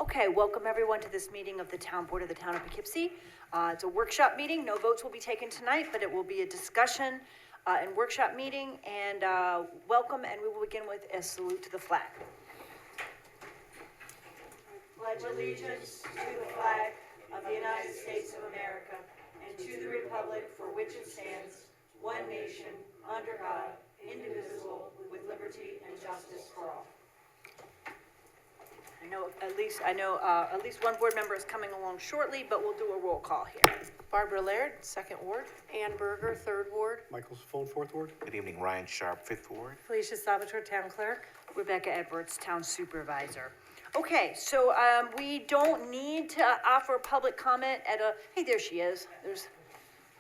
Okay, welcome everyone to this meeting of the Town Board of the Town of Poughkeepsie. It's a workshop meeting. No votes will be taken tonight, but it will be a discussion and workshop meeting. And welcome, and we will begin with a salute to the flag. Pledge allegiance to the flag of the United States of America and to the republic for which it stands, one nation, under God, indivisible, with liberty and justice for all. I know at least one board member is coming along shortly, but we'll do a roll call here. Barbara Laird, 2nd Ward. Ann Berger, 3rd Ward. Michael Safone, 4th Ward. Good evening, Ryan Sharp, 5th Ward. Felicia Salvatore, Town Clerk. Rebecca Edwards, Town Supervisor. Okay, so we don't need to offer public comment at a, hey, there she is. There's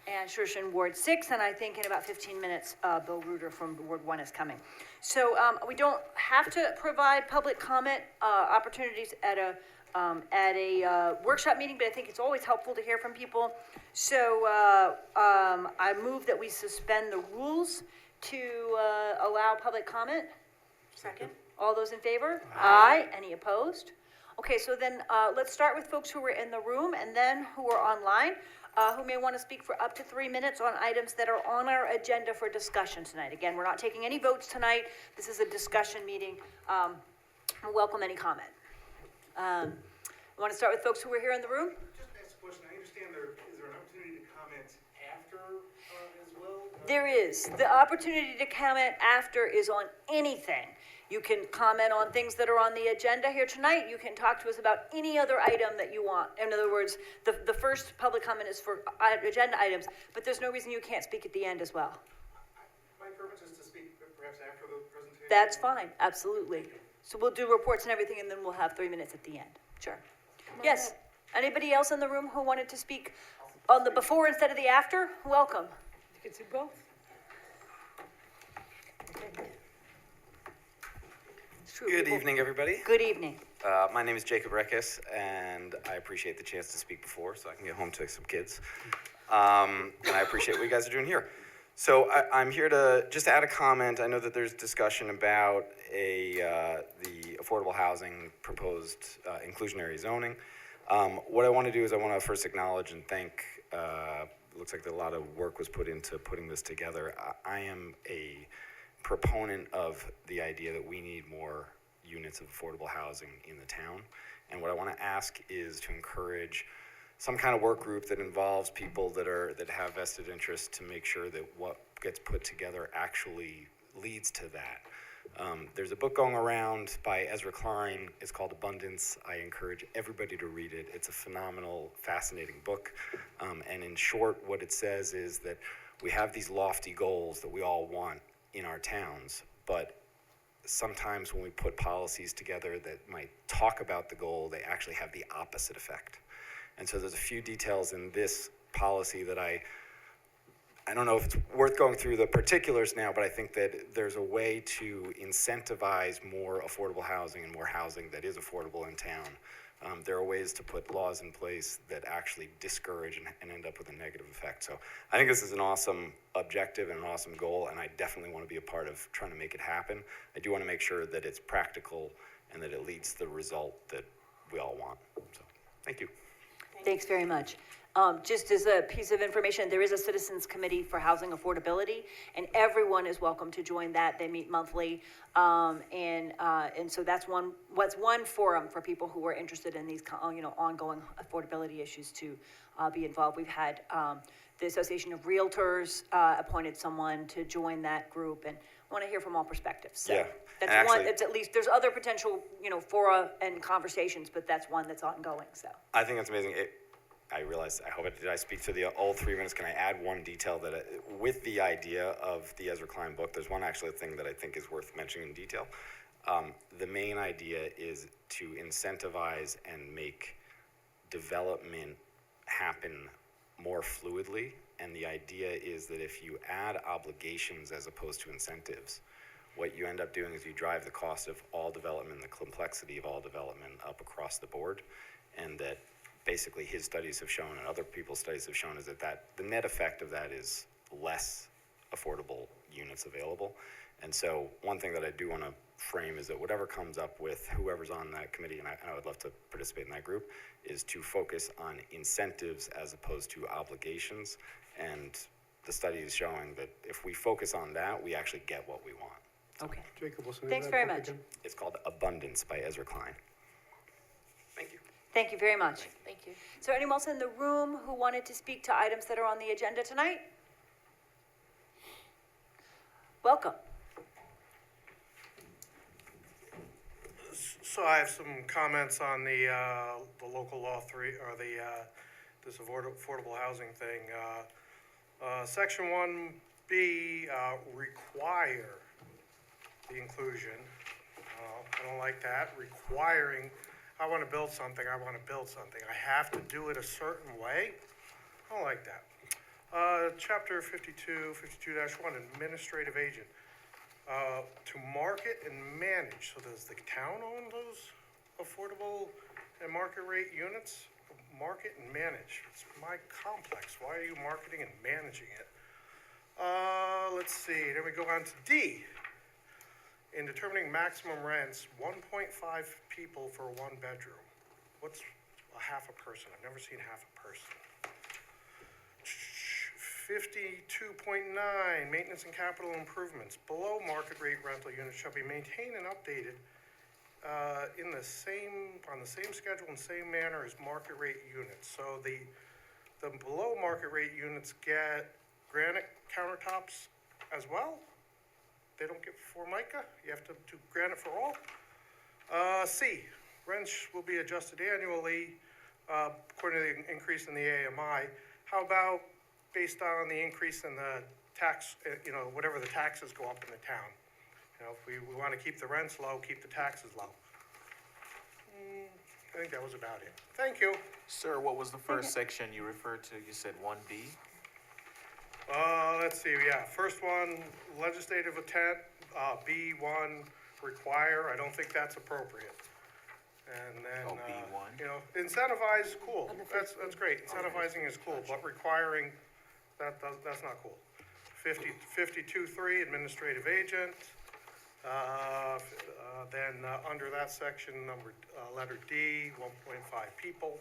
Ann Schurshin, Ward 6, and I think in about 15 minutes, Bill Reuter from Ward 1 is coming. So we don't have to provide public comment opportunities at a workshop meeting, but I think it's always helpful to hear from people. So I move that we suspend the rules to allow public comment. Second. All those in favor? Aye. Any opposed? Okay, so then let's start with folks who are in the room and then who are online, who may want to speak for up to 3 minutes on items that are on our agenda for discussion tonight. Again, we're not taking any votes tonight. This is a discussion meeting. Welcome any comment. I want to start with folks who are here in the room. Just ask a question. I understand is there an opportunity to comment after as well? There is. The opportunity to comment after is on anything. You can comment on things that are on the agenda here tonight. You can talk to us about any other item that you want. In other words, the first public comment is for agenda items, but there's no reason you can't speak at the end as well. My preference is to speak perhaps after the presentation. That's fine, absolutely. So we'll do reports and everything, and then we'll have 3 minutes at the end. Sure. Yes. Anybody else in the room who wanted to speak on the before instead of the after? Welcome. You can do both. Good evening, everybody. Good evening. My name is Jacob Reckes, and I appreciate the chance to speak before so I can get home to some kids. And I appreciate what you guys are doing here. So I'm here to just add a comment. I know that there's discussion about the affordable housing proposed inclusionary zoning. What I want to do is I want to first acknowledge and thank, it looks like a lot of work was put into putting this together. I am a proponent of the idea that we need more units of affordable housing in the town. And what I want to ask is to encourage some kind of work group that involves people that have vested interest to make sure that what gets put together actually leads to that. There's a book going around by Ezra Klein. It's called Abundance. I encourage everybody to read it. It's a phenomenal, fascinating book. And in short, what it says is that we have these lofty goals that we all want in our towns, but sometimes when we put policies together that might talk about the goal, they actually have the opposite effect. And so there's a few details in this policy that I don't know if it's worth going through the particulars now, but I think that there's a way to incentivize more affordable housing and more housing that is affordable in town. There are ways to put laws in place that actually discourage and end up with a negative effect. So I think this is an awesome objective and an awesome goal, and I definitely want to be a part of trying to make it happen. I do want to make sure that it's practical and that it leads to the result that we all want. So thank you. Thanks very much. Just as a piece of information, there is a Citizens Committee for Housing Affordability, and everyone is welcome to join that. They meet monthly, and so that's one forum for people who are interested in these, ongoing affordability issues to be involved. We've had the Association of Realtors appointed someone to join that group, and want to hear from all perspectives. So yeah, that's actually, one. It's at least there's other potential, fora and conversations, but that's one that's ongoing. So I think that's amazing. I realized, did I speak to the all 3 minutes? Can I add one detail that, with the idea of the Ezra Klein book, there's one actually thing that I think is worth mentioning in detail. The main idea is to incentivize and make development happen more fluidly. And the idea is that if you add obligations as opposed to incentives, what you end up doing is you drive the cost of all development, the complexity of all development up across the board, and that basically his studies have shown and other people's studies have shown is that the net effect of that is less affordable units available. And so one thing that I do want to frame is that whatever comes up with whoever's on that committee, and I would love to participate in that group, is to focus on incentives as opposed to obligations. And the study is showing that if we focus on that, we actually get what we want. Okay. Jacob, what's the name Thanks of that very book much. again? It's called Abundance by Ezra Klein. Thank you. Thank you very much. Thank you. Is there anyone else in the room who wanted to speak to items that are on the agenda tonight? Welcome. So I have some comments on the local law 3, or this affordable housing thing. Section 1B, require the inclusion. I don't like that, requiring, I want to build something, I want to build something. I have to do it a certain way. I don't like that. Chapter 52-1, administrative agent. To market and manage, so does the town own those affordable and market rate units? Market and manage, it's my complex, why are you marketing and managing it? Let's see, then we go on to D. In determining maximum rents, 1.5 people for 1 bedroom. What's a half a person? I've never seen half a person. 52.9, maintenance and capital improvements. Below market rate rental units shall be maintained and updated on the same schedule and same manner as market rate units. So the below market rate units get granite countertops as well? They don't get Formica? You have to do granite for all? C, rents will be adjusted annually according to the increase in the AMI. How about based on the increase in the tax, whatever the taxes go up in the town? If we want to keep the rents low, keep the taxes low. I think that was about it. Thank you. Sir, what was the first section you referred to? You said 1B? Let's see, yeah, first one, legislative intent, B1, require, I don't think that's appropriate. And then, Oh, B1? Incentivize, cool, that's great, incentivizing is cool, but requiring, that's not cool. 52.3, administrative agent, then, under that section, letter D, 1.5 people,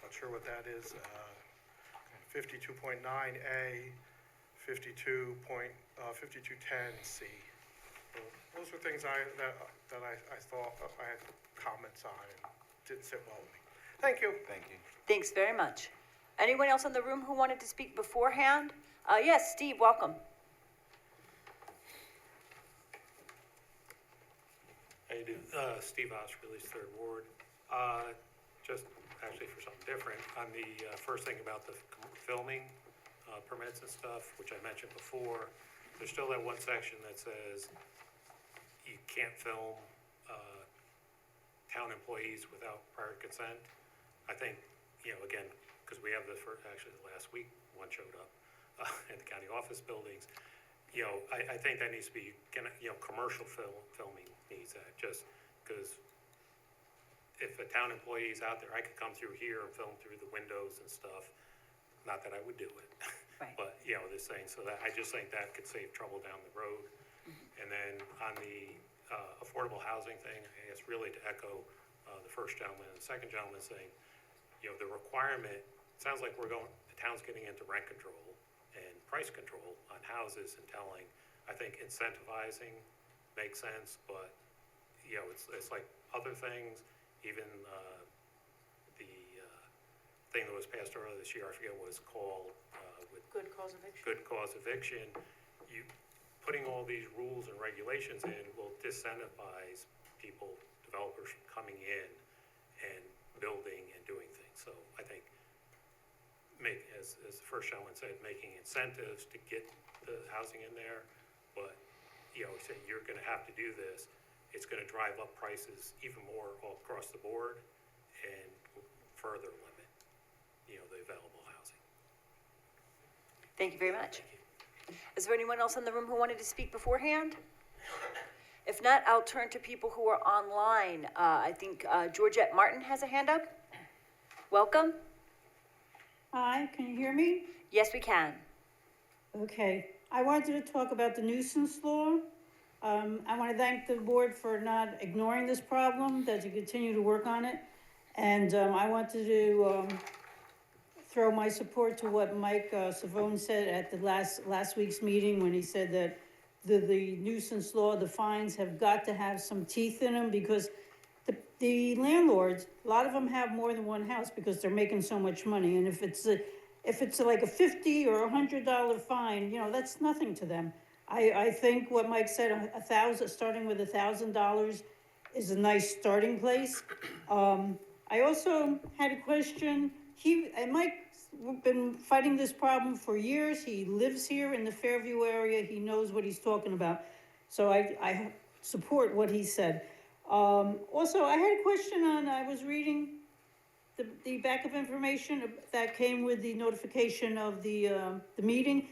not sure what that is, 52.9A, 52.10C. Those were things that I thought I had comments on and didn't sit well with me. Thank you. Thank you. Thanks very much. Anyone else in the room who wanted to speak beforehand? Yes, Steve, welcome. How you doing? Steve Osterley's Third Ward. Just actually for something different, on the first thing about the filming permits and stuff, which I mentioned before, there's still that one section that says you can't film town employees without prior consent. I think, again, because we have actually last week, one showed up in the county office buildings. I think that needs to be, commercial filming needs that, just because if a town employee is out there, I could come through here and film through the windows and stuff. Not that I would do it, Right. but, this thing, so that, I just think that could save trouble down the road. And then on the affordable housing thing, I guess really to echo the first gentleman and the second gentleman saying, the requirement, sounds like the town's getting into rent control and price control on houses and telling, I think incentivizing makes sense, but, it's like other things, even the thing that was passed earlier this year, I forget what it's called, with Good cause eviction. good cause eviction, you, putting all these rules and regulations in will disincentivize people, developers from coming in and building and doing things. So I think as the first gentleman said, making incentives to get the housing in there, but, say you're gonna have to do this, it's gonna drive up prices even more all across the board and further limit, the available housing. Thank you very much. Is there anyone else in the room who wanted to speak beforehand? If not, I'll turn to people who are online. I think Georgette Martin has a hand up. Welcome. Hi, can you hear me? Yes, we can. Okay, I wanted to talk about the nuisance law. I want to thank the board for not ignoring this problem, that you continue to work on it. And, I wanted to, throw my support to what Mike Savone said at the last week's meeting, when he said that the nuisance law, the fines have got to have some teeth in them, because the landlords, a lot of them have more than one house because they're making so much money, and if it's like a $50 or $100 fine, you know, that's nothing to them. I think what Mike said, starting with $1,000 is a nice starting place. I also had a question. Mike's been fighting this problem for years. He lives here in the Fairview area. He knows what he's talking about. So I support what he said. Also, I had a question I was reading the backup information that came with the notification of the meeting.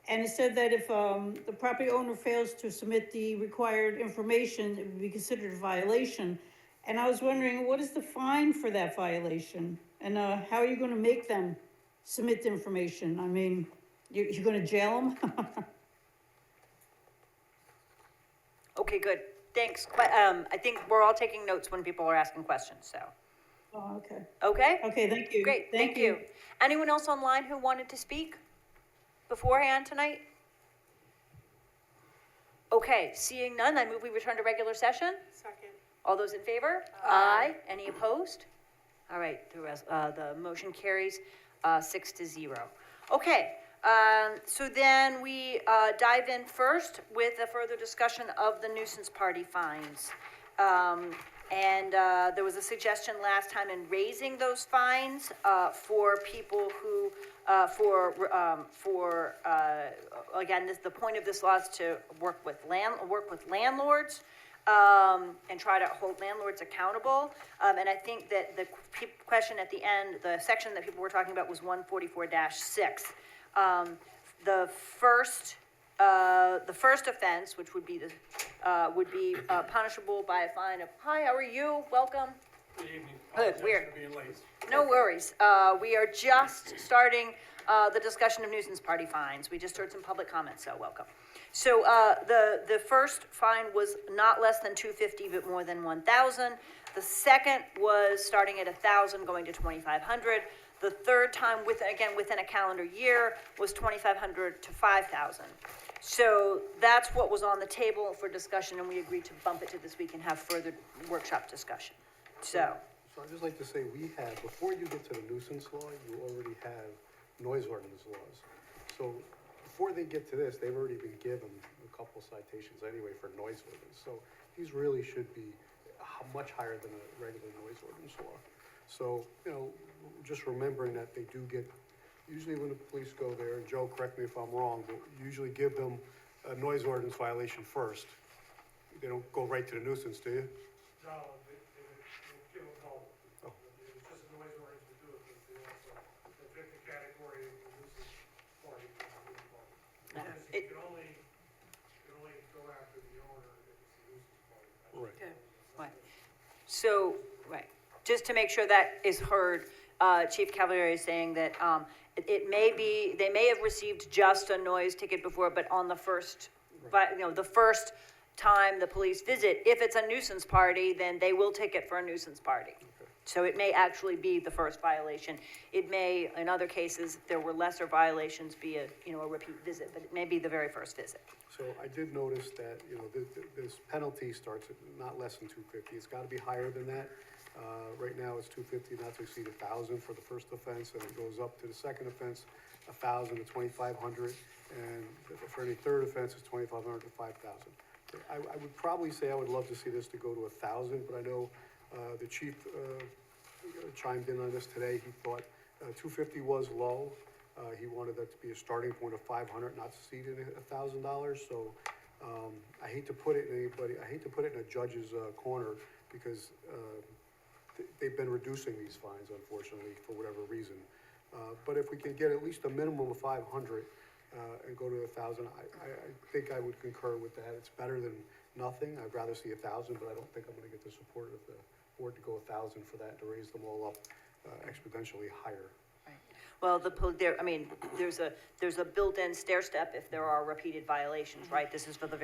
And it said that if, the property owner fails to submit the required information, it would be considered a violation. And I was wondering, what is the fine for that violation? And, how are you gonna make them submit the information? I mean, you're gonna jail them? Okay, good, thanks. I think we're all taking notes when people are asking questions, so, Oh, okay. okay? Okay, thank you. Great, thank you. Anyone else online who wanted to speak beforehand tonight? Okay, seeing none, I move we return to regular session. Second. All those in favor? Aye. Any opposed? All right, the motion carries 6-0. Okay, so then we dive in first with a further discussion of the nuisance party fines. And there was a suggestion last time in raising those fines for people who, again, the point of this law is to work with landlords and try to hold landlords accountable. And I think that the question at the end, the section that people were talking about was 144-6. The first offense, which would be punishable by a fine of, hi, how are you? Welcome. Good evening. Good, Apologize weird. for being late. No worries. We are just starting the discussion of nuisance party fines. We just heard some public comments, so welcome. So the first fine was not less than $250, but more than $1,000. The second was starting at $1,000, going to $2,500. The third time, within a calendar year, was $2,500 to $5,000. So that's what was on the table for discussion, and we agreed to bump it to this week and have further workshop discussion. So I'd just like to say, before you get to the nuisance law, you already have noise ordinance laws. So before they get to this, they've already been given a couple citations anyway for noise ordinance. So these really should be much higher than a regular noise ordinance law. So, just remembering that they do get, usually when the police go there, and Joe, correct me if I'm wrong, but you usually give them a noise ordinance violation first. They don't go right to the nuisance, do you? No, they give them both. Oh. It's just a noise ordinance to do it, but they also, they pick the category of the nuisance party. Yeah. You can only go after the owner if it's a nuisance party. Right. Okay. right. So right. Just to make sure that is heard, Chief Cavalieri is saying that it may be, they may have received just a noise ticket before, but on the first, the first time the police visit, if it's a nuisance party, then they will ticket for a nuisance party. Okay. So it may actually be the first violation. It may, in other cases, there were lesser violations, be a repeat visit, but it may be the very first visit. So I did notice that, this penalty starts at not less than $250. It's gotta be higher than that. Right now it's $250 not to exceed $1,000 for the first offense, and it goes up to the second offense, $1,000 to $2,500, and for any third offense, it's $2,500 to $5,000. I would probably say I would love to see this to go to $1,000, but I know the chief chimed in on this today. He thought $250 was low. He wanted that to be a starting point of $500, not to exceed $1,000. So I hate to put it in a judge's corner, because they've been reducing these fines, unfortunately, for whatever reason. But if we can get at least a minimum of 500 and go to 1,000, I think I would concur with that. It's better than nothing. I'd rather see 1,000, but I don't think I'm going to get the support of the board to go 1,000 for that, to raise them all up exponentially higher. Right. Well, there's a built-in stair step if there are repeated violations, right? This is for the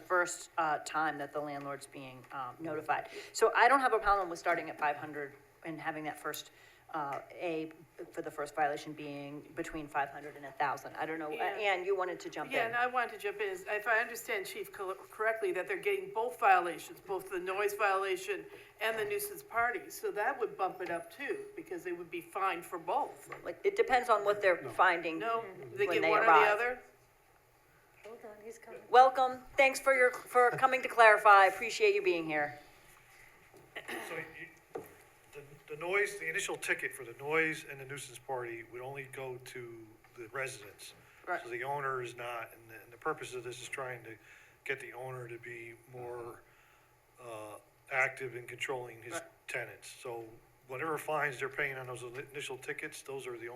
first time that the landlord's being, notified. So I don't have a problem with starting at 500 and having that first, for the first violation being between 500 and 1,000. I don't know, Yeah. Ann, you wanted to jump in? Yeah, and I wanted to jump in, if I understand Chief correctly, that they're getting both violations, both the noise violation and the nuisance party. So that would bump it up too, because they would be fined for both. Like, it depends on what they're finding. No, they When get they one or arrive. the other? Welcome, thanks for coming to clarify, appreciate you being here. So the noise, the initial ticket for the noise and the nuisance party would only go to the residents. Right. So the owner is not, and the purpose of this is trying to get the owner to be more active in controlling his Right. tenants. So whatever fines they're paying on those initial tickets, those are the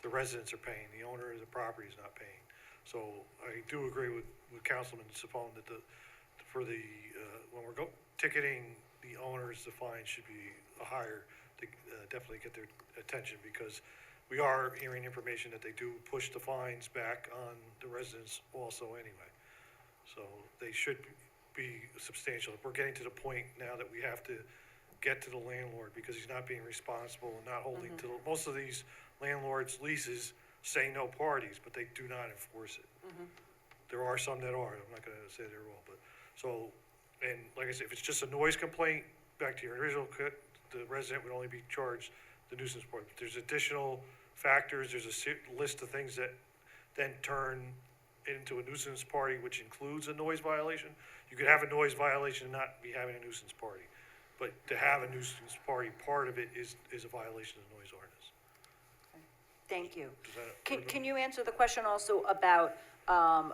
residents are paying, the owner of the property is not paying. So I do agree with Councilman Sapone that when we're ticketing the owners, the fine should be higher to definitely get their attention, because we are hearing information that they do push the fines back on the residents also anyway. So they should be substantial. We're getting to the point now that we have to get to the landlord, because he's not being responsible and not holding to, most of these landlords' leases say no parties, but they do not enforce it. There are some that are, I'm not gonna say they're all, but, so, and like I said, if it's just a noise complaint, back to your original the resident would only be charged the nuisance part. But there's additional factors, there's a list of things that then turn into a nuisance party, which includes a noise violation. You could have a noise violation and not be having a nuisance party. But to have a nuisance party, part of it is a violation of the noise ordinance. Thank you. Does that- Can you answer the question also about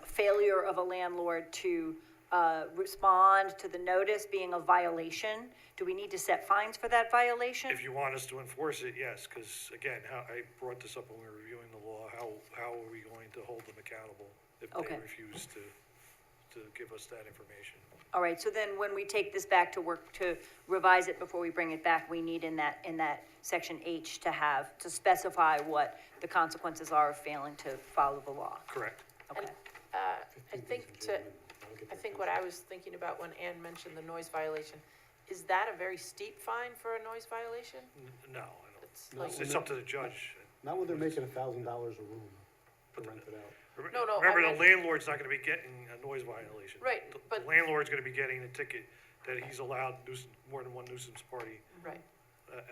failure of a landlord to respond to the notice being a violation? Do we need to set fines for that violation? If you want us to enforce it, yes, because again, I brought this up when we were reviewing the law, how are we going to hold them accountable if Okay. they refuse to give us that information? All right, so then when we take this back to work, to revise it before we bring it back, we need in that section H to specify what the consequences are of failing to follow the law. Correct. Okay. I think what I was thinking about when Ann mentioned the noise violation, is that a very steep fine for a noise violation? No, I It's don't. like, It's up to the judge. Not when they're making $1,000 a room to rent it out. No, I Remember, the meant- landlord's not gonna be getting a noise violation. Right, The but- landlord's gonna be getting a ticket that he's allowed more than one nuisance party right,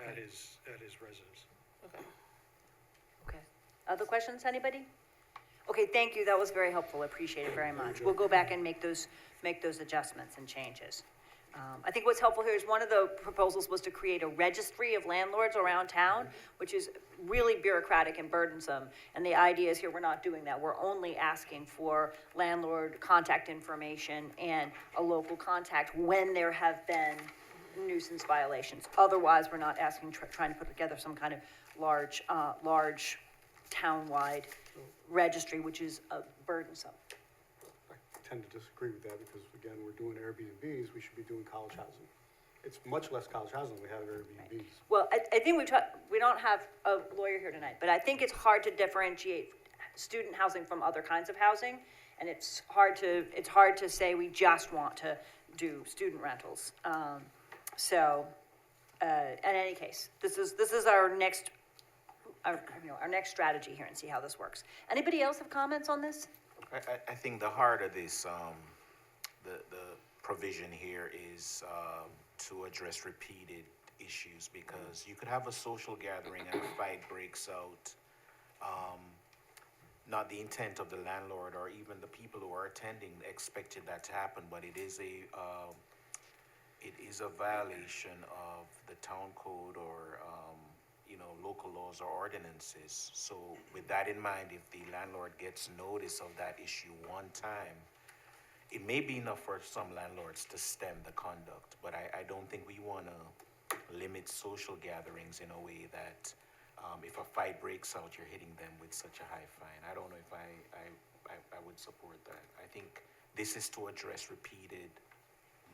at his residence. okay. Okay. Other questions, anybody? Okay, thank you, that was very helpful, I appreciate it very much. We'll go back and make those adjustments and changes. I think what's helpful here is one of the proposals was to create a registry of landlords around town, which is really bureaucratic and burdensome. And the idea is here, we're not doing that. We're only asking for landlord contact information and a local contact when there have been nuisance violations. Otherwise, we're not asking, trying to put together some kind of large townwide registry, which is burdensome. I tend to disagree with that because, again, we're doing Airbnbs, we should be doing college housing. It's much less college housing than we have Airbnbs. Well, I think we don't have a lawyer here tonight, but I think it's hard to differentiate student housing from other kinds of housing. And it's hard to say we just want to do student rentals. In any case, this is our next strategy here and see how this works. Anybody else have comments on this? I think the heart of this, the provision here is to address repeated issues, because you could have a social gathering and a fight breaks out. Not the intent of the landlord or even the people who are attending expected that to happen, but it is a violation of the town code or local laws or ordinances. So with that in mind, if the landlord gets notice of that issue one time, it may be enough for some landlords to stem the conduct, but I don't think we want to limit social gatherings in a way that if a fight breaks out, you're hitting them with such a high fine. I don't know if I would support that. I think this is to address repeated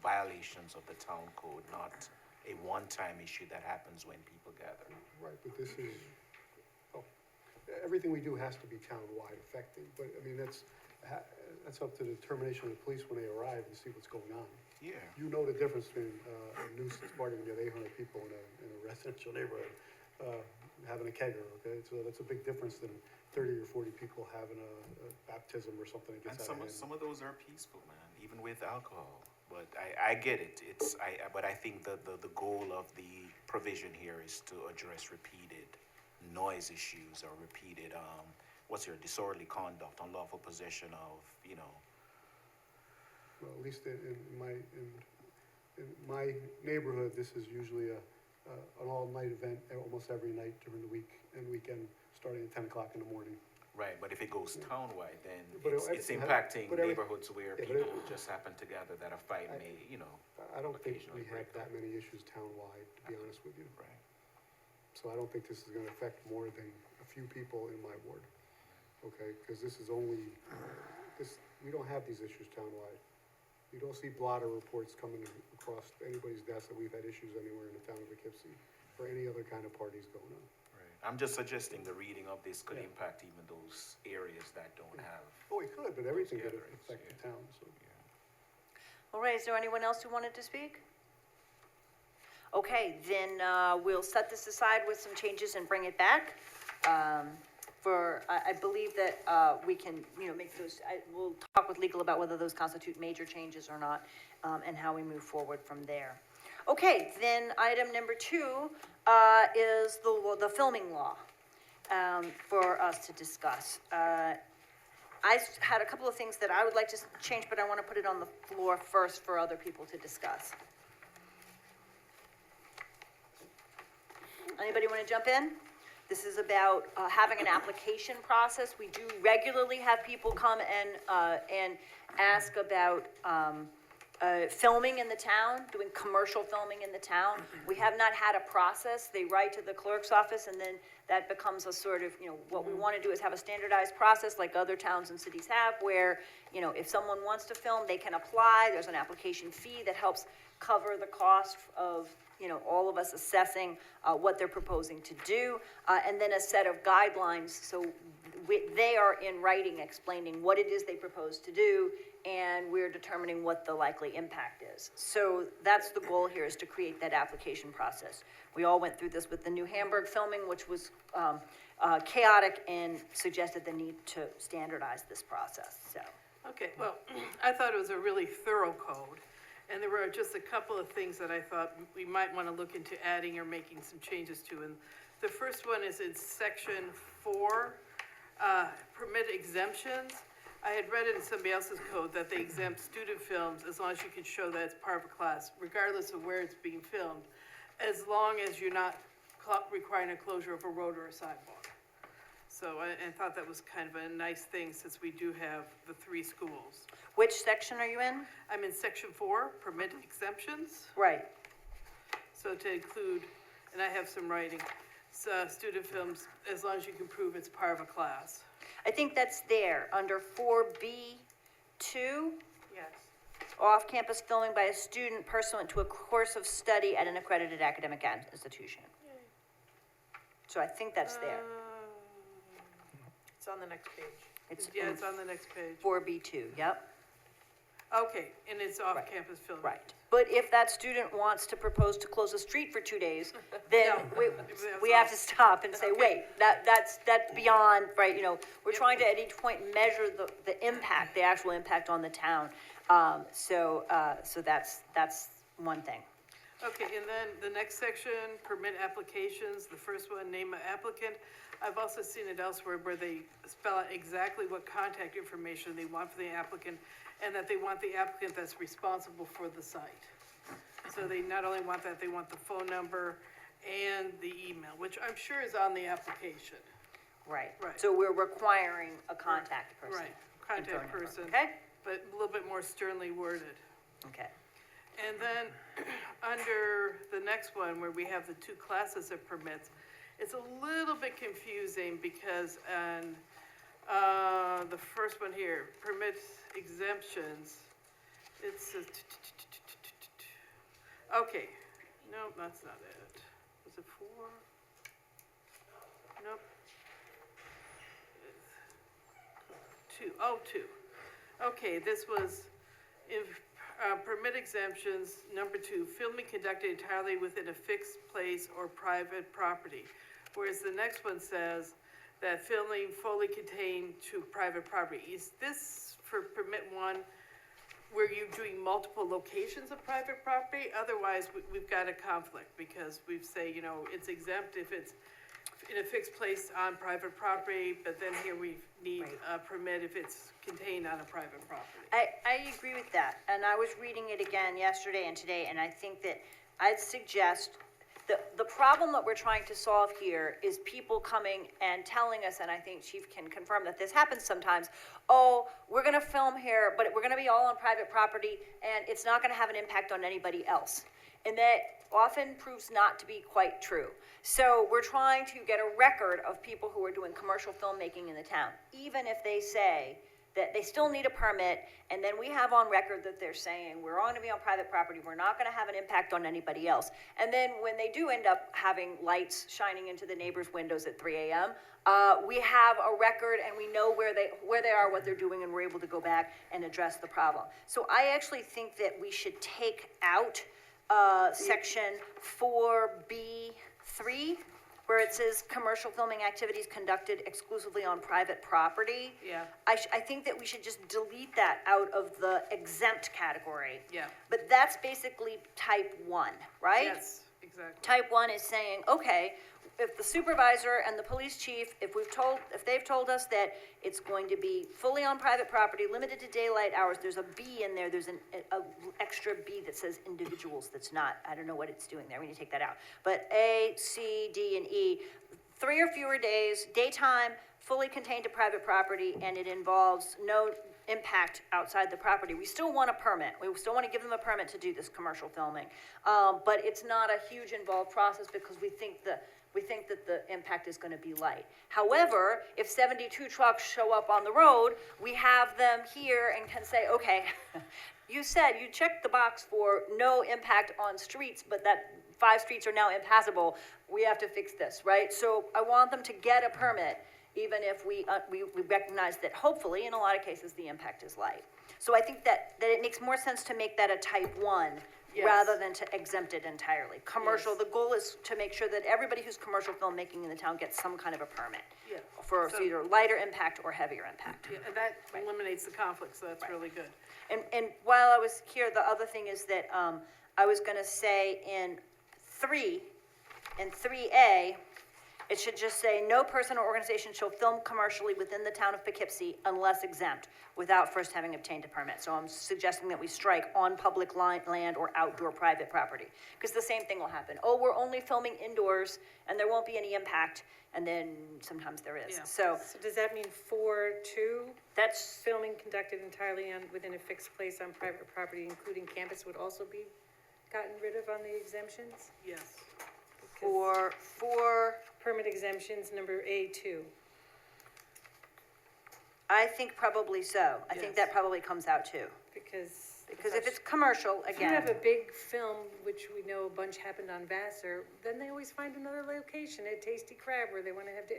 violations of the town code, not a one-time issue that happens when people gather. Right, but this is, everything we do has to be town-wide effective, but, I mean, that's up to the determination of the police when they arrive and see what's going on. Yeah. You know the difference between a nuisance party when you have 800 people in a residential neighborhood, having a kegger, okay? So that's a big difference than 30 or 40 people having a baptism or something that And gets out of hand. some of those are peaceful, man, even with alcohol. But I get it. But I think the goal of the provision here is to address repeated noise issues or repeated, disorderly conduct, unlawful possession of, Well, at least in my neighborhood, this is usually an all-night event, almost every night during the week and weekend, starting at 10 o'clock in the morning. right, but if it goes townwide, then But it's impacting but every- neighborhoods where yeah, but people it- just happen to gather that a fight may, I don't think occasionally we have break that out. many issues town-wide, to be honest with you. Right. So I don't think this is gonna affect more than a few people in my ward, okay? Because this is only, we don't have these issues townwide. You don't see blotter reports coming across anybody's desk that we've had issues anywhere in the town of Poughkeepsie or any other kind of parties going on. Right. I'm just suggesting the reading of this could Yeah. impact even those areas that don't have. Oh, it could, but everything could gatherings, affect the yeah. town, so. All right, is there anyone else who wanted to speak? Okay, then we'll set this aside with some changes and bring it back. I believe that we can, make those, we'll talk with legal about whether those constitute major changes or not, and how we move forward from there. Okay, then item number 2 is the filming law for us to discuss. I had a couple of things that I would like to change, but I want to put it on the floor first for other people to discuss. Anybody want to jump in? This is about having an application process. We do regularly have people come and ask about filming in the town, doing commercial filming in the town. We have not had a process. They write to the clerk's office, and then that becomes a sort of, what we want to do is have a standardized process like other towns and cities have, where, if someone wants to film, they can apply. There's an application fee that helps cover the cost of, all of us assessing what they're proposing to do, and then a set of guidelines. So they are in writing explaining what it is they propose to do, and we're determining what the likely impact is. So that's the goal here, is to create that application process. We all went through this with the New Hamburg filming, which was chaotic, and suggested the need to standardize this process, so. Okay, well, I thought it was a really thorough code, and there were just a couple of things that I thought we might want to look into adding or making some changes to. And the first one is in section 4, permit exemptions. I had read it in somebody else's code that they exempt student films as long as you can show that it's part of a class, regardless of where it's being filmed, as long as you're not requiring a closure of a road or a sidewalk. So I thought that was kind of a nice thing, since we do have the 3 schools. Which section are you in? I'm in section 4, permit exemptions. Right. So to include, and I have some writing, student films, as long as you can prove it's part of a class. I think that's there, under 4B2, Yes. off-campus filming by a student pursuant to a course of study at an accredited academic institution. So I think that's there. It's on the next page. It's Yeah, it's on the next page. 4B2, yep, Okay, and it's off-campus filming. right. But if that student wants to propose to close a street for 2 days, then we have to stop and say, wait, that's beyond, right, we're trying to at each point measure the impact, the actual impact on the town. So that's one thing. Okay, and then the next section, permit applications, the first one, name of applicant. I've also seen it elsewhere where they spell out exactly what contact information they want for the applicant, and that they want the applicant that's responsible for the site. So they not only want that, they want the phone number and the email, which I'm sure is on the application. Right. Right. So we're requiring a contact person. Right, contact and phone number, person. Okay? But a little bit more sternly worded. Okay. And then, under the next one, where we have the 2 classes of permits, it's a little bit confusing, because on the first one here, permits exemptions, it says, okay, nope, that's not it. Was it 4? Nope. two. Okay, this was, if, permit exemptions, number 2, filming conducted entirely within a fixed place or private property. Whereas the next one says that filming fully contained to private property. Is this for permit 1, where you're doing multiple locations of private property? Otherwise, we've got a conflict, because we say, you know, it's exempt if it's in a fixed place on private property, but then here we need a permit if it's contained on a private property. I agree with that, and I was reading it again yesterday and today, and I think that I'd suggest, the problem that we're trying to solve here is people coming and telling us, and I think Chief can confirm that this happens sometimes, oh, we're gonna film here, but we're gonna be all on private property, and it's not gonna have an impact on anybody else. And that often proves not to be quite true. So we're trying to get a record of people who are doing commercial filmmaking in the town, even if they say that they still need a permit, and then we have on record that they're saying, we're all gonna be on private property, we're not gonna have an impact on anybody else. And then when they do end up having lights shining into the neighbors' windows at 3 a.m., we have a record and we know where they are, what they're doing, and we're able to go back and address the problem. So I actually think that we should take out section 4B3, where it says commercial filming activities conducted exclusively on private property. Yeah. I think that we should just delete that out of the exempt category. Yeah. But that's basically type 1, right? Yes, exactly. Type 1 is saying, okay, if the supervisor and the police chief, if they've told us that it's going to be fully on private property, limited to daylight hours, there's a B in there, there's a extra B that says individuals that's not, I don't know what it's doing there, we need to take that out. But A, C, D, and E, 3 or fewer days, daytime, fully contained to private property, and it involves no impact outside the property. We still want a permit. We still want to give them a permit to do this commercial filming. But it's not a huge involved process because we think that the impact is going to be light. However, if 72 trucks show up on the road, we have them here and can say, okay, you said you checked the box for no impact on streets, but that 5 streets are now impassable. We have to fix this, right? So I want them to get a permit, even if we recognize that hopefully, in a lot of cases, the impact is light. So I think that it makes more sense to make that a type 1 Yes. rather than to exempt it entirely. Commercial, Yes. the goal is to make sure that everybody who's commercial filmmaking in the town gets some kind of a permit. Yeah. For So- either lighter impact or heavier impact. Yeah, and that eliminates the conflict, so that's really good. And while I was here, the other thing is that, I was gonna say in 3A, it should just say, no person or organization shall film commercially within the town of Poughkeepsie unless exempt, without first having obtained a permit. So I'm suggesting that we strike on public land or outdoor private property. Because the same thing will happen. Oh, we're only filming indoors, and there won't be any impact, and then sometimes there is. Yeah. So So does that mean 4.2, that's, filming conducted entirely within a fixed place on private property, including campus, would also be gotten rid of on the exemptions? Yes. for Permit exemptions, number A2. I think probably so. I think Yes. that probably comes out too. Because Because if it's commercial, if you have again, a big film, which we know a bunch happened on Vassar, then they always find another location at Tasty Crab where they want to have,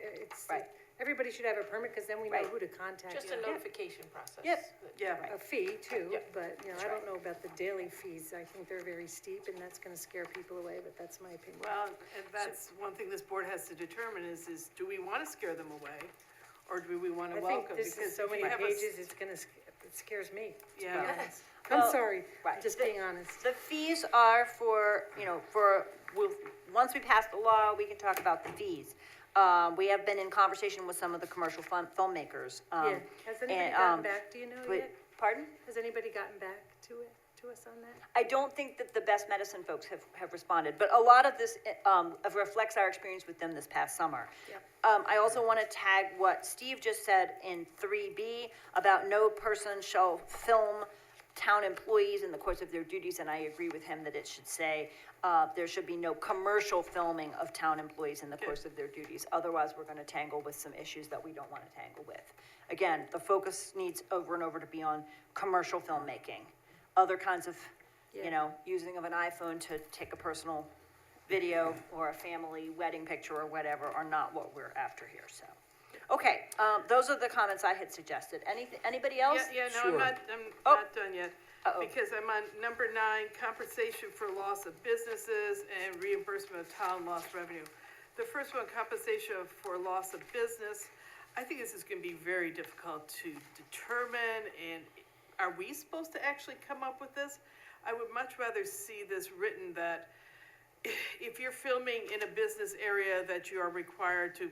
Right. everybody should have a permit, because then we know Right. who to contact. Just a notification process. Yep. Yeah. A fee too, Yep. but, you know, That's I right. don't know about the daily fees. I think they're very steep, and that's gonna scare people away, but that's my opinion. Well, and that's one thing this board has to determine is do we want to scare them away? Or do we want to I welcome? think this Because is so if you many have a s- pages, it scares me, to be Yeah. honest. Well, I'm sorry, right. just being honest. the fees are for, once we pass the law, we can talk about the fees. We have been in conversation with some of the commercial filmmakers. Yeah, has anybody and, gotten back, do you know but- yet? Pardon? Has anybody gotten back to us on that? I don't think that the Best Medicine folks have responded, but a lot of this, reflects our experience with them this past summer. Yep. I also want to tag what Steve just said in 3B about no person shall film town employees in the course of their duties, and I agree with him that it should say, there should be no commercial filming of town employees in the course of their duties. Otherwise, we're going to tangle with some issues that we don't want to tangle with. Again, the focus needs over and over to be on commercial filmmaking. Other kinds of, using of an iPhone to take a personal video or a family wedding picture or whatever are not what we're after here, so. Okay, those are the comments I had suggested. Anybody else? Yeah, no, Sure. I'm Oh. not done yet. Uh-oh. Because I'm on number 9, compensation for loss of businesses and reimbursement of town lost revenue. The first one, compensation for loss of business, I think this is gonna be very difficult to determine, and are we supposed to actually come up with this? I would much rather see this written that if you're filming in a business area, that you are required to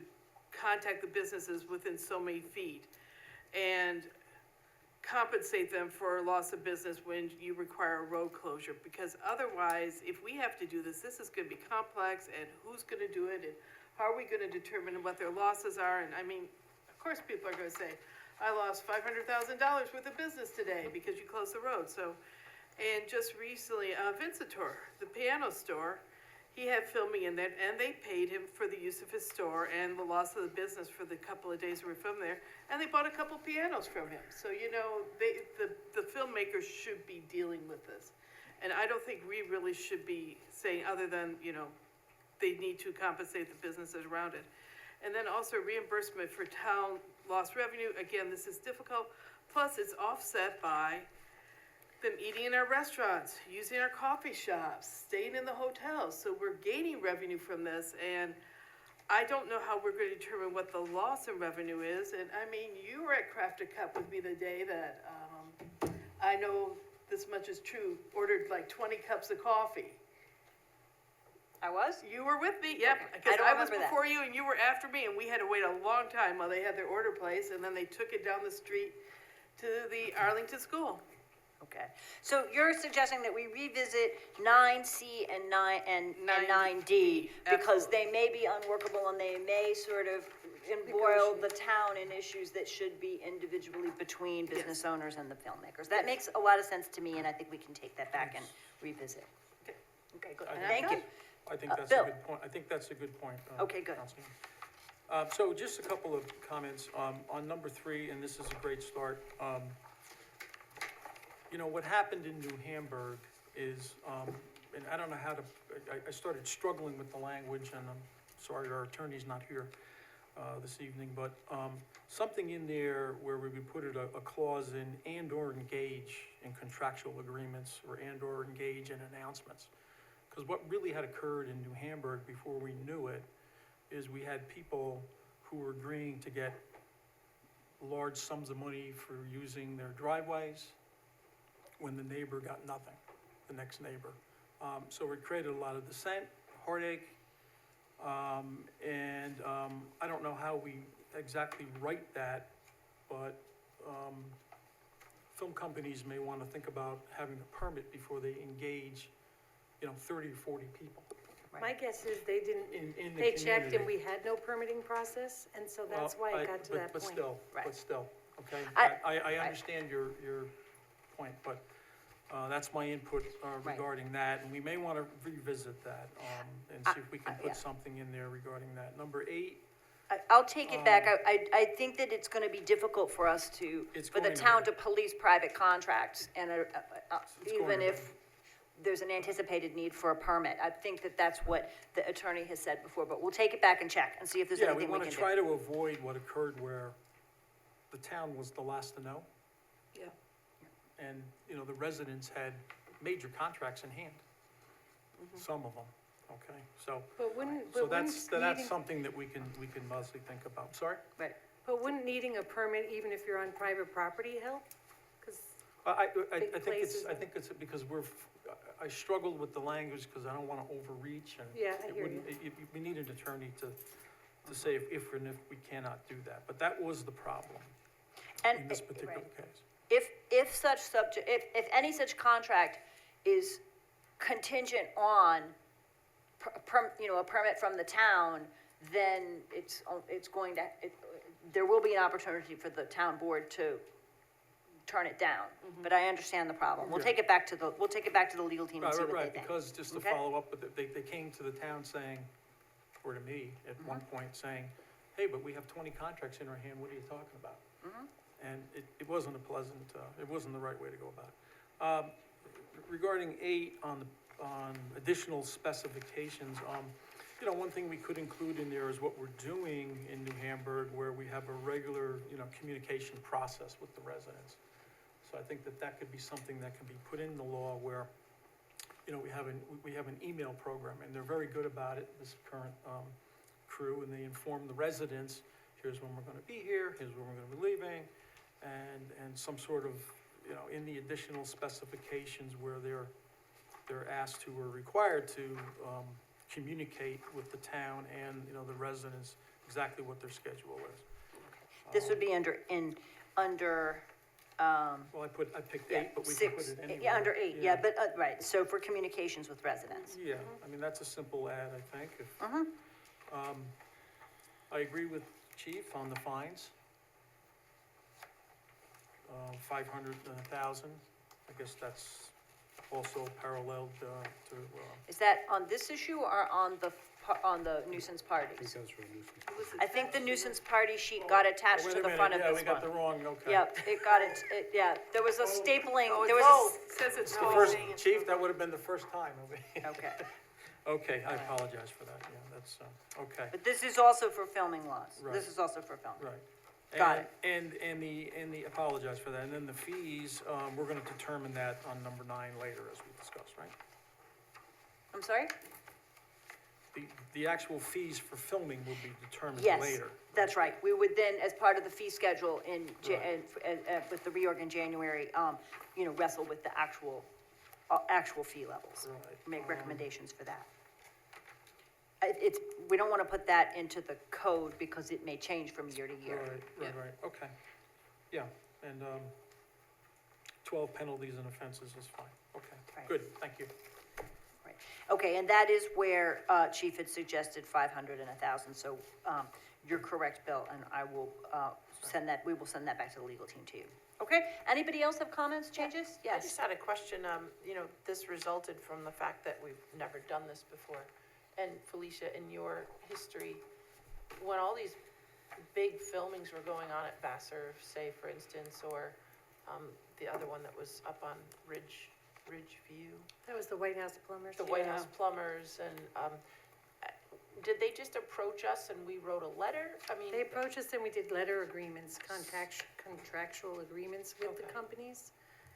contact the businesses within so many feet and compensate them for loss of business when you require a road closure, because otherwise, if we have to do this, this is gonna be complex, and who's gonna do it, and how are we gonna determine what their losses are, and I mean, of course, people are gonna say, I lost $500,000 worth of business today because you closed the road, so, and just recently, Vincitor, the piano store, he had filming in there, and they paid him for the use of his store and the loss of the business for the couple of days we were filming there, and they bought a couple pianos from him. So, you know, the filmmakers should be dealing with this. And I don't think we really should be saying, other than, you know, they need to compensate the businesses around it. And then also reimbursement for town lost revenue, again, this is difficult, plus it's offset by them eating in our restaurants, using our coffee shops, staying in the hotels, so we're gaining revenue from this, and I don't know how we're gonna determine what the loss in revenue is, and I mean, you were at Craft a Cup with me the day that, I know this much is true, ordered like 20 cups of coffee. I was? You were with me, yep, Okay. because I don't I was remember that. before you and you were after me, and we had to wait a long time while they had their order placed, and then they took it down the street to the Arlington School. Okay, so you're suggesting that we revisit 9C and 9D, because they may be unworkable and they may sort of embroil the town in issues that should be individually between business owners and the filmmakers. That makes a lot of sense to me, and I think we can take that back and revisit. Okay, good, thank you. I think that's Bill. a good point. I think that's a good point. Okay, good. Councilman. So just a couple of comments, on number 3, and this is a great start. You know, what happened in New Hamburg is, and I don't know how to, I started struggling with the language, and I'm sorry our attorney's not here this evening, but something in there where we would put it a clause in and/or engage in contractual agreements, or and/or engage in announcements. Because what really had occurred in New Hamburg before we knew it is we had people who were agreeing to get large sums of money for using their driveways, when the neighbor got nothing, the next neighbor. So it created a lot of dissent, heartache, and I don't know how we exactly write that, but film companies may want to think about having a permit before they engage, 30 or 40 people. My guess is they didn't, In the they checked and community. we had no permitting process, and so that's Well, why it got to that But point. still, Right. okay? I- I understand your point, but that's my input regarding that, and we may want to revisit that, and see if we can yeah. put something in there regarding that. Number 8, I'll take it back. I think that it's gonna be difficult for us to, It's for the going to town be. to police private contracts, and It's even going to if there's an anticipated need for a permit. I think that that's what the attorney has said before, but we'll take it back and check and see if there's yeah, we anything we want can to do. try to avoid what occurred where the town was the last to know, Yeah. and, the residents had major contracts in hand, some of them, okay? So, But wouldn't, so but wouldn't that's needing, something that we can mostly think about. Sorry? Right. but wouldn't needing a permit, even if you're on private property, help? Because, I Big think places it's because I struggled with the language because I don't want to overreach, and Yeah, I it hear wouldn't- we need an attorney to say if and if we cannot do that, but that was the problem in And, this particular right. case. if such subject, if any such contract is contingent on, a permit from the town, then it's going to, there will be an opportunity for the town board to turn it down. But I understand the problem. We'll Yeah. take it back to the legal team and see what they Right, think. because just to Okay. follow up, but they came to the town saying, or to me at Mm-hmm. one point saying, hey, but we have 20 contracts in our hand, what are you talking about? Mm-hmm. And it wasn't a pleasant, it wasn't the right way to go about it. Regarding 8 on additional specifications, You know, one thing we could include in there is what we're doing in New Hamburg, where we have a regular, communication process with the residents. So I think that could be something that can be put in the law where, we have an email program, and they're very good about it, this current crew, and they inform the residents, here's when we're gonna be here, here's when we're gonna be leaving, and some sort of, in the additional specifications where they're asked to or required to communicate with the town and, the residents exactly what their schedule is. This would be under, Well, I picked yeah, 8, but we can put six, it anywhere. yeah, under 8, yeah, but, right, so for communications with residents. Yeah, I mean, that's a simple add, I think. Mhm. I agree with Chief on the fines. 500 and 1,000, I guess that's also paralleled to, Is that on this issue or on the nuisance I think parties? that's for a nuisance. I think the nuisance party sheet got attached wait to a the minute, front of yeah, this we got the one. wrong, okay. Yep, it got yeah, there was a stapling, Oh, there it's was both. It says it's The both. first, Chief, that would have been the first time. okay. Okay, I apologize for that, yeah, that's, okay, But this is also for filming laws. Right. This is also for filming. right. Got it. And the, apologize for that, and then the fees, we're gonna determine that on number 9 later, as we discussed, right? I'm sorry? The actual fees for filming will be determined Yes, later. that's right. We would then, as part of the fee schedule Right. with the reorg in January, wrestle with the actual fee levels. Right. Make recommendations for that. We don't want to put that into the code because it may change from year to year. Right, okay. Yeah, and, 12 penalties and offenses is fine, okay, Right. good, thank you. Right. Okay, and that is where Chief had suggested 500 and 1,000, so you're correct, Bill, and I will we will send that back to the legal team to you. Okay, anybody else have comments, changes? I Yes. just had a question, this resulted from the fact that we've never done this before. And Felicia, in your history, when all these big filmings were going on at Vassar, say, for instance, or the other one that was up on Ridgeview, That was the White House plumbers. the White House plumbers, and did they just approach us and we wrote a letter? I mean, They approached us and we did letter agreements, contractual agreements with the Okay. companies,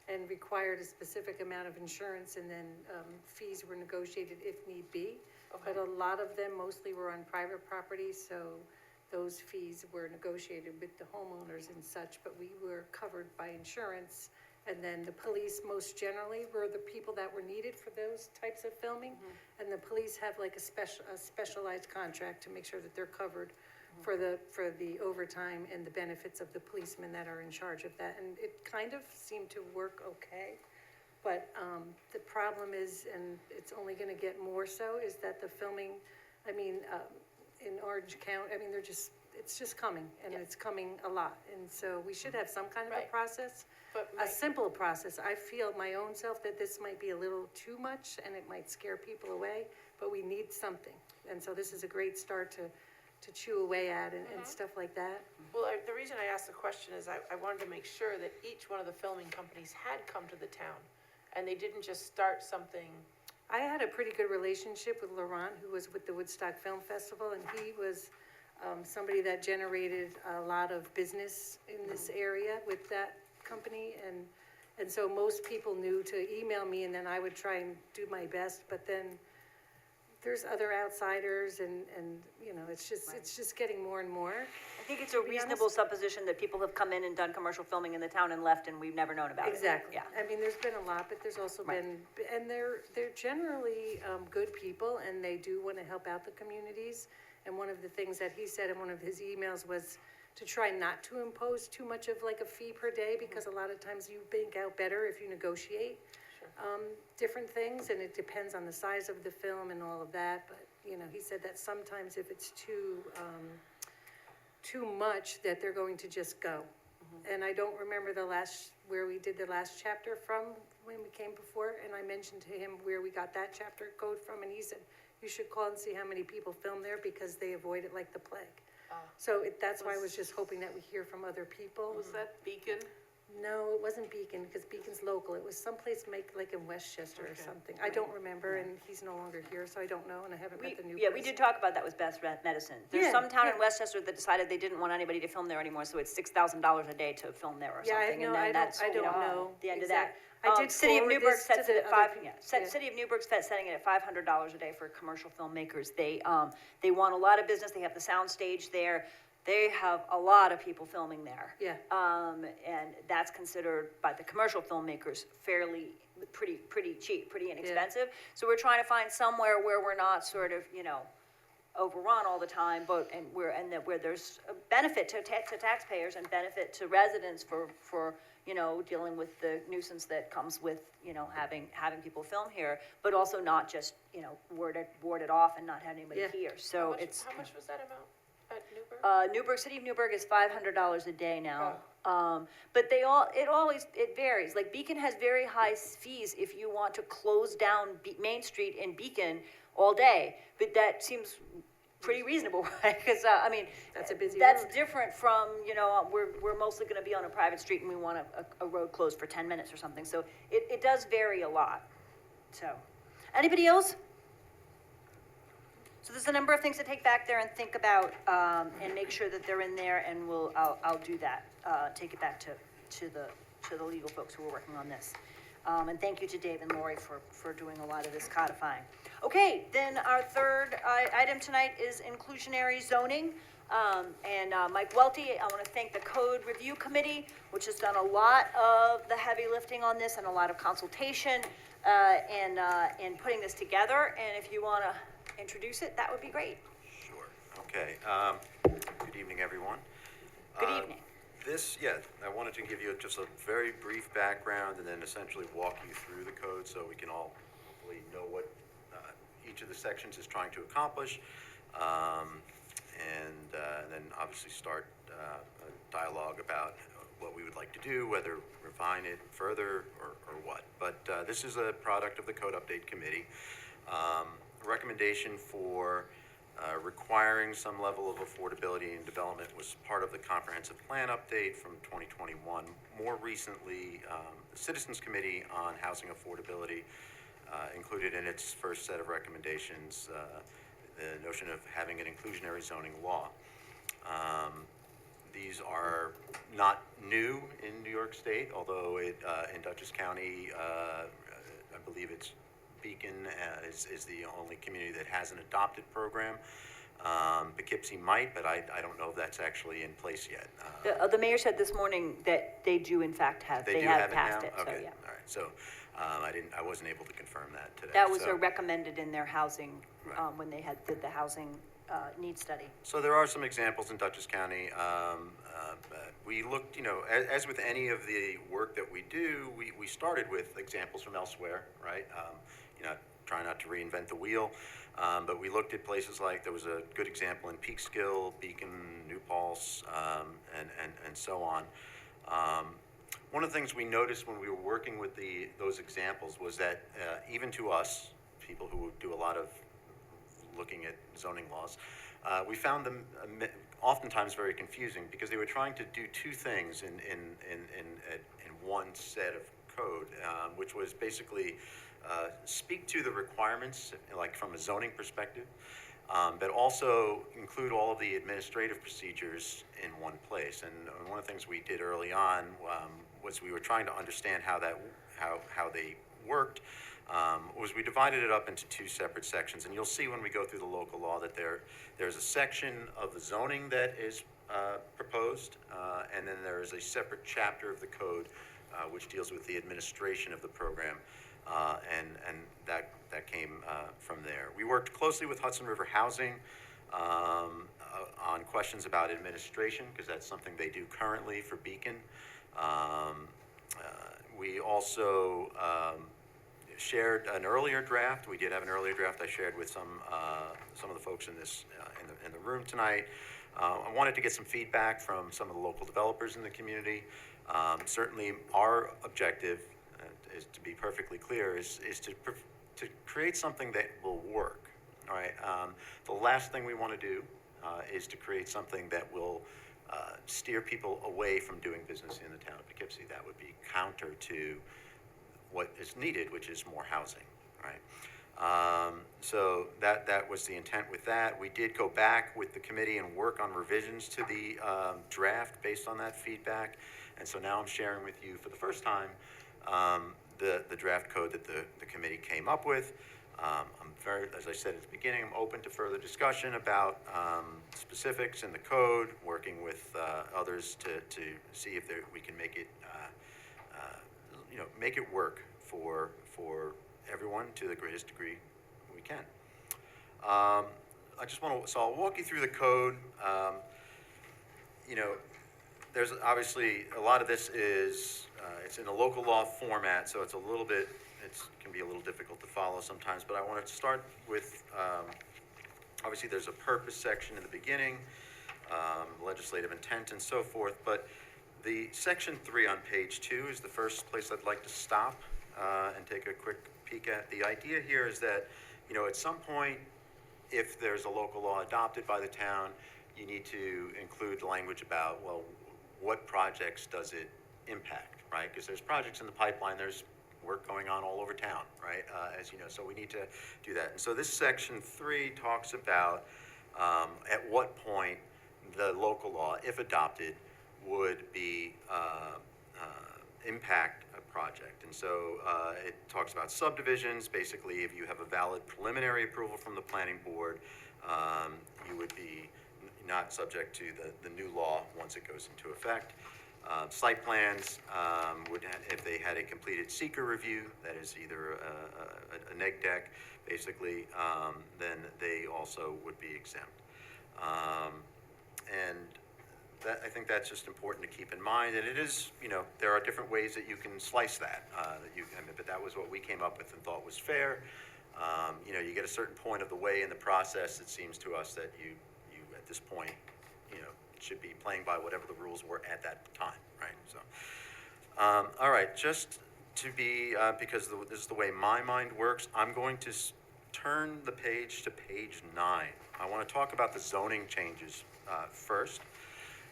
and required a specific amount of insurance, and then fees were negotiated if need be. But a lot of them mostly were on private property, so those fees were negotiated with the homeowners and such, but we were covered by insurance. And then the police most generally were the people that were needed for those types of filming. And the police have like a specialized contract to make sure that they're covered for the overtime and the benefits of the policemen that are in charge of that. And it kind of seemed to work okay. But the problem is, and it's only gonna get more so, is that the filming, in Orange County, it's just coming, and it's coming a lot. And so we should have some kind of a Right. process, but a simple process. I feel my own self that this might be a little too much, and it might scare people away, but we need something. And so this is a great start to chew away at and stuff like that. Well, the reason I asked the question is I wanted to make sure that each one of the filming companies had come to the town, and they didn't just start something. I had a pretty good relationship with Laurent, who was with the Woodstock Film Festival, and he was somebody that generated a lot of business in this area with that company, and so most people knew to email me, and then I would try and do my best, but then there's other outsiders, and it's just getting more and more. I think it's a reasonable supposition that people have come in and done commercial filming in the town and left, and we've never known about it. Exactly. Yeah. There's been a lot, but there's also been, and they're generally good people, and they do want to help out the communities. And one of the things that he said in one of his emails was to try not to impose too much of like a fee per day, because a lot of times you bank out better if you negotiate different things, and it depends on the size of the film and all of that. But, he said that sometimes if it's too much, that they're going to just go. And I don't remember where we did the last chapter from when we came before, and I mentioned to him where we got that chapter code from, and he said, you should call and see how many people film there, because they avoid it like the plague. So that's why I was just hoping that we hear from other people. Was that Beacon? No, it wasn't Beacon, because Beacon's local. It was someplace like in Westchester or something. I don't remember, and he's no longer here, so I don't know, and I haven't met the new person. Yeah, we did talk about that with Best Medicine. There's Yeah, some town in yeah. Westchester that decided they didn't want anybody to film there anymore, so it's $6,000 a day to film there or Yeah, I something. know, And then I that's, don't know. the end of that. I did City of forward Newburgh this to sets it the at five, other yeah, people, yeah. City of Newburgh's setting it at $500 a day for commercial filmmakers. They want a lot of business, they have the sound stage there. They have a lot of people filming there. Yeah. And that's considered by the commercial filmmakers fairly, pretty cheap, pretty inexpensive. So we're trying to find somewhere where we're not sort of, overrun all the time, where there's a benefit to taxpayers and benefit to residents for dealing with the nuisance that comes with, having people film here, but also not just, ward it off and not have anybody Yeah. here. So it's. How much was that amount at Newburgh? City of Newburgh is $500 a day now. But it varies. Like Beacon has very high fees if you want to close down Main Street in Beacon all day. But that seems pretty reasonable, right? Because, That's a busy that's road. different from, we're mostly gonna be on a private street and we want a road closed for 10 minutes or something. So it does vary a lot. So, anybody else? So there's a number of things to take back there and think about, and make sure that they're in there, and I'll do that, take it back to the legal folks who are working on this. And thank you to Dave and Lori for doing a lot of this codifying. Okay, then our third item tonight is inclusionary zoning. Mike Welty, I want to thank the Code Review Committee, which has done a lot of the heavy lifting on this and a lot of consultation, and putting this together. And if you want to introduce it, that would be great. Sure, okay. Good evening, everyone. Good evening. I wanted to give you just a very brief background and then essentially walk you through the code so we can all hopefully know what each of the sections is trying to accomplish. And then obviously start a dialogue about what we would like to do, whether refine it further or what. But this is a product of the Code Update Committee. A recommendation for requiring some level of affordability in development was part of the comprehensive plan update from 2021. More recently, the Citizens Committee on Housing Affordability included in its first set of recommendations the notion of having an inclusionary zoning law. These are not new in New York State, although in Dutchess County, I believe it's Beacon is the only community that has an adopted program. Poughkeepsie might, but I don't know if that's actually in place yet. The mayor said this morning that they do in fact have, they do have have it passed now? it, so Okay, yeah. all right. So I wasn't able to confirm that today. That was So- recommended in their housing, Right. when they did the housing need study. So there are some examples in Dutchess County. We looked, as with any of the work that we do, we started with examples from elsewhere, right? Try not to reinvent the wheel. But we looked at places like, there was a good example in Peekskill, Beacon, New Paltz, and so on. One of the things we noticed when we were working with those examples was that even to us, people who do a lot of looking at zoning laws, we found them oftentimes very confusing because they were trying to do two things in one set of code, which was basically speak to the requirements, like from a zoning perspective, but also include all of the administrative procedures in one place. And one of the things we did early on was we were trying to understand how they worked. Was we divided it up into two separate sections, and you'll see when we go through the local law that there's a section of the zoning that is proposed, and then there is a separate chapter of the code which deals with the administration of the program, and that came from there. We worked closely with Hudson River Housing on questions about administration, because that's something they do currently for Beacon. We also shared an earlier draft. We did have an earlier draft I shared with some of the folks in the room tonight. I wanted to get some feedback from some of the local developers in the community. Certainly our objective, is to be perfectly clear, is to create something that will work. All right. The last thing we want to do is to create something that will steer people away from doing business in the town of Poughkeepsie. That would be counter to what is needed, which is more housing, right? So that was the intent with that. We did go back with the committee and work on revisions to the draft based on that feedback. And so now I'm sharing with you for the first time the draft code that the committee came up with. I'm very, as I said at the beginning, I'm open to further discussion about specifics in the code, working with others to see if we can make it, make it work for everyone to the greatest degree we can. I just want to, so I'll walk you through the code. There's obviously, a lot of this is, it's in a local law format, so it's a little bit, it can be a little difficult to follow sometimes, but I wanted to start with, obviously there's a purpose section in the beginning, legislative intent and so forth, but the section 3 on page 2 is the first place I'd like to stop and take a quick peek at. The idea here is that, at some point, if there's a local law adopted by the town, you need to include language about, well, what projects does it impact, right? Because there's projects in the pipeline, there's work going on all over town, right? As you know, so we need to do that. And so this section 3 talks about at what point the local law, if adopted, would be impact a project. And so it talks about subdivisions. Basically, if you have a valid preliminary approval from the planning board, you would be not subject to the new law once it goes into effect. Site plans would, if they had a completed seeker review, that is either a neg deck, basically, then they also would be exempt. And that, I think that's just important to keep in mind. And it is, there are different ways that you can slice that. But that was what we came up with and thought was fair. You get a certain point of the way in the process, it seems to us that you at this point, should be playing by whatever the rules were at that time, right? So, all right, just to be, because this is the way my mind works, I'm going to turn the page to page 9. I want to talk about the zoning changes first.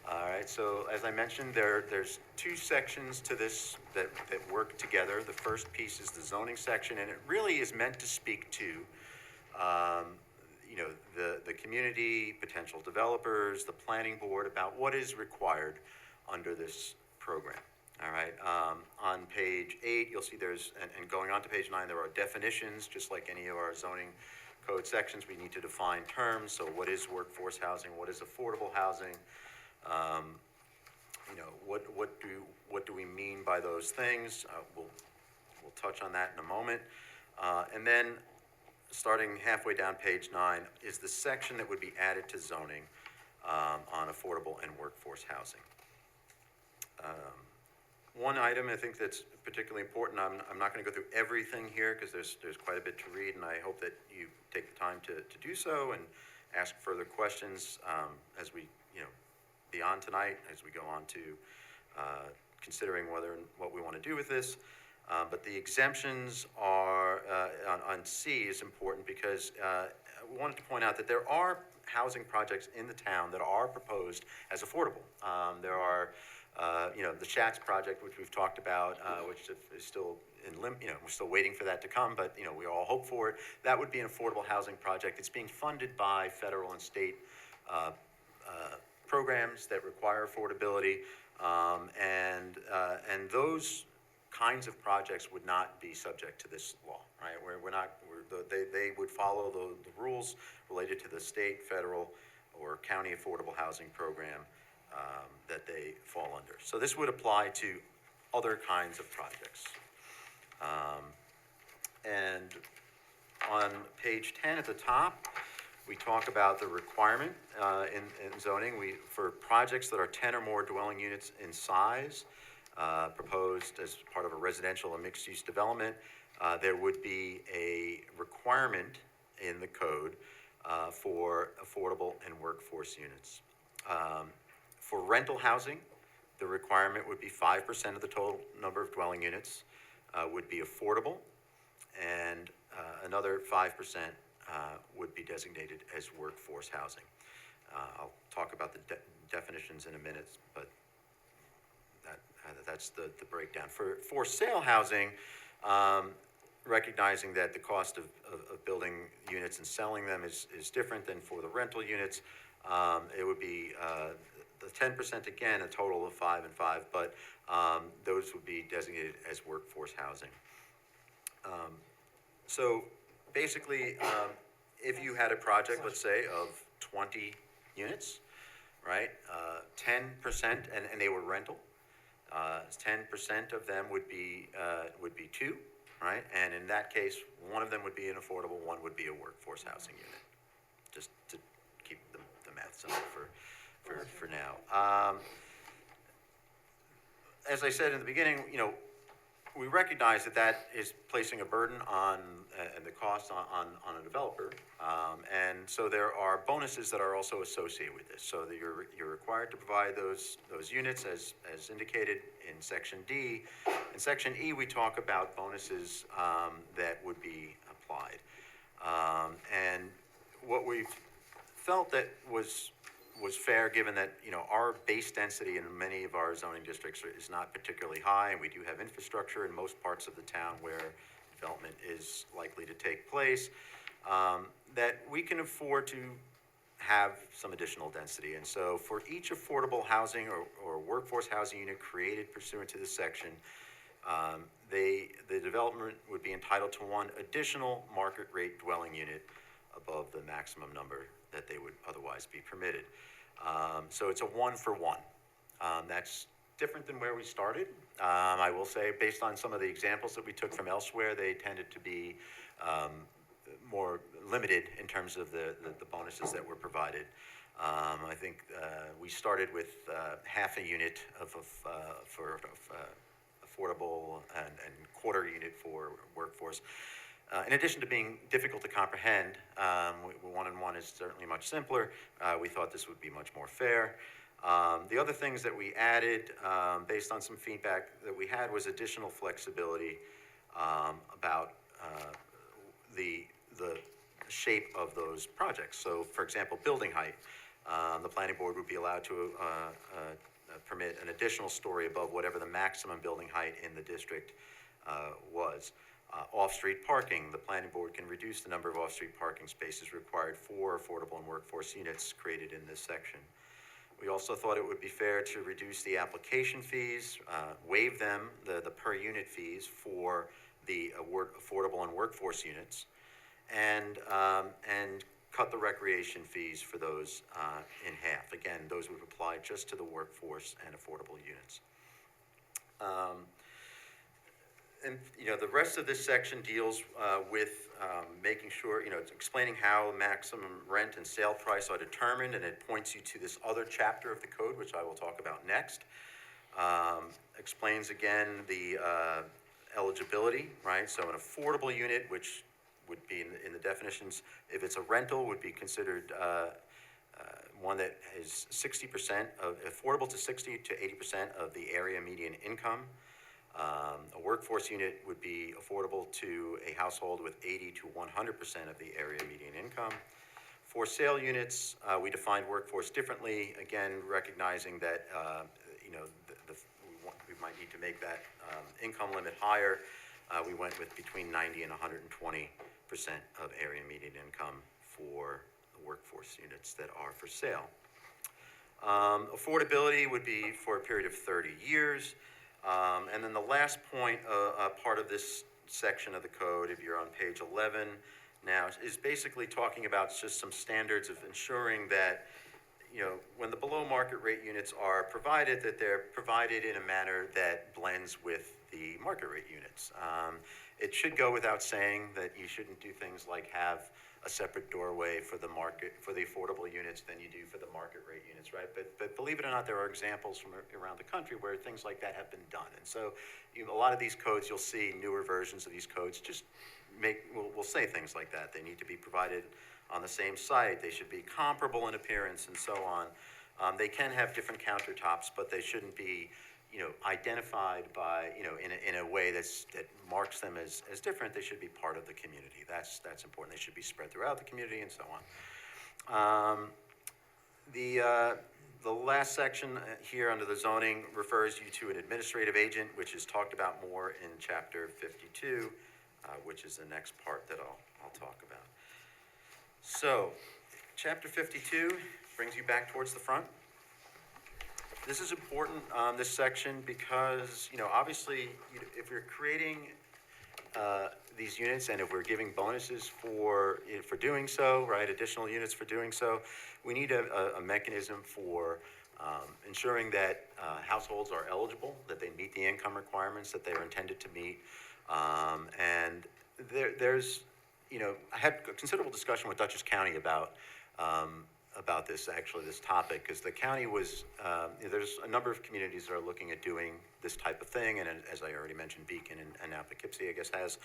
All right, so as I mentioned, there's 2 sections to this that work together. The first piece is the zoning section, and it really is meant to speak to the community, potential developers, the planning board, about what is required under this program. All right, on page 8, you'll see there's, and going on to page 9, there are definitions, just like any of our zoning code sections. We need to define terms, so what is workforce housing, what is affordable housing, what do we mean by those things? We'll touch on that in a moment. And then starting halfway down page 9 is the section that would be added to zoning on affordable and workforce housing. One item I think that's particularly important, I'm not going to go through everything here because there's quite a bit to read, and I hope that you take the time to do so and ask further questions as we, beyond tonight, as we go on to considering what we want to do with this. But the exemptions are, on C is important because we wanted to point out that there are housing projects in the town that are proposed as affordable. There are, the Schatz project, which we've talked about, which is still in we're still waiting for that to come, but, we all hope for it. That would be an affordable housing project. It's being funded by federal and state programs that require affordability, and those kinds of projects would not be subject to this law, right? They would follow the rules related to the state, federal, or county affordable housing program that they fall under. So this would apply to other kinds of projects. And on page 10 at the top, we talk about the requirement in zoning. For projects that are 10 or more dwelling units in size, proposed as part of a residential or mixed-use development, there would be a requirement in the code for affordable and workforce units. For rental housing, the requirement would be 5% of the total number of dwelling units would be affordable, and another 5% would be designated as workforce housing. I'll talk about the definitions in a minute, but that's the breakdown. For sale housing, recognizing that the cost of building units and selling them is different than for the rental units, it would be the 10% again, a total of 5 and 5, but those would be designated as workforce housing. So basically, if you had a project, let's say, of 20 units, right, 10%, and they were rental, 10% of them would be 2, right? And in that case, one of them would be an affordable, one would be a workforce housing unit, just to keep the math simple for now. As I said in the beginning, we recognize that is placing a burden on the cost on a developer, and so there are bonuses that are also associated with this. So that you're required to provide those units as indicated in Section D. In Section E, we talk about bonuses that would be applied, and what we've felt that was fair, given that our base density in many of our zoning districts is not particularly high, and we do have infrastructure in most parts of the town where development is likely to take place, that we can afford to have some additional density. And so for each affordable housing or workforce housing unit created pursuant to this section, the development would be entitled to one additional market rate dwelling unit above the maximum number that they would otherwise be permitted. So it's a 1-for-1. That's different than where we started. I will say, based on some of the examples that we took from elsewhere, they tended to be more limited in terms of the bonuses that were provided. I think we started with half a unit for affordable and quarter unit for workforce. In addition to being difficult to comprehend, 1-and-1 is certainly much simpler. We thought this would be much more fair. The other things that we added, based on some feedback that we had, was additional flexibility about the shape of those projects. So, for example, building height. The planning board would be allowed to permit an additional story above whatever the maximum building height in the district was. Off-street parking, the planning board can reduce the number of off-street parking spaces required for affordable and workforce units created in this section. We also thought it would be fair to reduce the application fees, waive them, the per unit fees for the affordable and workforce units, and cut the recreation fees for those in half. Again, those would apply just to the workforce and affordable units. And the rest of this section deals with making sure, it's explaining how maximum rent and sale price are determined, and it points you to this other chapter of the code, which I will talk about next. Explains again the eligibility, right? So an affordable unit, which would be in the definitions, if it's a rental, would be considered one that is 60% affordable to 60 to 80% of the area median income. A workforce unit would be affordable to a household with 80 to 100% of the area median income. For sale units, we defined workforce differently, again, recognizing that we might need to make that income limit higher. We went with between 90 and 120% of area median income for the workforce units that are for sale. Affordability would be for a period of 30 years. And then the last point, part of this section of the code, if you're on page 11 now, is basically talking about just some standards of ensuring that, when the below market rate units are provided, that they're provided in a manner that blends with the market rate units. It should go without saying that you shouldn't do things like have a separate doorway for the affordable units than you do for the market rate units, right? But believe it or not, there are examples from around the country where things like that have been done. And so a lot of these codes, you'll see newer versions of these codes just will say things like that. They need to be provided on the same site. They should be comparable in appearance and so on. They can have different countertops, but they shouldn't be identified by, in a way that marks them as different. They should be part of the community. That's important. They should be spread throughout the community and so on. The last section here under the zoning refers you to an administrative agent, which is talked about more in chapter 52, which is the next part that I'll talk about. So, chapter 52 brings you back towards the front. This is important, this section, because, obviously, if we're creating these units, and if we're giving bonuses for doing so, right, additional units for doing so, we need a mechanism for ensuring that households are eligible, that they meet the income requirements that they are intended to meet. And there's, I had a considerable discussion with Dutchess County about this topic, because the county was, there's a number of communities that are looking at doing this type of thing, and as I already mentioned, Beacon and now Poughkeepsie, I guess, has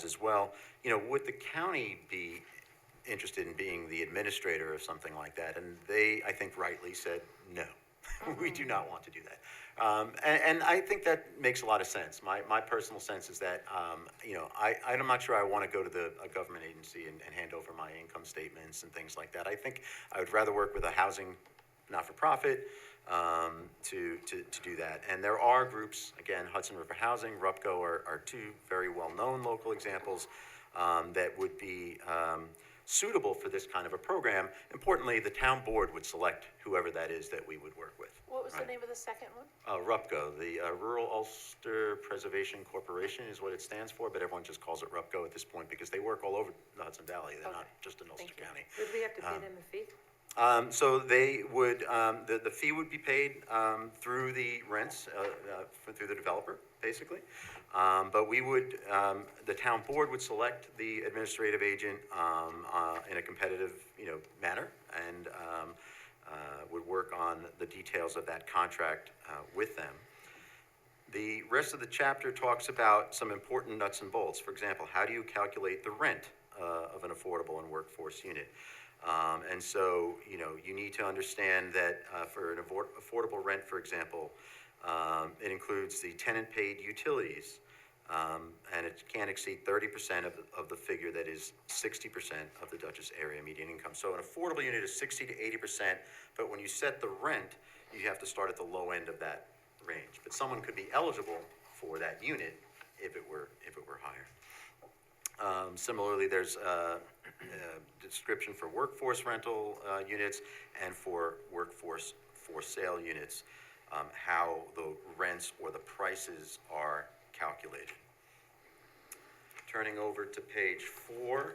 as well. Would the county be interested in being the administrator of something like that? And they, I think, rightly said, no, we do not want to do that. And I think that makes a lot of sense. My personal sense is that, I'm not sure I want to go to a government agency and hand over my income statements and things like that. I think I would rather work with a housing not-for-profit to do that. And there are groups, again, Hudson River Housing, RUPCO are two very well-known local examples that would be suitable for this kind of a program. Importantly, the town board would select whoever that is that we would work with. What was the name of the second one? RUPCO, the Rural Ulster Preservation Corporation is what it stands for, but everyone just calls it RUPCO at this point because they work all over the Hudson Valley. They're not just in Ulster County. Would we have to pay them a fee? So they would, the fee would be paid through the rents, through the developer, basically. But we would, the town board would select the administrative agent in a competitive, manner, and would work on the details of that contract with them. The rest of the chapter talks about some important nuts and bolts. For example, how do you calculate the rent of an affordable and workforce unit? And so, you need to understand that for an affordable rent, for example, it includes the tenant-paid utilities, and it can't exceed 30% of the figure that is 60% of the Dutchess area median income. So an affordable unit is 60 to 80%, but when you set the rent, you have to start at the low end of that range. But someone could be eligible for that unit if it were higher. Similarly, there's a description for workforce rental units and for workforce for sale units, how the rents or the prices are calculated. Turning over to page 4,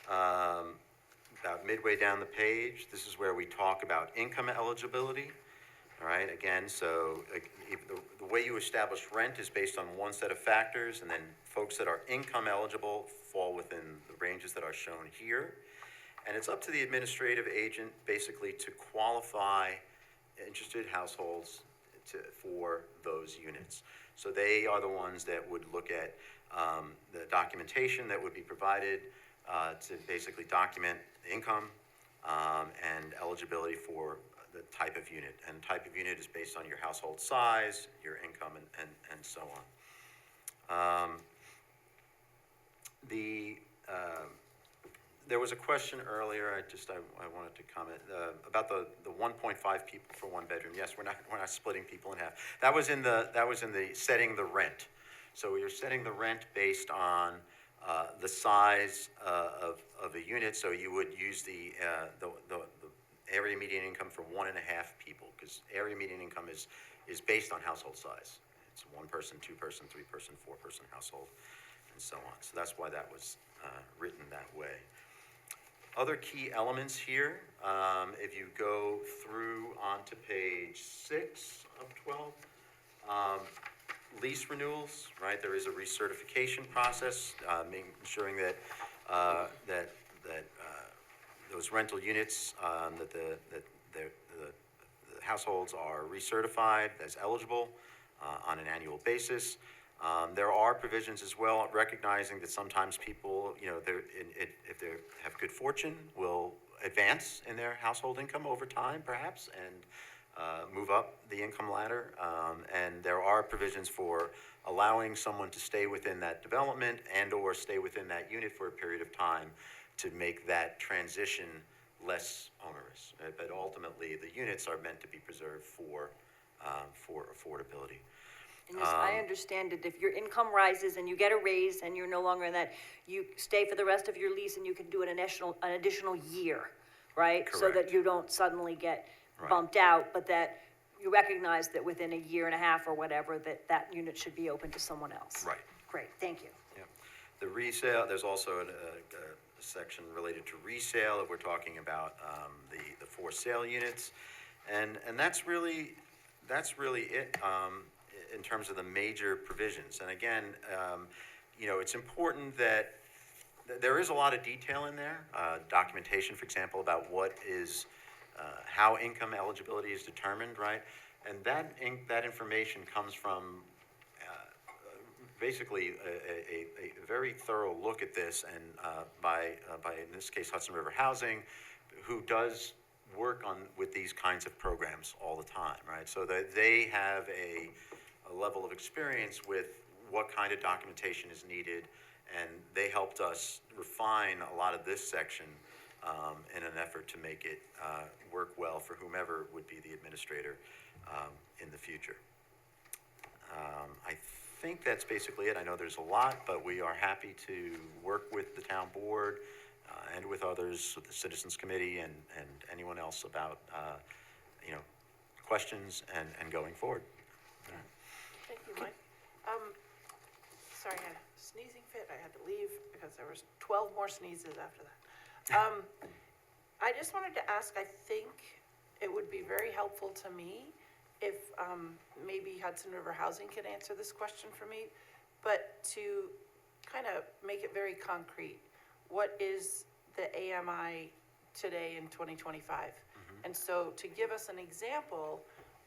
about midway down the page, this is where we talk about income eligibility. All right, again, so the way you establish rent is based on one set of factors, and then folks that are income eligible fall within the ranges that are shown here. And it's up to the administrative agent basically to qualify interested households for those units. So they are the ones that would look at the documentation that would be provided to basically document income and eligibility for the type of unit. And type of unit is based on your household size, your income, and so on. There was a question earlier, I wanted to comment about the 1.5 people for one bedroom. Yes, we're not splitting people in half. That was in the setting the rent. So you're setting the rent based on the size of a unit. So you would use the area median income for 1.5 people, because area median income is based on household size. It's 1 person, 2 person, 3 person, 4 person household, and so on. So that's why that was written that way. Other key elements here, if you go through onto page 6 of 12, lease renewals, right? There is a recertification process, ensuring that those rental units, that the households are recertified as eligible on an annual basis. There are provisions as well, recognizing that sometimes people, if they have good fortune, will advance in their household income over time, perhaps, and move up the income ladder. And there are provisions for allowing someone to stay within that development and/or stay within that unit for a period of time to make that transition less onerous. But ultimately, the units are meant to be preserved for affordability. And as I understand it, if your income rises and you get a raise and you're no longer in that, you stay for the rest of your lease and you can do an additional year, right? So that Correct. you don't suddenly get Right. bumped out, but that you recognize that within a year and a half or whatever, that unit should be open to someone else. Right. Great, thank you. Yep. The resale, there's also a section related to resale, if we're talking about the for sale units. And that's really it in terms of the major provisions. And again, it's important that there is a lot of detail in there, documentation, for example, about what is, how income eligibility is determined, right? And that information comes from basically a very thorough look at this, and by in this case Hudson River Housing, who does work with these kinds of programs all the time, right? So that they have a level of experience with what kind of documentation is needed, and they helped us refine a lot of this section in an effort to make it work well for whomever would be the administrator in the future. I think that's basically it. I know there's a lot, but we are happy to work with the town board and with others, with the Citizens Committee and anyone else about, questions and going forward. Thank you, Mike. Sorry, I had a sneezing fit. I had to leave because there was 12 more sneezes after that. I just wanted to ask, I think it would be very helpful to me if maybe Hudson River Housing could answer this question for me, but to kind of make it very concrete. What is the AMI today in 2025? And so to give us an example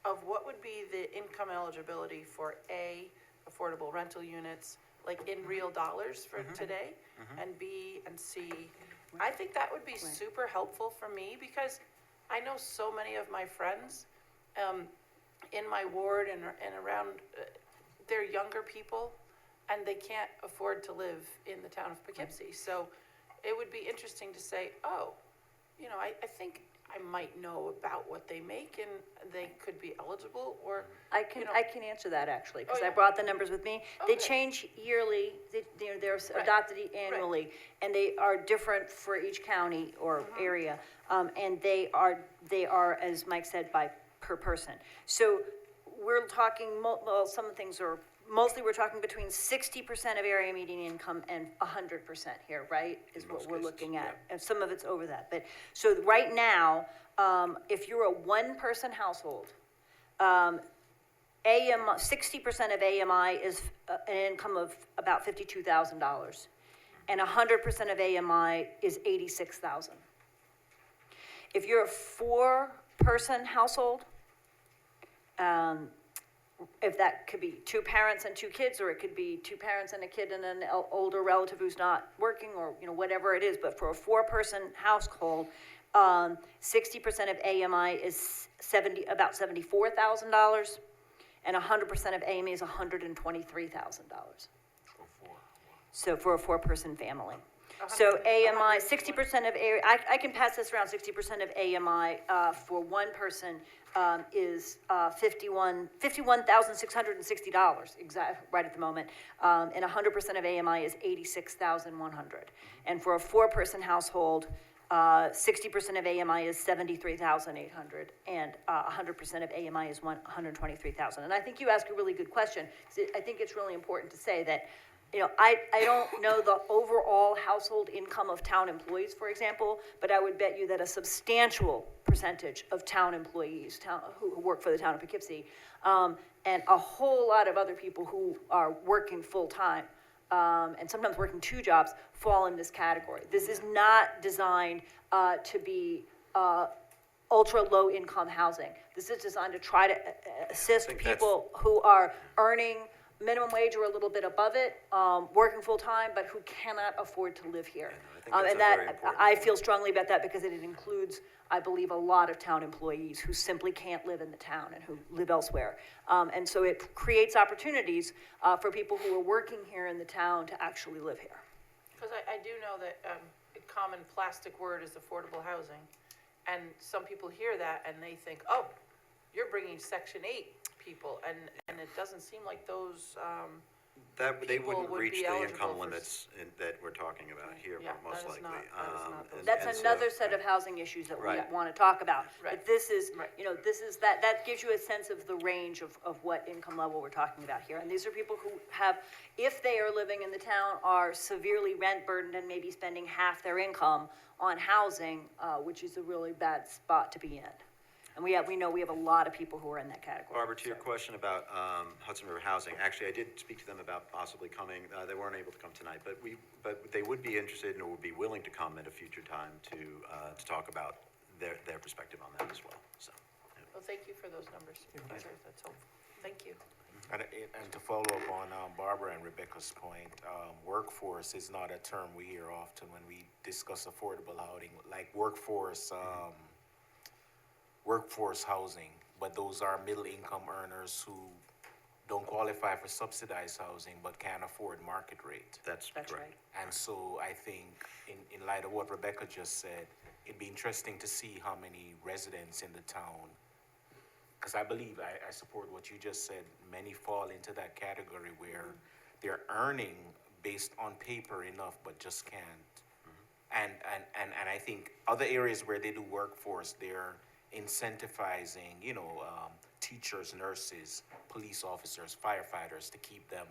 of what would be the income eligibility for A, affordable rental units, like in real dollars for today, and B and C. I think that would be super helpful for me, because I know so many of my friends in my ward and around, they're younger people, and they can't afford to live in the town of Poughkeepsie. So it would be interesting to say, oh, I think I might know about what they make and they could be eligible, or, I can answer that actually, because Oh, I yeah. brought the numbers with me. They Okay. change yearly, they're Right. adopted annually, and they are different for each county or area. And they are, as Mike said, per person. So we're talking, well, some things are, mostly we're talking between 60% of area median income and 100% here, right? Is In what most we're cases, looking at. yeah. And some of it's over that. But, so right now, if you're a one-person household, 60% of AMI is an income of about $52,000, and 100% of AMI is $86,000. If you're a four-person household, if that could be two parents and two kids, or it could be two parents and a kid and an older relative who's not working, or whatever it is, but for a four-person household, 60% of AMI is about $74,000, and 100% of AMI is $123,000. So for a four-person family. So AMI, 60% of, I can pass this around, 60% of AMI for one person is $51,660, exactly, right at the moment. And 100% of AMI is $86,100. And for a four-person household, 60% of AMI is $73,800, and 100% of AMI is $123,000. And I think you asked a really good question. I think it's really important to say that, I don't know the overall household income of town employees, for example, but I would bet you that a substantial percentage of town employees, who work for the town of Poughkeepsie, and a whole lot of other people who are working full-time, and sometimes working two jobs, fall in this category. This is not designed to be ultra-low income housing. This is designed to try to assist people who are earning minimum wage or a little bit above it, working full-time, but who cannot afford to live here. I think And that's a very that, important I point. feel strongly about that, because it includes, I believe, a lot of town employees who simply can't live in the town and who live elsewhere. And so it creates opportunities for people who are working here in the town to actually live here. because I do know that a common plastic word is affordable housing. And some people hear that and they think, oh, you're bringing Section 8 people, and it doesn't seem like those, That, they people wouldn't would reach be the eligible income for limits that we're talking about here, Yeah, most that is likely. not- that is not those. And That's so- another set of housing issues that we Right. want to talk about. Right. But this is, Right. you know, this is, that gives you a sense of the range of what income level we're talking about here. And these are people who have, if they are living in the town, are severely rent burdened and maybe spending half their income on housing, which is a really bad spot to be in. And we know we have a lot of people who are in that category. Barbara, to your question about Hudson River Housing, actually, I did speak to them about possibly coming. They weren't able to come tonight, but they would be interested and would be willing to come at a future time to talk about their perspective on that as well, so. Yeah. Well, thank you for those numbers. That's helpful. Thank you. And to follow up on Barbara and Rebecca's point, workforce is not a term we hear often when we discuss affordable housing, like workforce housing, but those are middle-income earners who don't qualify for subsidized housing but can't afford market rate. That's That's correct. right. And so I think in light of what Rebecca just said, it'd be interesting to see how many residents in the town, because I believe, I support what you just said, many fall into that category where they're earning based on paper enough but just can't. And I think other areas where they do workforce, they're incentivizing, teachers, nurses, police officers, firefighters to keep them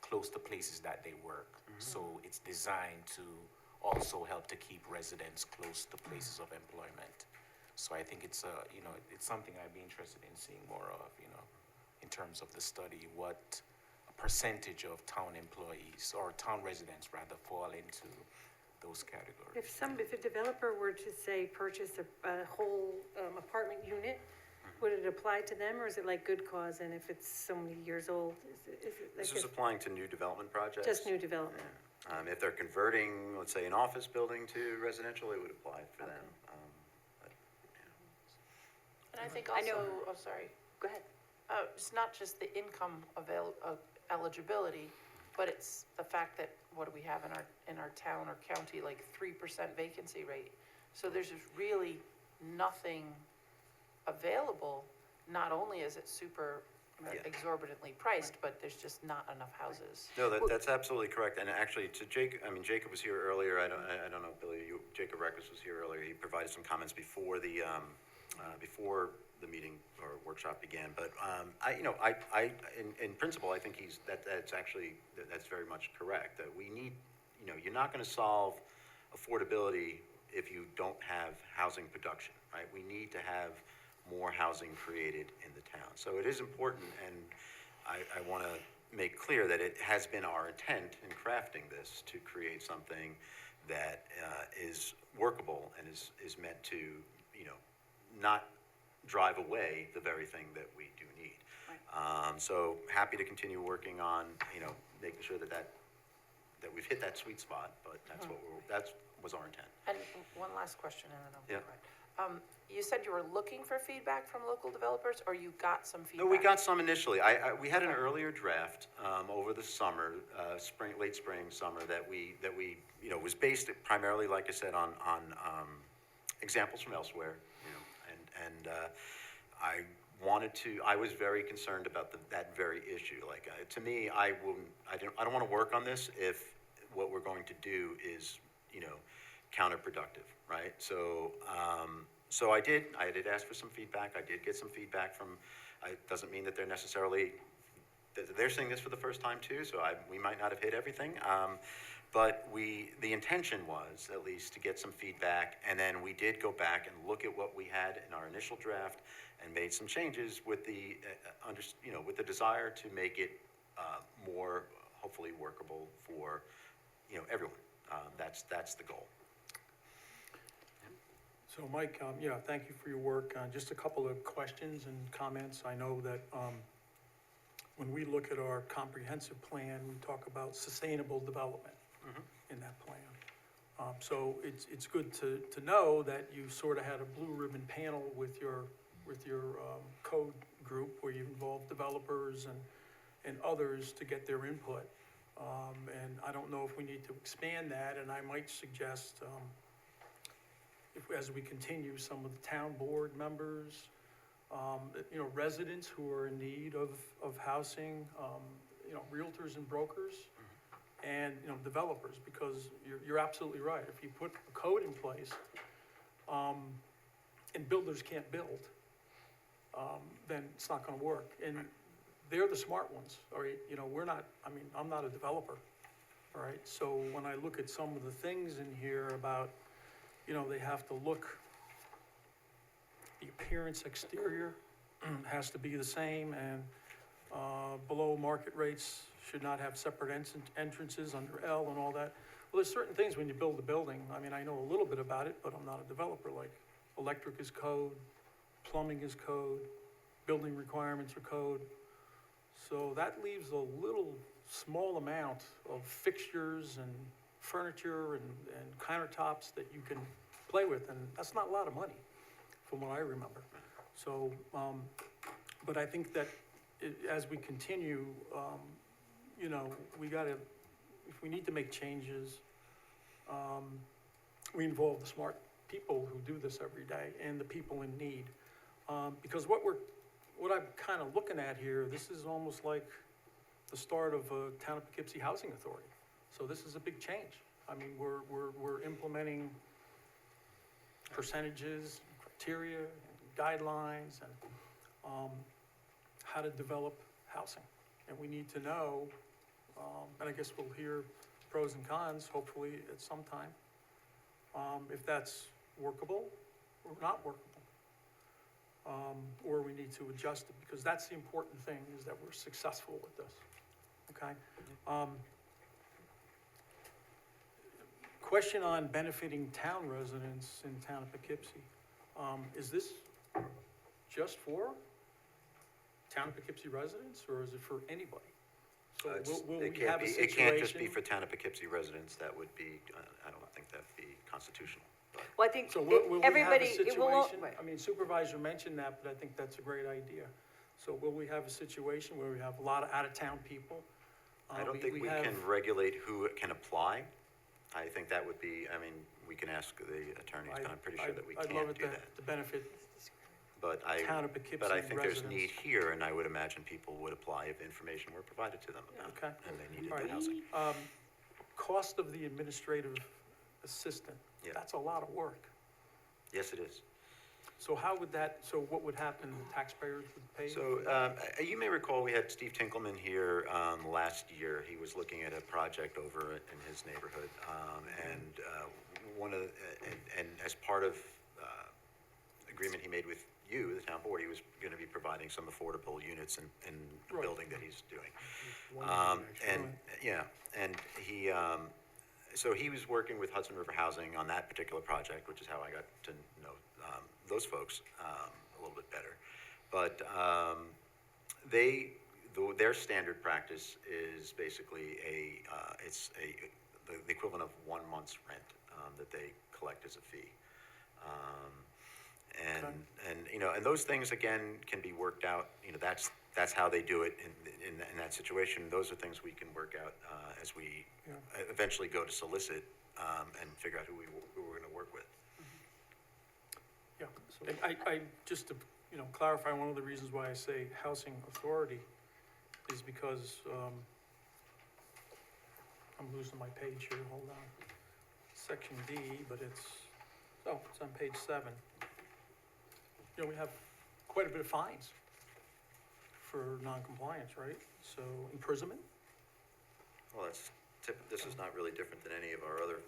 close to places that they work. So it's designed to also help to keep residents close to places of employment. So I think it's it's something I'd be interested in seeing more of, in terms of the study, what percentage of town employees or town residents rather fall into those categories. If a developer were to say purchase a whole apartment unit, would it apply to them, or is it like good cause, and if it's so many years old, is it like This is applying to new development projects. just new development? If they're converting, let's say, an office building to residential, it would apply for them. But, And I think I know- also, oh, sorry, Go ahead. it's not just the income eligibility, but it's the fact that, what do we have in our town or county, like 3% vacancy rate? So there's just really nothing available. Not only is it super Yeah. exorbitantly priced, but there's just not enough houses. No, that's absolutely correct. And actually, to Jacob was here earlier. I don't know, Billy, Jacob Reckes was here earlier. He provided some comments before the meeting or workshop began. But in principle, I think that's very much correct. That we need, you're not going to solve affordability if you don't have housing production, right? We need to have more housing created in the town. So it is important, and I want to make clear that it has been our intent in crafting this to create something that is workable and is meant to, not drive away the very thing that we do need. So happy to continue working on, making sure that we've hit that sweet spot, but that was our intent. And one last question, and then Yeah. I'll go. You said you were looking for feedback from local developers, or you got some feedback? No, we got some initially. We had an earlier draft over the summer, late spring, summer, that we was based primarily, like I said, on examples from elsewhere, and I was very concerned about that very issue. Like, to me, I don't want to work on this if what we're going to do is, counterproductive, right? So I did ask for some feedback. I did get some feedback from, it doesn't mean that they're seeing this for the first time too, so we might not have hit everything. But the intention was at least to get some feedback, and then we did go back and look at what we had in our initial draft and made some changes with the desire to make it more hopefully workable for everyone. That's the goal. So Mike, thank you for your work. Just a couple of questions and comments. I know that when we look at our comprehensive plan, we talk about sustainable development in that plan. So it's good to know that you sort of had a blue ribbon panel with your code group where you involved developers and others to get their input. And I don't know if we need to expand that, and I might suggest as we continue, some of the town board members, you know, residents who are in need of housing, you know, realtors and brokers, and, you know, developers, because you're absolutely right. If you put a code in place, and builders can't build, then it's not gonna work. And they're the smart ones, all right? You know, we're not, I mean, I'm not a developer, all right? So when I look at some of the things in here about, you know, they have to look, the appearance exterior has to be the same, and below market rates should not have separate entrances under L and all that. Well, there's certain things when you build a building, I mean, I know a little bit about it, but I'm not a developer, like electric is code, plumbing is code, building requirements are code. So that leaves a little small amount of fixtures and furniture and countertops that you can play with, and that's not a lot of money, from what I remember. So, but I think that as we continue, you know, we gotta, if we need to make changes, we involve the smart people who do this every day and the people in need. Because what I'm kind of looking at here, this is almost like the start of a Town of Poughkeepsie Housing Authority. So this is a big change. I mean, we're implementing percentages, criteria, guidelines, and how to develop housing. And we need to know, and I guess we'll hear pros and cons, hopefully, at some time, if that's workable or not workable. Or we need to adjust it, because that's the important thing, is that we're successful with this, okay? Question on benefiting town residents in town of Poughkeepsie. Is this just for town of Poughkeepsie residents, or is it for anybody? So will we have a situation? It can't just be for town of Poughkeepsie residents, that would be, I don't think that'd be constitutional. But Well, I think So will we have everybody, a it will, situation, I mean, Supervisor mentioned that, but I think that's a great idea. So will we have a situation where we have a lot of out-of-town people? I don't think we have- can regulate who can apply. I think that would be, I mean, we can ask the attorneys, but I'm pretty sure that we I'd love can't it do that. to benefit But town of Poughkeepsie but I think there's residents. need here, and I would imagine people would apply if information were provided to them about it, Okay. and they needed All the right. housing. Cost of the administrative assistant, Yeah. that's a lot of work. Yes, it is. So how would that, so what would happen, the taxpayers would pay? So, you may recall, we had Steve Tinkelman here, last year. He was looking at a project over in his neighborhood. And, one of, and as part of, agreement he made with you, the town board, he was gonna be providing some affordable units in the Right. building that he's doing. One And, yeah, and he, so he was working with Hudson River Housing on that particular project, which is how I got to know those folks a little bit better. But their standard practice is basically the equivalent of 1 month's rent that they collect as a fee. And you know, and those things again can be worked out. You know, that's how they do it in that situation. Those are things we can work out as we eventually go to solicit and figure out who we're going to work with. Yeah, so I, just to, you know, clarify, one of the reasons why I say housing authority is because, I'm losing my page here, hold on. Section D, but it's on page 7. You know, we have quite a bit of fines for non-compliance, right? So imprisonment? Well, this is not really different than any of our other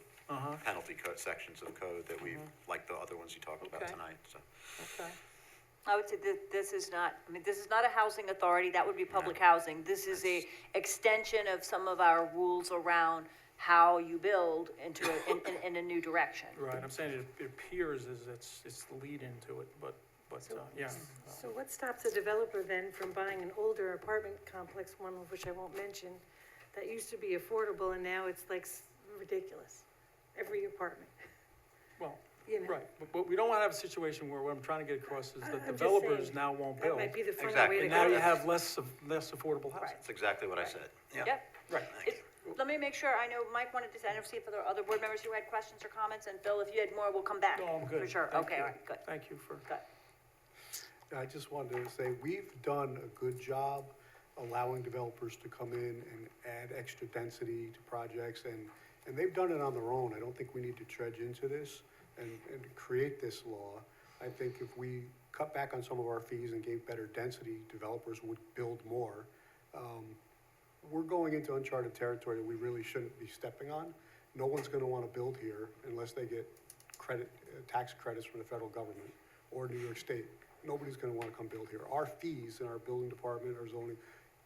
penalty code sections of code that we've, like the other ones you talked about Okay. tonight, so. Okay. I would say that this is not, I mean, this is not a housing authority, that would be public housing. This is a extension of some of our rules around how you build into, in a new direction. Right, I'm saying it appears as it's the lead into it, but yeah. So what stops a developer then from buying an older apartment complex, one of which I won't mention, that used to be affordable and now it's like ridiculous, every apartment, Well, you know? right, but we don't want to have a situation where what I'm trying to get across is that I'm just developers saying, now won't That build. might be the funny Exactly. way to And go. now you have less affordable housing. That's exactly what I said, yeah. Yep. Right. It- let me make sure, I know Mike wanted to, I don't see if there are other board members who had questions or comments, and Bill, if you had more, we'll come back. No, I'm good. For sure, Thank okay, you. all right, good, Thank you for, good. I just wanted to say, we've done a good job allowing developers to come in and add extra density to projects, and they've done it on their own. I don't think we need to trudge into this and create this law. I think if we cut back on some of our fees and gave better density, developers would build more. We're going into uncharted territory that we really shouldn't be stepping on. No one's gonna wanna build here unless they get tax credits from the federal government or New York State. Nobody's gonna wanna come build here. Our fees in our building department, our zoning,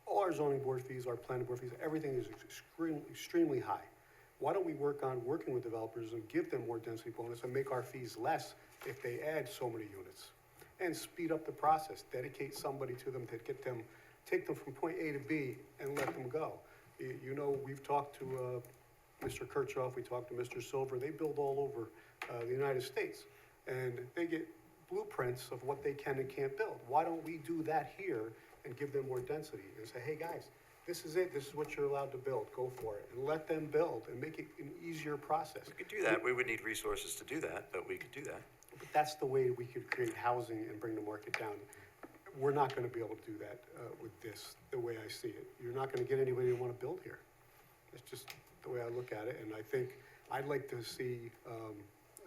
all our zoning board fees, our planning board fees, everything is extremely high. Why don't we work on working with developers and give them more density bonus and make our fees less if they add so many units? And speed up the process, dedicate somebody to them to take them from point A to B and let them go. You know, we've talked to Mr. Kirchhoff, we talked to Mr. Silver, they build all over the United States. And they get blueprints of what they can and can't build. Why don't we do that here and give them more density and say, hey, guys, this is it, this is what you're allowed to build, go for it. And let them build and make it an easier process. We could do that. We would need resources to do that, but we could do that. But that's the way we could create housing and bring the market down. We're not gonna be able to do that with this, the way I see it. You're not gonna get anybody to wanna build here. It's just the way I look at it, and I think I'd like to see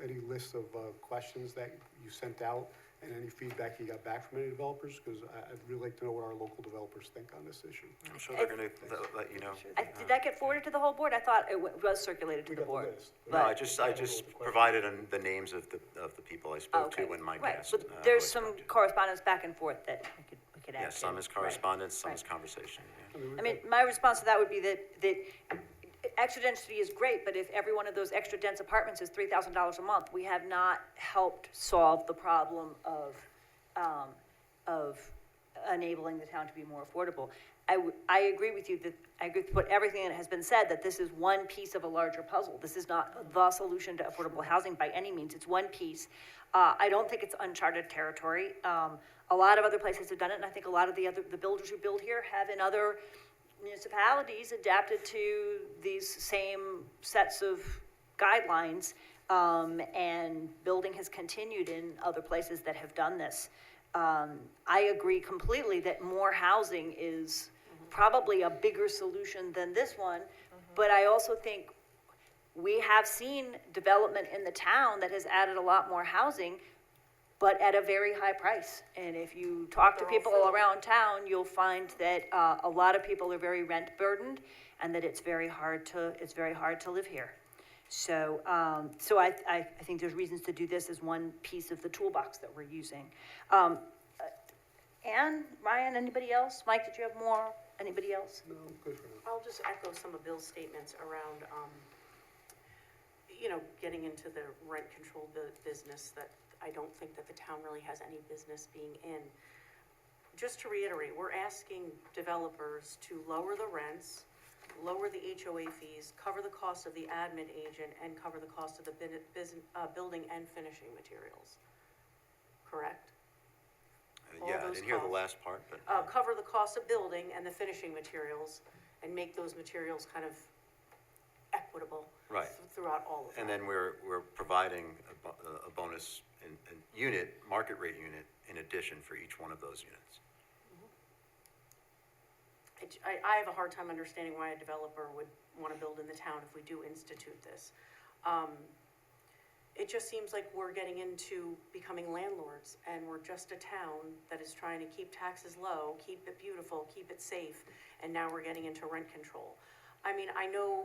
any list of questions that you sent out and any feedback you got back from any developers, because I'd really like to know what our local developers think on this issue. I'm sure they're gonna let you know. Did that get forwarded to the whole board? I thought it was circulated to We the got the board. list. No, I But- just provided the names of the people I spoke to Okay, when Mike right, asked. but who there's I some spoke to. correspondence back and forth that we could add Yeah, to. some is Right. correspondence, some right. is conversation, yeah. I mean, my response to that would be that extra density is great, but if every one of those extra dense apartments is $3,000 a month, we have not helped solve the problem of enabling the town to be more affordable. I agree with you that, I agree with everything that has been said, that this is one piece of a larger puzzle. This is not the solution to affordable housing by any means, it's one piece. I don't think it's uncharted territory. A lot of other places have done it, and I think a lot of the builders who build here have in other municipalities adapted to these same sets of guidelines, and building has continued in other places that have done this. I agree completely that more housing is probably a bigger solution than this one, but I also think we have seen development in the town that has added a lot more housing, but at a very high price. And if you talk to people around town, you'll find that a lot of people are very rent burdened, and that it's very hard to live here. So, I think there's reasons to do this as one piece of the toolbox that we're using. Ann, Ryan, anybody else? Mike, did you have more? Anybody else? No, good for now. I'll just echo some of Bill's statements around, you know, getting into the rent control business that I don't think that the town really has any business being in. Just to reiterate, we're asking developers to lower the rents, lower the HOA fees, cover the cost of the admin agent, and cover the cost of the building and finishing materials. Correct? All Yeah, I those didn't hear the costs. last part, but. Cover the cost of building and the finishing materials, and make those materials kind of equitable. Right. Throughout all of them. And then we're providing a bonus in unit, market rate unit, in addition for each one of those units. I have a hard time understanding why a developer would want to build in the town if we do institute this. It just seems like we're getting into becoming landlords, and we're just a town that is trying to keep taxes low, keep it beautiful, keep it safe, and now we're getting into rent control. I mean, I know,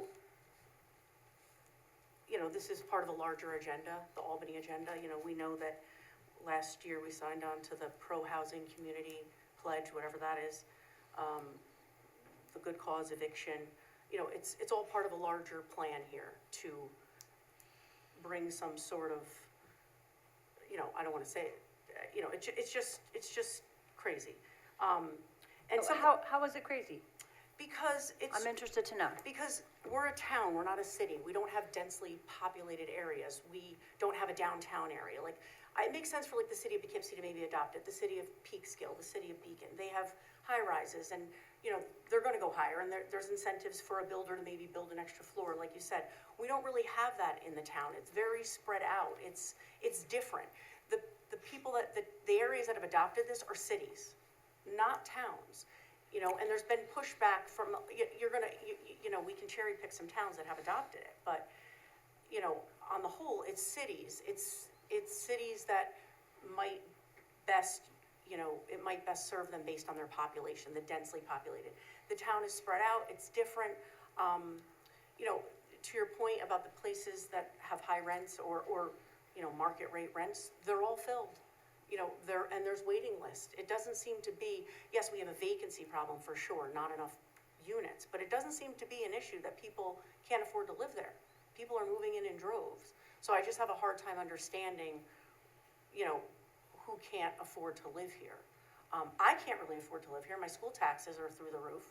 you know, this is part of a larger agenda, the Albany agenda. You know, we know that last year we signed on to the pro-housing community pledge, whatever that is, the good cause eviction. You know, it's all part of a larger plan here to bring some sort of, you know, I don't want to say it, you know, it's just crazy. And so How is it crazy? Because it's. I'm interested to know. Because we're a town, we're not a city. We don't have densely populated areas. We don't have a downtown area. Like, it makes sense for like the city of Poughkeepsie to maybe adopt it, the city of Peekskill, the city of Beacon. They have high rises and, you know, they're gonna go higher and there's incentives for a builder to maybe build an extra floor, like you said. We don't really have that in the town. It's very spread out. It's different. The people the areas that have adopted this are cities, not towns. You know, and there's been pushback from, you know, we can cherry pick some towns that have adopted it, but, you know, on the whole, it's cities. It's cities that might best, you know, it might best serve them based on their population, the densely populated. The town is spread out, it's different. You know, to your point about the places that have high rents or, you know, market rate rents, they're all filled. You know, there's waiting lists. It doesn't seem to be, yes, we have a vacancy problem for sure, not enough units, but it doesn't seem to be an issue that people can't afford to live there. People are moving in droves. So I just have a hard time understanding, you know, who can't afford to live here. I can't really afford to live here. My school taxes are through the roof.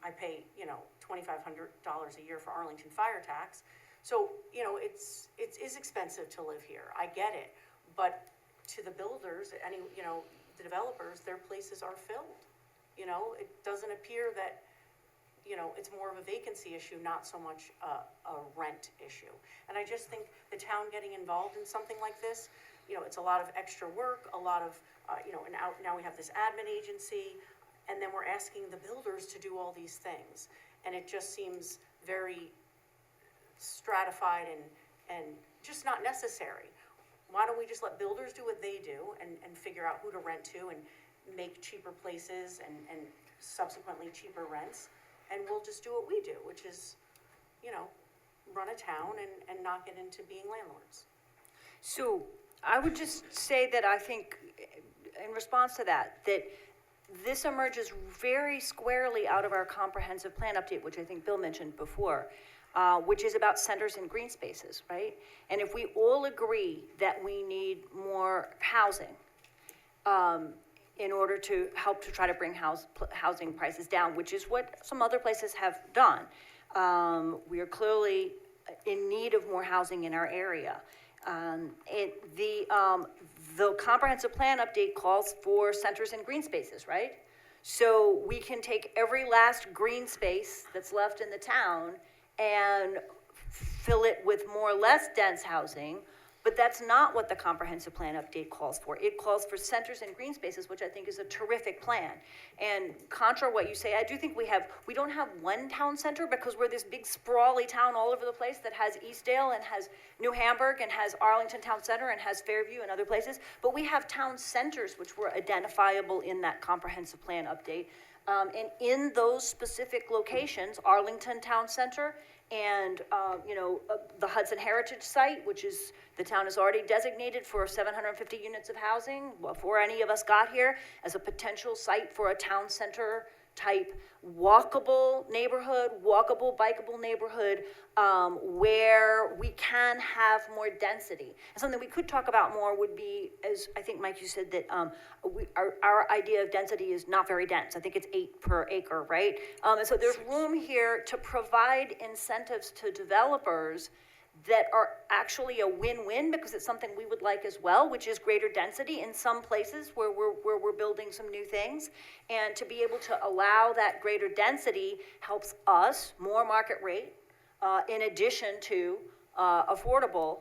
I pay, you know, $2,500 a year for Arlington fire tax. So, you know, it is expensive to live here. I get it, but to the builders, you know, the developers, their places are filled. You know, it doesn't appear that, you know, it's more of a vacancy issue, not so much a rent issue. And I just think the town getting involved in something like this, you know, it's a lot of extra work, a lot of, you know, and now we have this admin agency, and then we're asking the builders to do all these things. And it just seems very stratified and just not necessary. Why don't we just let builders do what they do and figure out who to rent to and make cheaper places and subsequently cheaper rents? And we'll just do what we do, which is, you know, run a town and not get into being landlords. So I would just say that I think, in response to that this emerges very squarely out of our comprehensive plan update, which I think Bill mentioned before, which is about centers and green spaces, right? And if we all agree that we need more housing in order to help to try to bring housing prices down, which is what some other places have done, we are clearly in need of more housing in our area. The comprehensive plan update calls for centers and green spaces, right? So we can take every last green space that's left in the town and fill it with more or less dense housing, but that's not what the comprehensive plan update calls for. It calls for centers and green spaces, which I think is a terrific plan. And contra what you say, I do think we don't have one town center because we're this big sprawly town all over the place that has Eastdale and has New Hamburg and has Arlington Town Center and has Fairview and other places, but we have town centers which were identifiable in that comprehensive plan update. And in those specific locations, Arlington Town Center and, the Hudson Heritage Site, which is, the town is already designated for 750 units of housing before any of us got here as a potential site for a town center type walkable neighborhood, walkable, bikeable neighborhood, where we can have more density. And something we could talk about more would be, as I think, Mike, you said that our idea of density is not very dense. I think it's 8 per acre, right? And so there's room here to provide incentives to developers that are actually a win-win, because it's something we would like as well, which is greater density in some places where we're building some new things. And to be able to allow that greater density helps us, more market rate, in addition to affordable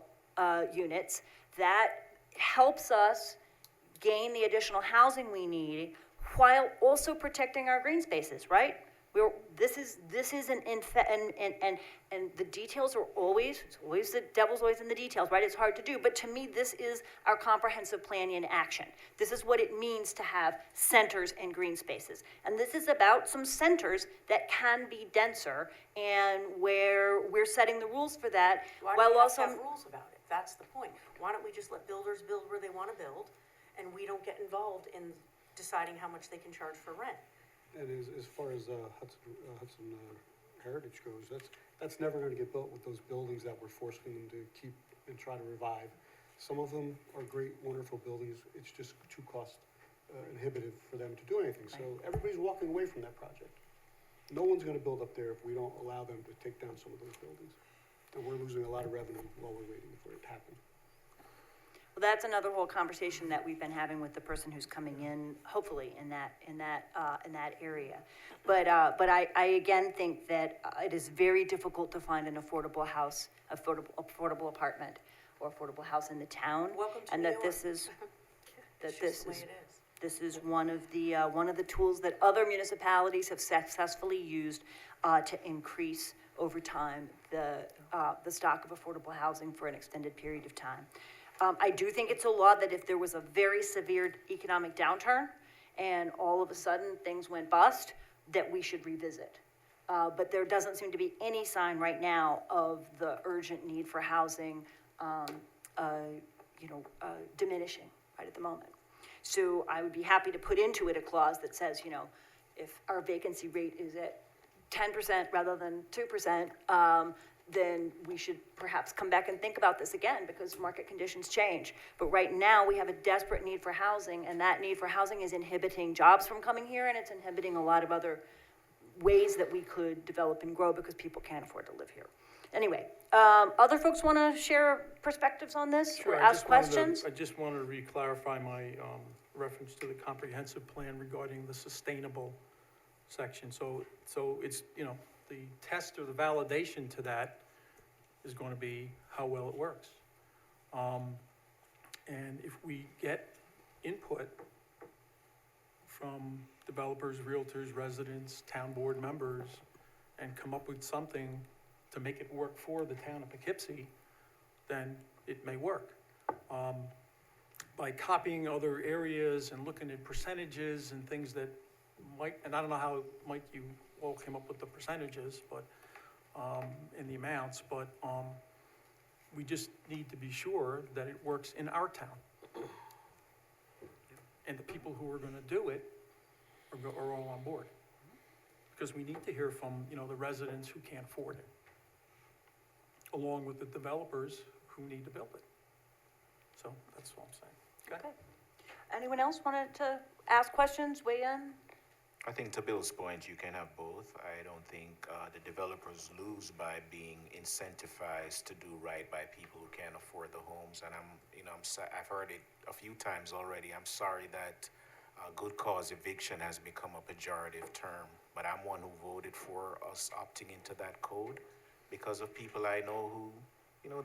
units, that helps us gain the additional housing we need while also protecting our green spaces, right? This is and the details are always the devil's always in the details, right? It's hard to do, but to me, this is our comprehensive plan in action. This is what it means to have centers and green spaces. And this is about some centers that can be denser and where we're setting the rules for that. Why do we have to have rules about it? That's the point. Why don't we just let builders build where they want to build, and we don't get involved in deciding how much they can charge for rent? And as far as Hudson Heritage goes, that's never going to get built with those buildings that we're forcing them to keep and try to revive. Some of them are great, wonderful buildings. It's just too cost inhibitive for them to do anything. So everybody's walking away from that project. No one's gonna build up there if we don't allow them to take down some of those buildings. And we're losing a lot of revenue while we're waiting for it to happen. Well, that's another whole conversation that we've been having with the person who's coming in, hopefully in that area. But I again think that it is very difficult to find an affordable house, affordable apartment, or affordable house in the town. Welcome to And New that York. this is, that It's just this the way is, it is. this is one of the tools that other municipalities have successfully used to increase over time the stock of affordable housing for an extended period of time. I do think it's a law that if there was a very severe economic downturn and all of a sudden things went bust, that we should revisit. But there doesn't seem to be any sign right now of the urgent need for housing, diminishing right at the moment. So I would be happy to put into it a clause that says, if our vacancy rate is at 10% rather than 2%, then we should perhaps come back and think about this again because market conditions change. But right now, we have a desperate need for housing, and that need for housing is inhibiting jobs from coming here, and it's inhibiting a lot of other ways that we could develop and grow because people can't afford to live here. Anyway, other folks want to share perspectives on this or ask questions? I just wanted to re-clarify my reference to the comprehensive plan regarding the sustainable section. So it's, the test or the validation to that is going to be how well it works. And if we get input from developers, realtors, residents, town board members, and come up with something to make it work for the town of Poughkeepsie, then it may work. By copying other areas and looking at percentages and things that might, and I don't know how, Mike, you all came up with the percentages, but, and the amounts, but, we just need to be sure that it works in our town. And the people who are gonna do it are all on board. Because we need to hear from, the residents who can't afford it, along with the developers who need to build it. So that's what I'm saying. Okay. Anyone else wanted to ask questions, weigh in? I think to Bill's point, you can have both. I don't think the developers lose by being incentivized to do right by people who can't afford the homes. And I've heard it a few times already. I'm sorry that good cause eviction has become a pejorative term, but I'm one who voted for us opting into that code because of people I know who,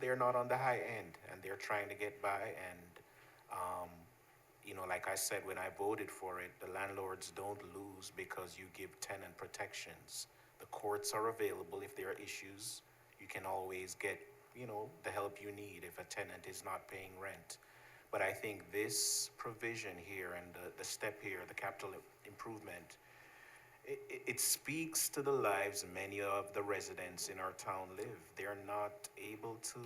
they're not on the high end and they're trying to get by. And like I said, when I voted for it, the landlords don't lose because you give tenant protections. The courts are available if there are issues. You can always get, the help you need if a tenant is not paying rent. But I think this provision here and the step here, the capital improvement, it speaks to the lives many of the residents in our town live. They're not able to,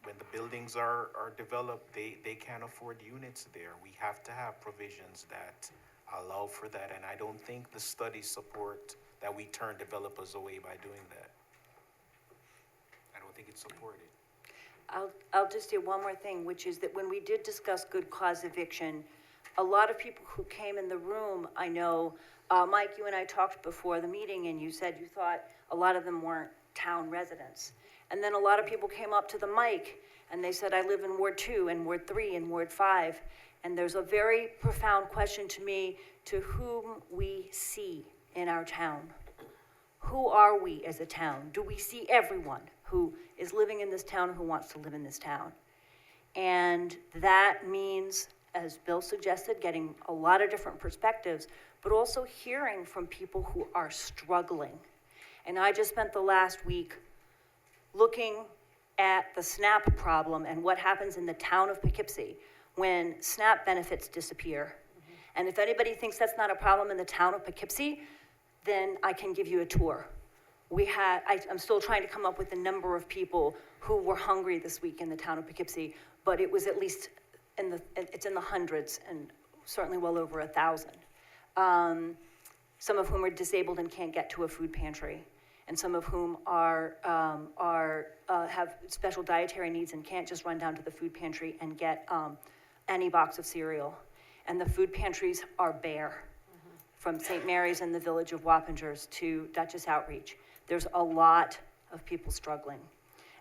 when the buildings are developed, they can't afford units there. We have to have provisions that allow for that, and I don't think the studies support that we turn developers away by doing that. I don't think it's supported. I'll just do one more thing, which is that when we did discuss good cause eviction, a lot of people who came in the room, I know, Mike, you and I talked before the meeting, and you said you thought a lot of them weren't town residents. And then a lot of people came up to the mic and they said, I live in Ward 2 and Ward 3 and Ward 5. And there's a very profound question to me, to whom we see in our town. Who are we as a town? Do we see everyone who is living in this town, who wants to live in this town? And that means, as Bill suggested, getting a lot of different perspectives, but also hearing from people who are struggling. And I just spent the last week looking at the SNAP problem and what happens in the town of Poughkeepsie when SNAP benefits disappear. And if anybody thinks that's not a problem in the town of Poughkeepsie, then I can give you a tour. I'm still trying to come up with the number of people who were hungry this week in the town of Poughkeepsie, but it was at least it's in the hundreds and certainly well over 1,000. Some of whom are disabled and can't get to a food pantry, and some of whom have special dietary needs and can't just run down to the food pantry and get any box of cereal. And the food pantries are bare from St. Mary's and the Village of Wappingers to Duchess Outreach. There's a lot of people struggling.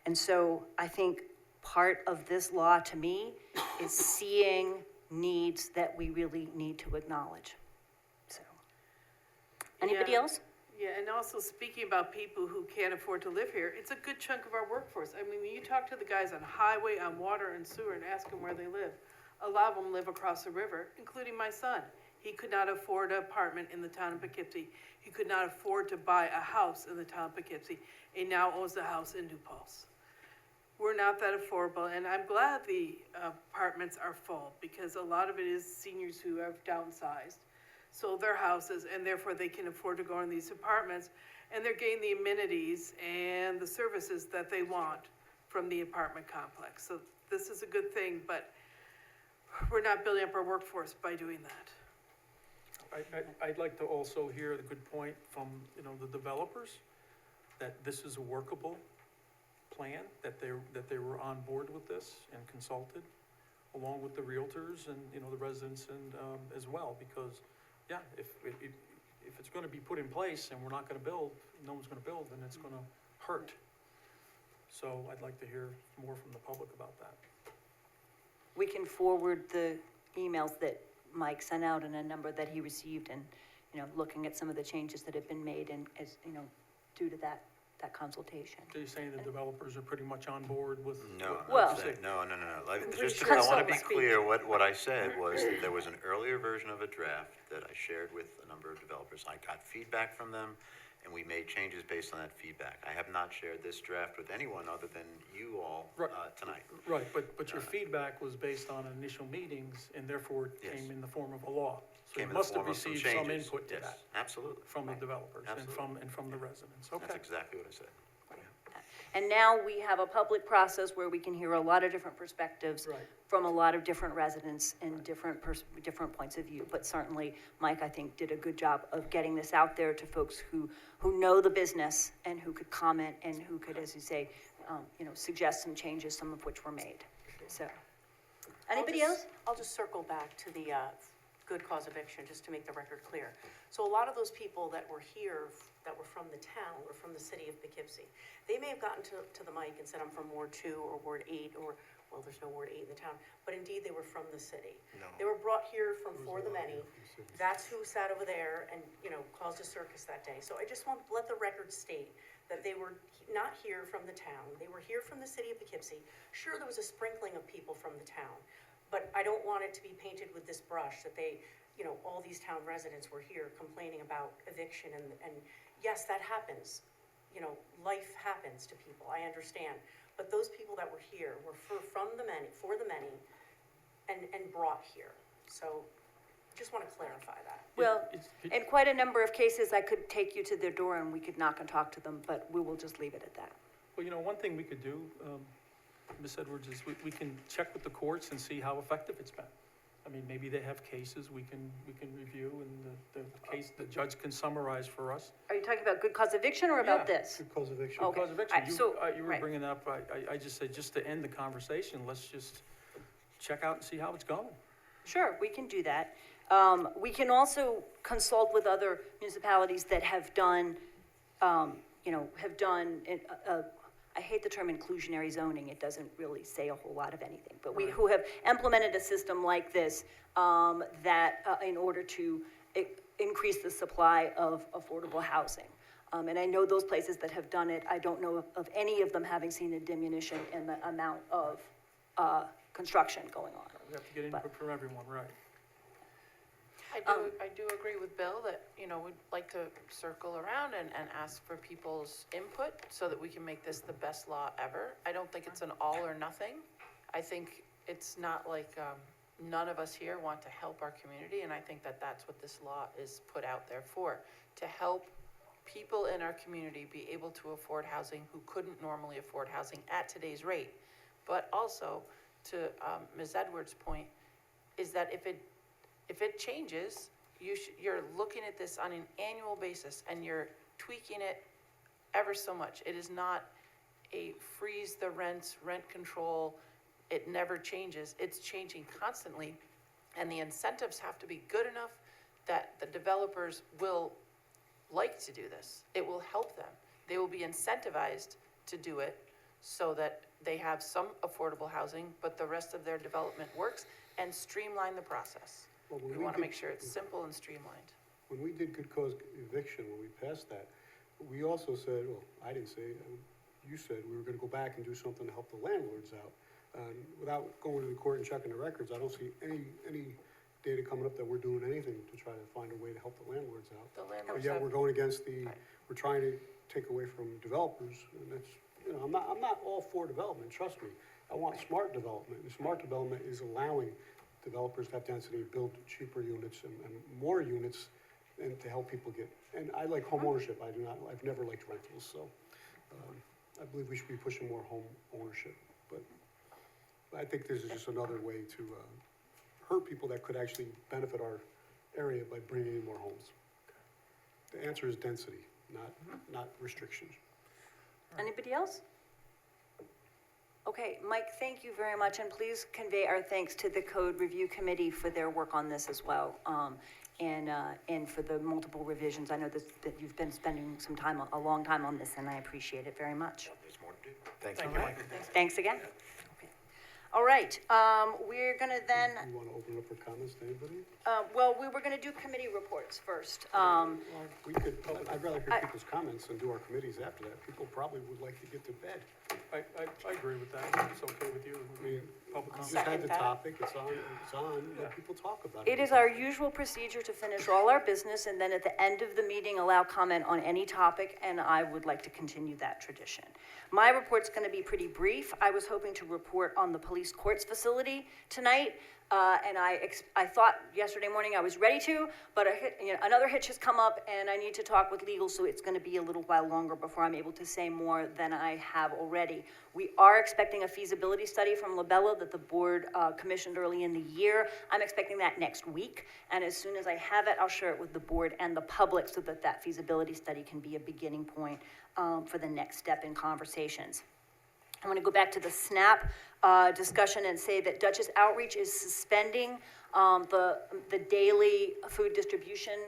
And so I think part of this law, to me, is seeing needs that we really need to acknowledge. So, anybody Yeah. else? Yeah, and also speaking about people who can't afford to live here, it's a good chunk of our workforce. I mean, when you talk to the guys on highway, on water and sewer and ask them where they live, a lot of them live across the river, including my son. He could not afford an apartment in the town of Poughkeepsie. He could not afford to buy a house in the town of Poughkeepsie. He now owns a house in New Paltz. We're not that affordable, and I'm glad the apartments are full, because a lot of it is seniors who have downsized, sold their houses, and therefore they can afford to go in these apartments, and they're getting the amenities and the services that they want from the apartment complex. So this is a good thing, but we're not building up our workforce by doing that. I'd like to also hear the good point from, the developers, that this is a workable plan, that they were on board with this and consulted, along with the realtors and, the residents and, as well, because, yeah, if it's gonna be put in place and we're not gonna build, no one's gonna build, then it's gonna hurt. So I'd like to hear more from the public about that. We can forward the emails that Mike sent out and a number that he received, and, looking at some of the changes that have been made and as, due to that consultation. So you're saying the developers are pretty much on board with? No, Well- I'm saying- no. Just Consult I want to be speak. clear, what I said was that there was an earlier version of a draft that I shared with a number of developers. I got feedback from them, and we made changes based on that feedback. I have not shared this draft with anyone other than you all tonight. Right, but your feedback was based on initial meetings, and therefore it Yes. came in the form of a law. So Came you in the must have form of some received some changes. input to Yes, that, absolutely. from the developers and Absolutely. from the residents, okay. That's exactly what I said. And now we have a public process where we can hear a lot of different perspectives Right. from a lot of different residents and different points of view. But certainly, Mike, I think, did a good job of getting this out there to folks who know the business and who could comment and who could, as you say, suggest some changes, some of which were made. So, anybody else? I'll just circle back to the good cause eviction, just to make the record clear. So a lot of those people that were here, that were from the town, or from the city of Poughkeepsie, they may have gotten to the mic and said, I'm from Ward 2 or Ward 8, or, well, there's no Ward 8 in the town, but indeed they were from the city. No. They were brought here from For the Many. That's who sat over there and, caused a circus that day. So I just want to let the record state that they were not here from the town. They were here from the city of Poughkeepsie. Sure, there was a sprinkling of people from the town, but I don't want it to be painted with this brush that they, all these town residents were here complaining about eviction, and yes, that happens. Life happens to people, I understand. But those people that were here were for the many, and brought here. So, just want to clarify that. Well, It's- in quite a number of cases, I could take you to their door and we could knock and talk to them, but we will just leave it at that. Well, one thing we could do, Ms. Edwards, is we can check with the courts and see how effective it's been. I mean, maybe they have cases we can review, and the judge can summarize for us. Are you talking about good cause eviction or about Yeah. this? Good cause eviction. Okay. Because eviction, Alright, so- you were right. bringing up, I just said, just to end the conversation, let's just check out and see how it's going. Sure, we can do that. We can also consult with other municipalities that have done, I hate the term inclusionary zoning, it doesn't really say a whole lot of anything, but who have implemented a system like this, that, in order to increase the supply of affordable housing. And I know those places that have done it, I don't know of any of them having seen a diminution in the amount of, construction going on. We have to get input from everyone, right? I do agree with Bill that, we'd like to circle around and ask for people's input so that we can make this the best law ever. I don't think it's an all or nothing. I think it's not like, none of us here want to help our community, and I think that that's what this law is put out there for, to help people in our community be able to afford housing who couldn't normally afford housing at today's rate. But also, to Ms. Edwards' point, is that if it changes, you're looking at this on an annual basis and you're tweaking it ever so much. It is not a freeze the rents, rent control, it never changes. It's changing constantly, and the incentives have to be good enough that the developers will like to do this. It will help them. They will be incentivized to do it so that they have some affordable housing, but the rest of their development works, and streamline the process. Well, when We we want to did- make sure it's simple and streamlined. When we did good cause eviction, when we passed that, we also said, well, I didn't say, you said we were gonna go back and do something to help the landlords out. Without going to the court and checking the records, I don't see any data coming up that we're doing anything to try to find a way to help the landlords out. The But landlords yet have, we're going against the, Right. we're trying to take away from developers, and that's, I'm not all for development, trust me. I want smart development, and smart development is allowing developers to have density, build cheaper units and more units, and to help people get, and I like home ownership, I've never liked rentals, so, I believe we should be pushing more home ownership, but I think this is just another way to, hurt people that could actually benefit our area by bringing in more homes. The answer is density, not restrictions. Anybody else? Okay, Mike, thank you very much, and please convey our thanks to the Code Review Committee for their work on this as well, and for the multiple revisions. I know that you've been spending some time, a long time on this, and I appreciate it very much. There's more to do. Thanks, Thank you, Mike. Mike. Thanks again. Okay. All right, we're gonna then, You want to open up for comments to anybody? well, we were gonna do committee reports first. Well, we could, I'd rather hear people's comments and do our committees after that. People probably would like to get to bed. I agree with that, it's okay with you. I mean, Public you comment. just had the Second that. topic, it's on, Yeah. let people talk about it. It is our usual procedure to finish all our business and then at the end of the meeting, allow comment on any topic, and I would like to continue that tradition. My report's gonna be pretty brief. I was hoping to report on the police courts facility tonight, and I thought yesterday morning I was ready to, but another hitch has come up and I need to talk with legal, so it's gonna be a little while longer before I'm able to say more than I have already. We are expecting a feasibility study from Labella that the board commissioned early in the year. I'm expecting that next week, and as soon as I have it, I'll share it with the board and the public so that that feasibility study can be a beginning point for the next step in conversations. I want to go back to the SNAP discussion and say that Dutchess Outreach is suspending the daily food distribution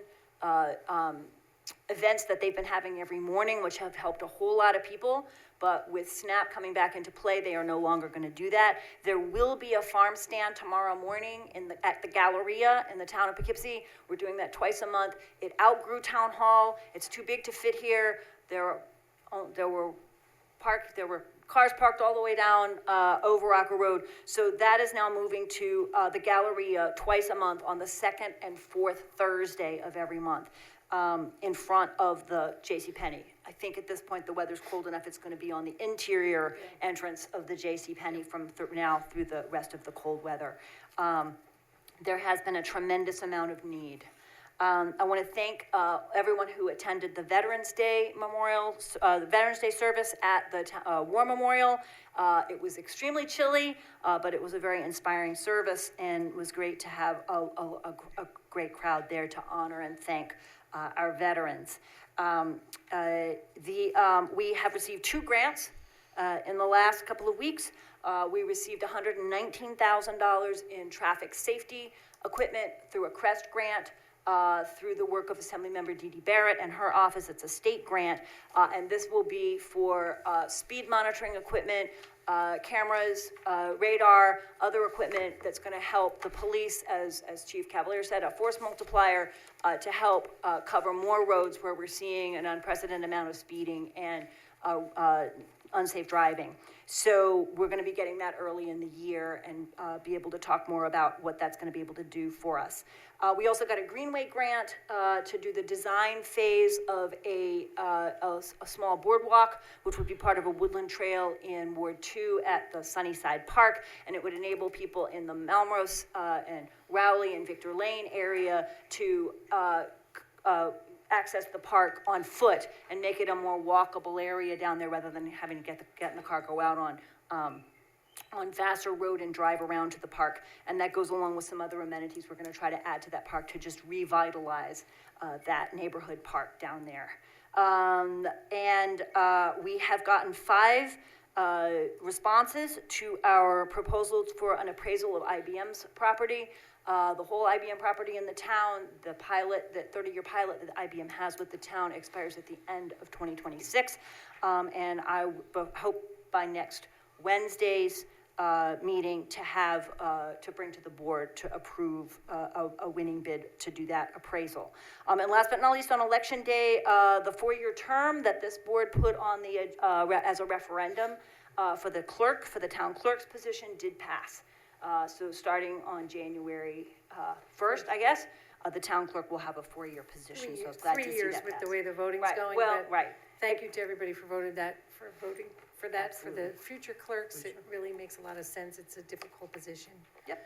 events that they've been having every morning, which have helped a whole lot of people. But with SNAP coming back into play, they are no longer going to do that. There will be a farm stand tomorrow morning at the Galleria in the town of Poughkeepsie. We're doing that twice a month. It outgrew Town Hall. It's too big to fit here. There were cars parked all the way down over Rocker Road. So that is now moving to the Galleria twice a month on the second and fourth Thursday of every month in front of the JCPenney. I think at this point the weather's cold enough, it's going to be on the interior entrance of the JCPenney from now through the rest of the cold weather. There has been a tremendous amount of need. I want to thank everyone who attended the Veterans Day Memorial, the Veterans Day service at the War Memorial. It was extremely chilly, but it was a very inspiring service, and it was great to have a great crowd there to honor and thank our veterans. We have received 2 grants in the last couple of weeks. We received $119,000 in traffic safety equipment through a CREST grant. Through the work of Assemblymember Dee Dee Barrett and her office. It's a state grant, and this will be for speed monitoring equipment, cameras, radar, other equipment that's going to help the police, as Chief Cavalier said, a force multiplier to help cover more roads where we're seeing an unprecedented amount of speeding and unsafe driving. So we're going to be getting that early in the year and be able to talk more about what that's going to be able to do for us. We also got a Greenway grant to do the design phase of a small boardwalk, which would be part of a woodland trail in Ward 2 at the Sunnyside Park, and it would enable people in the Melrose and Rowley and Victor Lane area to access the park on foot and make it a more walkable area down there rather than having to get in the car, go out on Vassar Road and drive around to the park. And that goes along with some other amenities we're going to try to add to that park to just revitalize that neighborhood park down there. We have gotten 5 responses to our proposals for an appraisal of IBM's property. The whole IBM property in the town, the pilot, the 30-year pilot that IBM has with the town expires at the end of 2026. And I hope by next Wednesday's meeting to have, to bring to the board to approve a winning bid to do that appraisal. And last but not least, on election day, the 4-year term that this board put on the, as a referendum for the clerk, for the town clerk's position did pass. So starting on January 1st, I guess, the town clerk will have a 4-year position, so I was glad to see that 3 years with pass. the way the voting's Right, going. well, but right. Thank you to everybody for voting for that, for the future clerks. It really makes a lot of sense. It's a difficult position. Yep.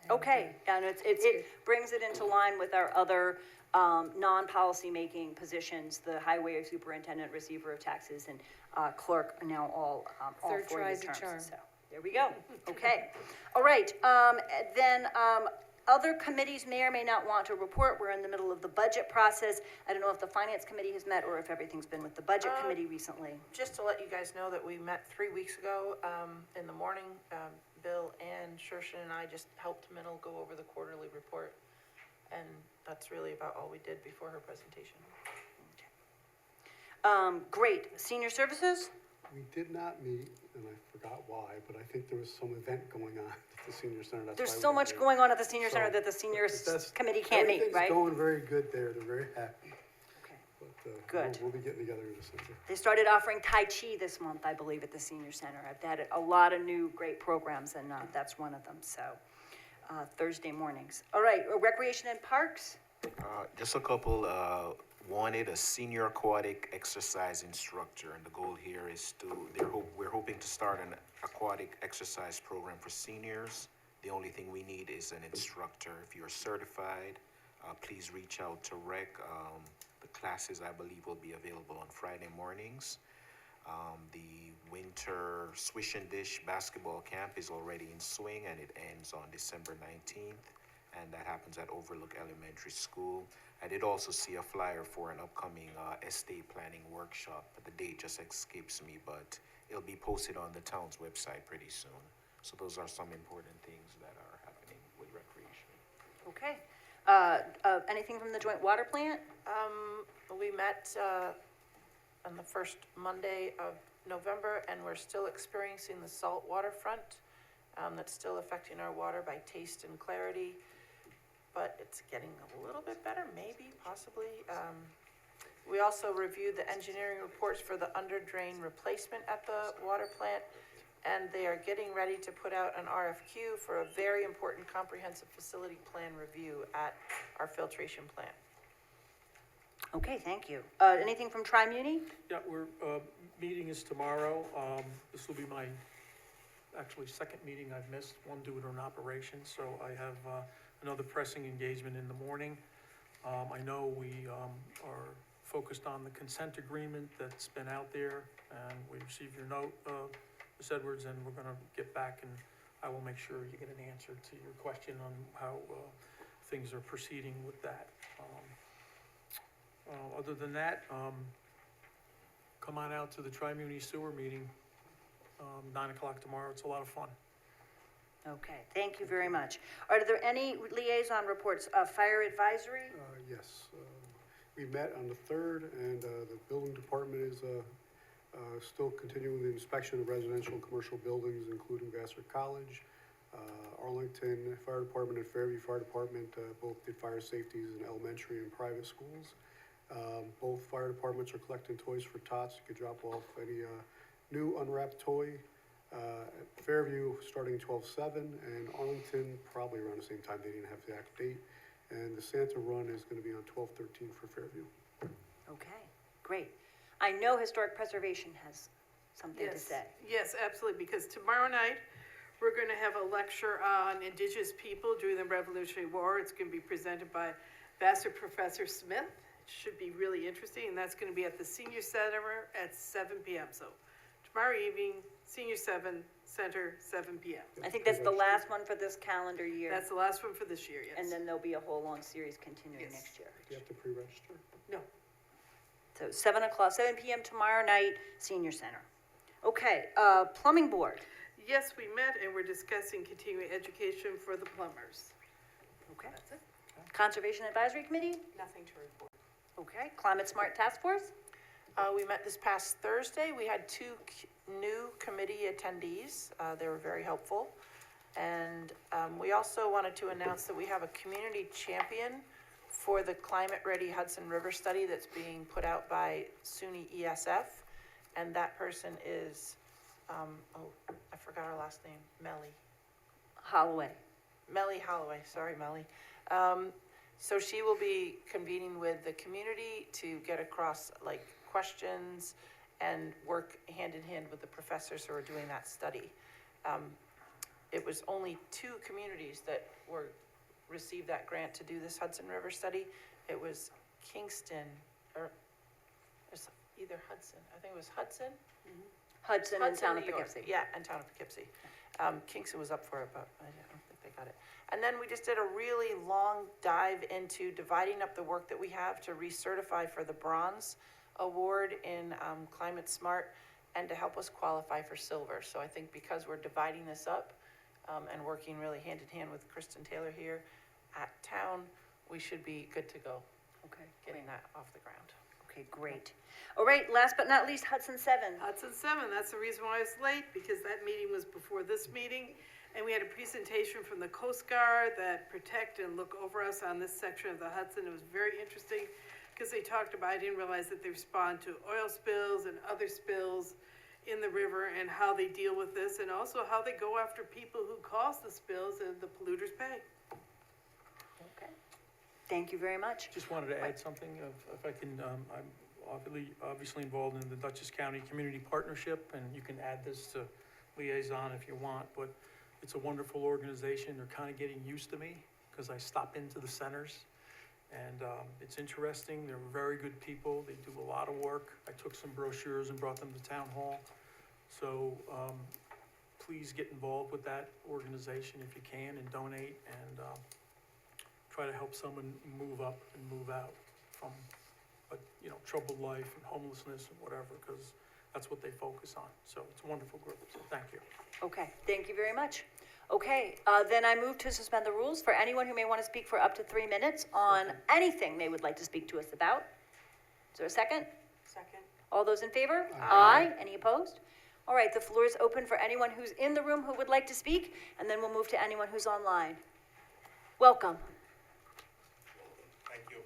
And, Okay, and it brings it into line with our other non-policy making positions, the highway superintendent, receiver of taxes, and clerk are now all Third 4-year tries a terms. charm. So there we go. Okay. All right. Then other committees may or may not want to report. We're in the middle of the budget process. I don't know if the finance committee has met or if everything's been with the budget committee recently. Just to let you guys know that we met 3 weeks ago, in the morning. Bill and Shershin and I just helped Minnie go over the quarterly report. And that's really about all we did before her presentation. Great. Senior services? We did not meet, and I forgot why, but I think there was some event going on at the senior center. That's There's why we so were much there. going on at the senior center So, that the seniors that's- committee can't meet, right? Everything's going very good there. They're very happy. Okay. But Good. We'll be getting together in December. They started offering Tai Chi this month, I believe, at the senior center. I've had a lot of new great programs, and that's one of them, so, Thursday mornings. All right, recreation and parks? Just a couple, wanted a senior aquatic exercise instructor, and the goal here is we're hoping to start an aquatic exercise program for seniors. The only thing we need is an instructor. If you're certified, please reach out to Rec. The classes, I believe, will be available on Friday mornings. The winter Swish and Dish basketball camp is already in swing, and it ends on December 19th. And that happens at Overlook Elementary School. I did also see a flyer for an upcoming estate planning workshop, but the date just escapes me, but it'll be posted on the town's website pretty soon. So those are some important things that are happening with recreation. Okay. Anything from the joint water plant? We met on the first Monday of November, and we're still experiencing the salt waterfront. That's still affecting our water by taste and clarity, but it's getting a little bit better, maybe, possibly. We also reviewed the engineering reports for the under drain replacement at the water plant, and they are getting ready to put out an RFQ for a very important comprehensive facility plan review at our filtration plant. Okay, thank you. Anything from Tri-Muni? Yeah, meeting is tomorrow. This will be my, actually, second meeting I've missed, one due to an operation, so I have another pressing engagement in the morning. I know we are focused on the consent agreement that's been out there, and we received your note, Ms. Edwards, and we're gonna get back, and I will make sure you get an answer to your question on how things are proceeding with that. Other than that, come on out to the Tri-Muni Sewer meeting, 9 o'clock tomorrow. It's a lot of fun. Okay, thank you very much. Are there any liaison reports? Fire advisory? Yes, we met on the 3rd, and the building department is still continuing the inspection of residential and commercial buildings, including Vassar College. Arlington Fire Department and Fairview Fire Department both did fire safeties in elementary and private schools. Both fire departments are collecting toys for tots. You could drop off any new unwrapped toy. At Fairview, starting 12/7, and Arlington, probably around the same time. They didn't have the exact date. And the Santa Run is going to be on 12/13 for Fairview. Okay, great. I know Historic Preservation has something to say. Yes, absolutely, because tomorrow night, we're going to have a lecture on Indigenous people during the Revolutionary War. It's going to be presented by Vassar Professor Smith. It should be really interesting, and that's going to be at the Senior Center at 7 p.m. So tomorrow evening, Senior Center, 7 p.m. I think that's the last one for this calendar year. That's the last one for this year, yes. And then there'll be a whole long series continuing Yes. next year. Do you have to pre-register? No. So 7 o'clock, 7 p.m. tomorrow night, Senior Center. Okay, plumbing board. Yes, we met and we're discussing continuing education for the plumbers. Okay. Conservation Advisory Committee. Nothing to report. Okay, Climate Smart Task Force. We met this past Thursday. We had two new committee attendees. They were very helpful. And we also wanted to announce that we have a community champion for the Climate Ready Hudson River study that's being put out by SUNY ESF. And that person is, I forgot her last name, Melly. Holloway. Melly Holloway, sorry, Melly. So she will be convening with the community to get across like questions and work hand in hand with the professors who are doing that study. It was only 2 communities that received that grant to do this Hudson River study. It was Kingston, or it was either Hudson, I think it was Hudson. Hudson and Town of New York. Poughkeepsie. Yeah, and Town of Poughkeepsie. Kingston was up for it, but I don't think they got it. And then we just did a really long dive into dividing up the work that we have to recertify for the Bronze Award in Climate Smart and to help us qualify for silver. So I think because we're dividing this up and working really hand in hand with Kristen Taylor here at town, we should be good to go. Okay, Getting that off the ground. okay, great. All right, last but not least, Hudson 7. Hudson 7, that's the reason why I was late, because that meeting was before this meeting. And we had a presentation from the Coast Guard that protect and look over us on this section of the Hudson. It was very interesting because they talked about, I didn't realize that they respond to oil spills and other spills in the river and how they deal with this, and also how they go after people who cause the spills and the polluters pay. Okay. Thank you very much. Just wanted to add something, if I can, I'm obviously involved in the Dutchess County Community Partnership, and you can add this to liaison if you want, but it's a wonderful organization. They're kind of getting used to me because I stop into the centers, and it's interesting. They're very good people. They do a lot of work. I took some brochures and brought them to town hall. So please get involved with that organization if you can and donate, and try to help someone move up and move out from a troubled life and homelessness and whatever, because that's what they focus on. So it's a wonderful group, so thank you. Okay, thank you very much. Okay, then I move to suspend the rules for anyone who may want to speak for up to 3 minutes on anything they would like to speak to us about. Is there a second? Second. All those in favor? Aye. Any opposed? All right, the floor is open for anyone who's in the room who would like to speak, and then we'll move to anyone who's online. Welcome. Thank you.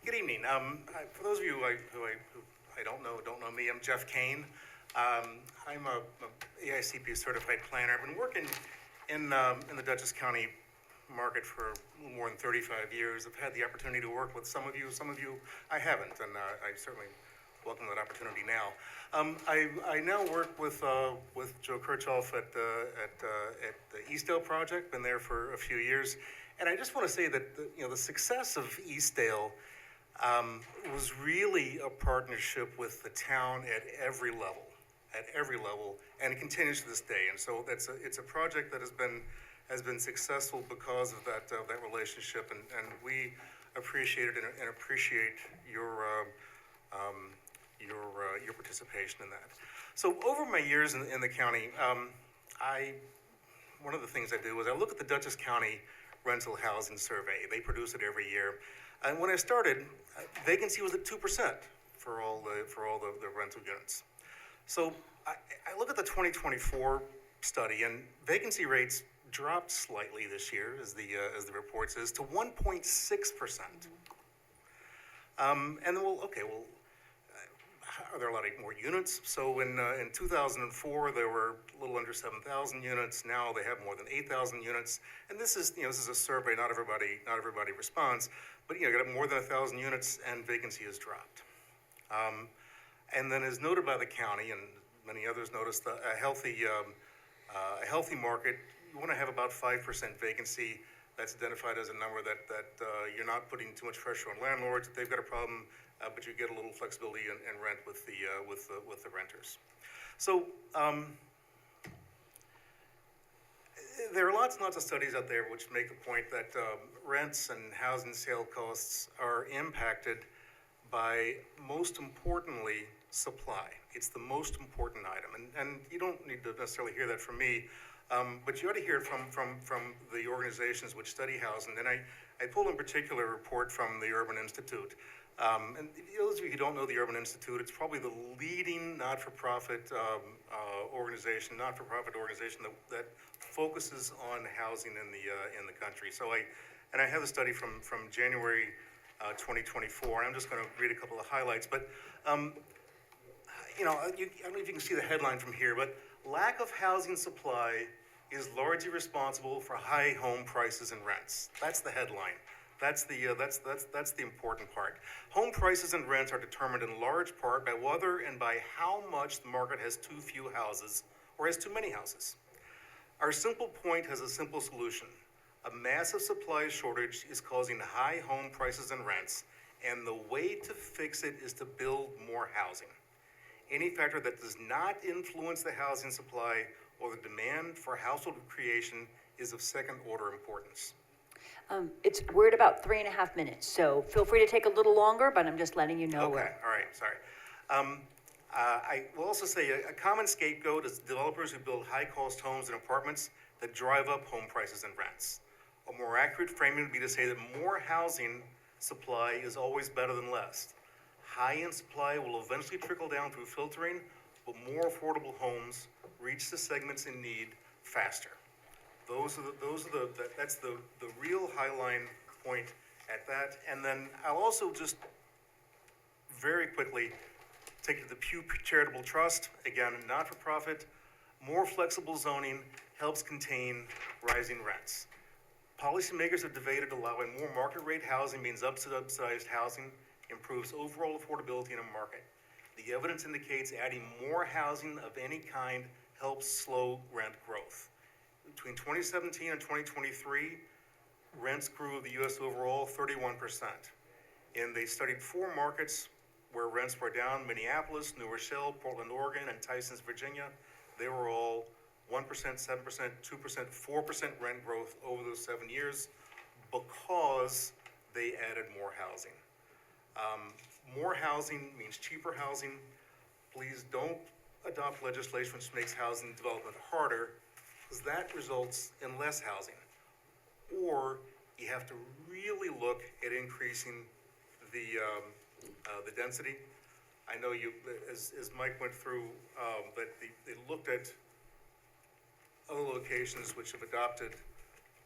Good evening. For those of you who I don't know me, I'm Jeff Kane. I'm a AICP certified planner. I've been working in the Dutchess County market for a little more than 35 years. I've had the opportunity to work with some of you I haven't, and I certainly welcome that opportunity now. I now work with Joe Kirchhoff at the Eastdale project. Been there for a few years, and I just want to say that the success of Eastdale was really a partnership with the town at every level, and it continues to this day. And so it's a project that has been successful because of that relationship, and we appreciate it and appreciate your participation in that. So over my years in the county, one of the things I do is I look at the Dutchess County Rental Housing Survey. They produce it every year. And when I started, vacancy was at 2% for all the rental units. So I look at the 2024 study, and vacancy rates dropped slightly this year, as the report says, to 1.6%. And then are there a lot more units? So in 2004, there were a little under 7,000 units. Now they have more than 8,000 units. And this is a survey. Not everybody responds. But you got more than 1,000 units, and vacancy has dropped. And then, as noted by the county, and many others noticed, a healthy market, you want to have about 5% vacancy. That's identified as a number that you're not putting too much pressure on landlords. They've got a problem, but you get a little flexibility in rent with the renters. So there are lots and lots of studies out there which make the point that rents and housing sale costs are impacted by, most importantly, supply. It's the most important item, and you don't need to necessarily hear that from me, but you ought to hear it from the organizations which study housing. And I pulled in particular a report from the Urban Institute. And those of you who don't know the Urban Institute, it's probably the leading not-for-profit organization that focuses on housing in the country. So I have a study from January 2024, and I'm just going to read a couple of highlights. But I don't know if you can see the headline from here, but lack of housing supply is largely responsible for high home prices and rents. That's the headline. That's the important part. Home prices and rents are determined in large part by whether and by how much the market has too few houses or has too many houses. Our simple point has a simple solution. A massive supply shortage is causing high home prices and rents, and the way to fix it is to build more housing. Any factor that does not influence the housing supply or the demand for household creation is of second-order importance. We're at about 3.5 minutes, so feel free to take a little longer, but I'm just letting you know. Okay, all right, sorry. I will also say a common scapegoat is developers who build high-cost homes and apartments that drive up home prices and rents. A more accurate framing would be to say that more housing supply is always better than less. High-end supply will eventually trickle down through filtering, but more affordable homes reach the segments in need faster. That's the real highline point at that. And then I'll also just very quickly take it to the Pew Charitable Trust, again, not-for-profit. More flexible zoning helps contain rising rents. Policymakers have debated allowing more market rate housing means subsidized housing improves overall affordability in a market. The evidence indicates adding more housing of any kind helps slow rent growth. Between 2017 and 2023, rents grew the U.S. overall 31%. And they studied 4 markets where rents were down: Minneapolis, New Rochelle, Portland, Oregon, and Tysons, Virginia. They were all 1%, 7%, 2%, 4% rent growth over those 7 years because they added more housing. More housing means cheaper housing. Please don't adopt legislation which makes housing development harder, because that results in less housing. Or you have to really look at increasing the density. I know as Mike went through, that they looked at other locations which have adopted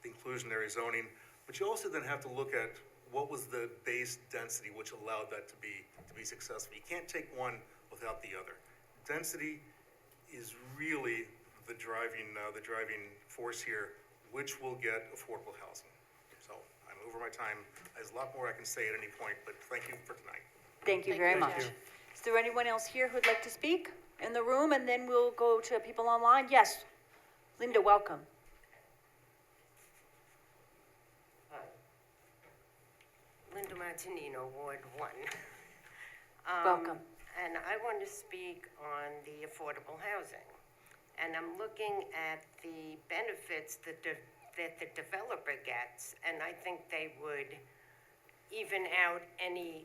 the inclusionary zoning, but you also then have to look at what was the base density which allowed that to be successful. You can't take one without the other. Density is really the driving force here, which will get affordable housing. So I'm over my time. There's a lot more I can say at any point, but thank you for tonight. Thank you very much. Is there anyone else here who'd like to speak in the room? And then we'll go to people online. Yes, Linda, welcome. Linda Martinino, Ward 1. Welcome. And I want to speak on the affordable housing. And I'm looking at the benefits that the developer gets, and I think they would even out any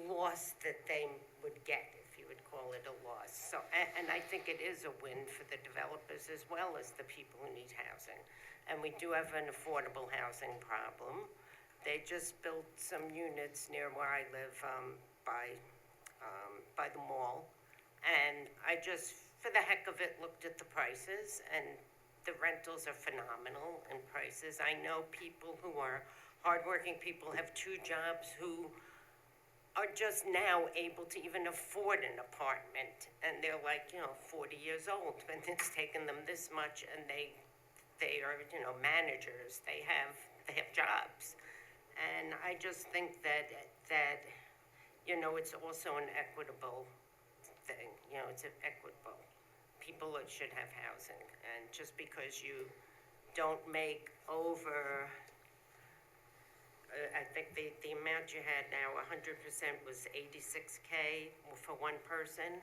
loss that they would get, if you would call it a loss. So, and I think it is a win for the developers as well as the people who need housing. And we do have an affordable housing problem. They just built some units near where I live, by the mall. And I just, for the heck of it, looked at the prices, and the rentals are phenomenal in prices. I know people who are hardworking people, have 2 jobs, who are just now able to even afford an apartment. And they're like, 40 years old, and it's taken them this much, and they are, managers. They have jobs. And I just think that it's also an equitable thing. It's equitable. People should have housing. And just because you don't make over, I think the amount you had now, 100% was $86K for one person.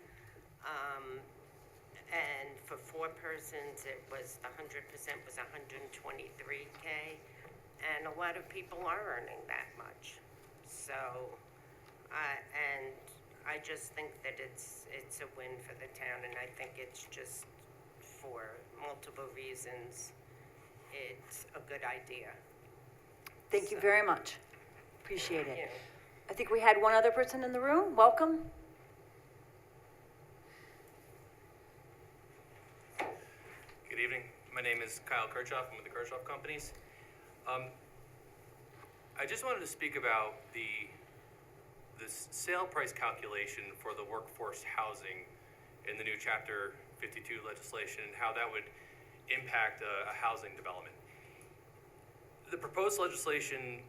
And for 4 persons, it was, the 100% was $123K. And a lot of people are earning that much. So, and I just think that it's a win for the town, and I think it's just for multiple reasons, it's a good idea. Thank you very much. Appreciate Thank it. you. I think we had one other person in the room. Welcome. Good evening. My name is Kyle Kirchhoff. I'm with the Kirchhoff Companies. I just wanted to speak about this sale price calculation for the workforce housing in the new Chapter 52 legislation and how that would impact a housing development. The proposed legislation,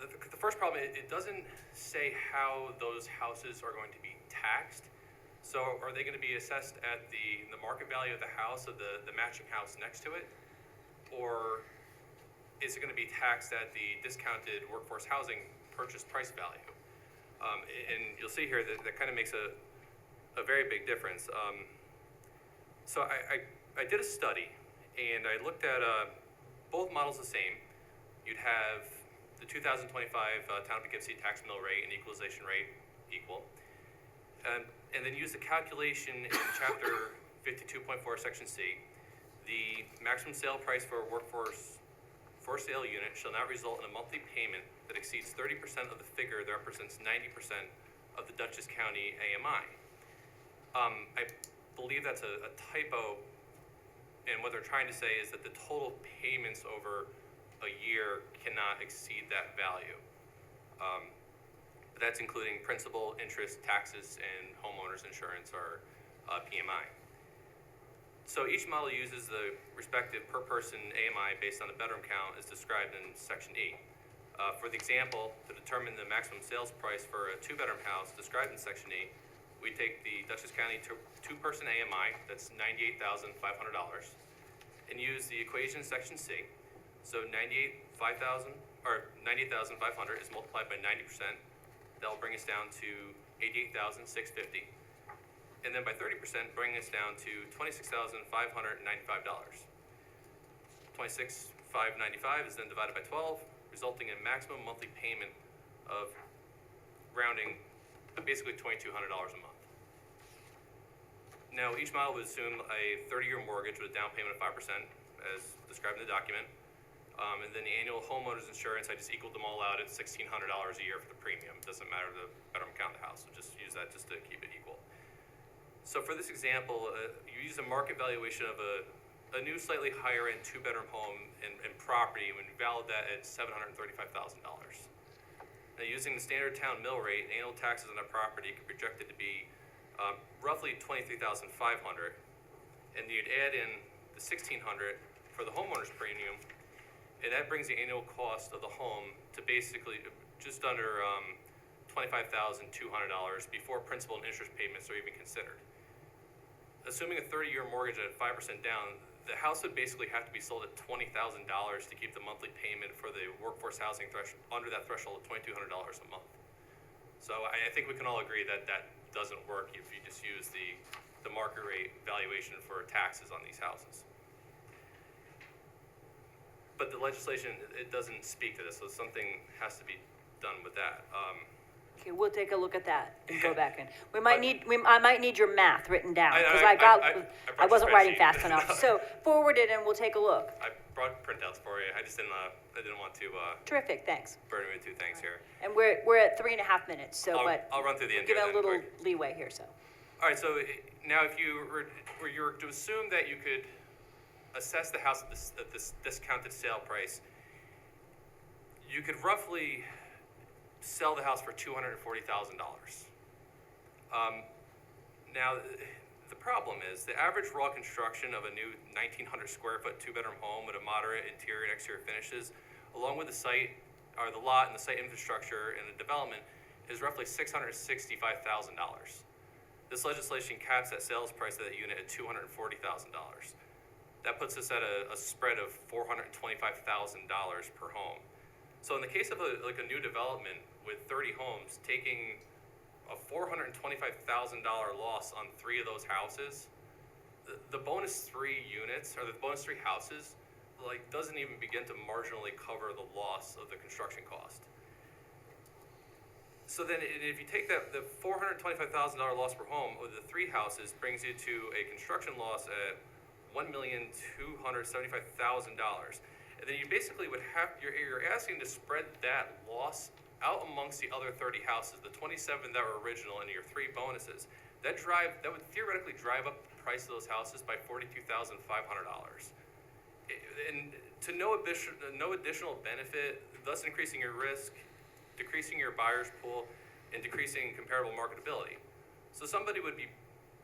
the first problem, it doesn't say how those houses are going to be taxed. So are they going to be assessed at the market value of the house, of the matching house next to it? Or is it going to be taxed at the discounted workforce housing purchase price value? And you'll see here that kind of makes a very big difference. So I did a study, and I looked at both models the same. You'd have the 2025 Town of Poughkeepsie tax mill rate and equalization rate equal. And then use the calculation in Chapter 52.4, Section C. The maximum sale price for a workforce for sale unit shall not result in a monthly payment that exceeds 30% of the figure that represents 90% of the Dutchess County AMI. I believe that's a typo, and what they're trying to say is that the total payments over a year cannot exceed that value. That's including principal, interest, taxes, and homeowners insurance, or PMI. So each model uses the respective per person AMI based on the bedroom count as described in Section 8. For the example, to determine the maximum sales price for a two-bedroom house described in Section 8, we take the Dutchess County two-person AMI, that's $98,500, and use the equation in Section C. So $98,500 is multiplied by 90%. That'll bring us down to $88,650. And then by 30%, bring us down to $26,595. $26,595 is then divided by 12, resulting in maximum monthly payment of rounding basically $2,200 a month. Now, each model would assume a 30-year mortgage with a down payment of 5%, as described in the document. And then the annual homeowners insurance, I just equaled them all out at $1,600 a year for the premium. It doesn't matter the bedroom count of the house, so just use that just to keep it equal. So for this example, you use a market valuation of a new slightly higher end two-bedroom home and property when you value that at $735,000. Now, using the standard town mill rate, annual taxes on a property could be projected to be roughly $23,500, and you'd add in the $1,600 for the homeowner's premium, and that brings the annual cost of the home to basically just under $25,200 before principal and interest payments are even considered. Assuming a 30-year mortgage at 5% down, the house would basically have to be sold at $20,000 to keep the monthly payment for the workforce housing under that threshold of $2,200 a month. So I think we can all agree that that doesn't work if you just use the market rate valuation for taxes on these houses. But the legislation, it doesn't speak to this, so something has to be done with that. Okay, we'll take a look at that and go back in. I might need your math written down, because I wasn't writing fast enough. So forward it and we'll take a look. I brought printouts for you. I just didn't want to Terrific, thanks. burn you with two things here. And we're at 3.5 minutes, so, I'll run through the end give here it a then, little quick. leeway here, so. All right, so now if you were to assume that you could assess the house at this discounted sale price, you could roughly sell the house for $240,000. Now, the problem is the average raw construction of a new 1,900 square foot two-bedroom home with a moderate interior and exterior finishes, along with the site, or the lot and the site infrastructure and the development, is roughly $665,000. This legislation caps that sales price of that unit at $240,000. That puts us at a spread of $425,000 per home. So in the case of a new development with 30 homes, taking a $425,000 loss on 3 of those houses, the bonus 3 units, or the bonus 3 houses, doesn't even begin to marginally cover the loss of the construction cost. So then, if you take that, the $425,000 loss per home over the 3 houses brings you to a construction loss at $1,275,000. And then you basically would have, you're asking to spread that loss out amongst the other 30 houses, the 27 that were original and your 3 bonuses. That would theoretically drive up the price of those houses by $42,500. And to no additional benefit, thus increasing your risk, decreasing your buyer's pool, and decreasing comparable marketability. So somebody would be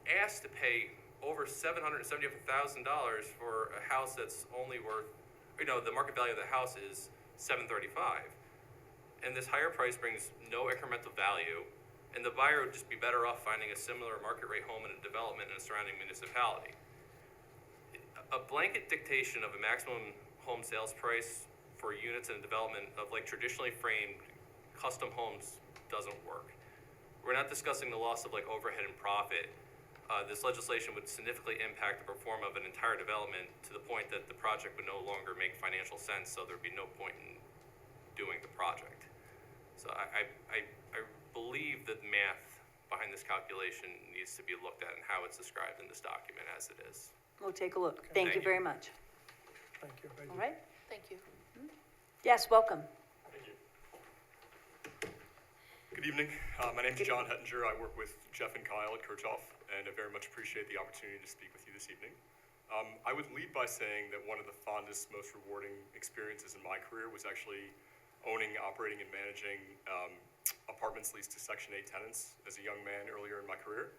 asked to pay over $775,000 for a house that's only worth, the market value of the house is $735,000. And this higher price brings no incremental value, and the buyer would just be better off finding a similar market rate home in a development in a surrounding municipality. A blanket dictation of a maximum home sales price for units in a development of like traditionally framed custom homes doesn't work. We're not discussing the loss of like overhead and profit. This legislation would significantly impact the performance of an entire development to the point that the project would no longer make financial sense, so there'd be no point in doing the project. So I believe that math behind this calculation needs to be looked at and how it's described in this document as it is. We'll take a look. Thank you very much. Thank you. All right? Thank you. Yes, welcome. Thank you. Good evening. My name is John Hettinger. I work with Jeff and Kyle at Kirchhoff, and I very much appreciate the opportunity to speak with you this evening. I would lead by saying that one of the fondest, most rewarding experiences in my career was actually owning, operating, and managing apartments leased to Section 8 tenants as a young man earlier in my career.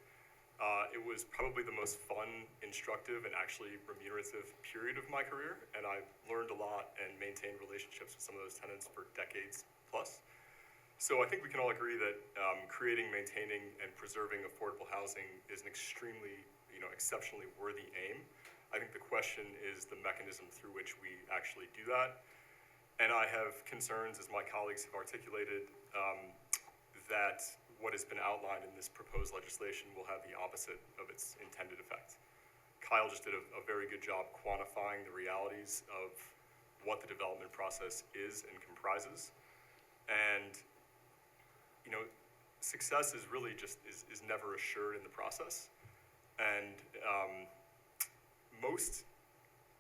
It was probably the most fun, instructive, and actually remunerative period of my career, and I learned a lot and maintained relationships with some of those tenants for decades plus. So I think we can all agree that creating, maintaining, and preserving affordable housing is an extremely, exceptionally worthy aim. I think the question is the mechanism through which we actually do that. And I have concerns, as my colleagues have articulated, that what has been outlined in this proposed legislation will have the opposite of its intended effect. Kyle just did a very good job quantifying the realities of what the development process is and comprises. And, success is really just, is never assured in the process. And most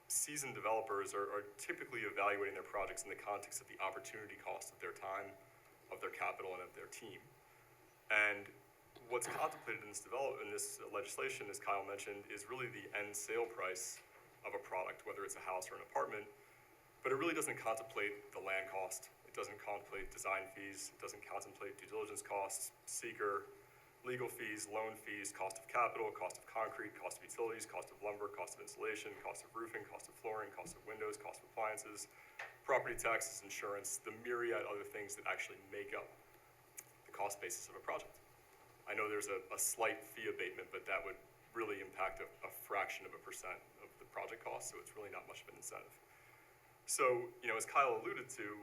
seasoned developers are typically evaluating their projects in the context of the opportunity cost of their time, of their capital, and of their team. And what's contemplated in this legislation, as Kyle mentioned, is really the end sale price of a product, whether it's a house or an apartment, but it really doesn't contemplate the land cost. It doesn't contemplate design fees. It doesn't contemplate due diligence costs, seeker, legal fees, loan fees, cost of capital, cost of concrete, cost of utilities, cost of lumber, cost of insulation, cost of roofing, cost of flooring, cost of windows, cost of appliances, property taxes, insurance, the myriad other things that actually make up the cost basis of a project. I know there's a slight fee abatement, but that would really impact a fraction of a percent of the project cost, so it's really not much of an incentive. So, as Kyle alluded to,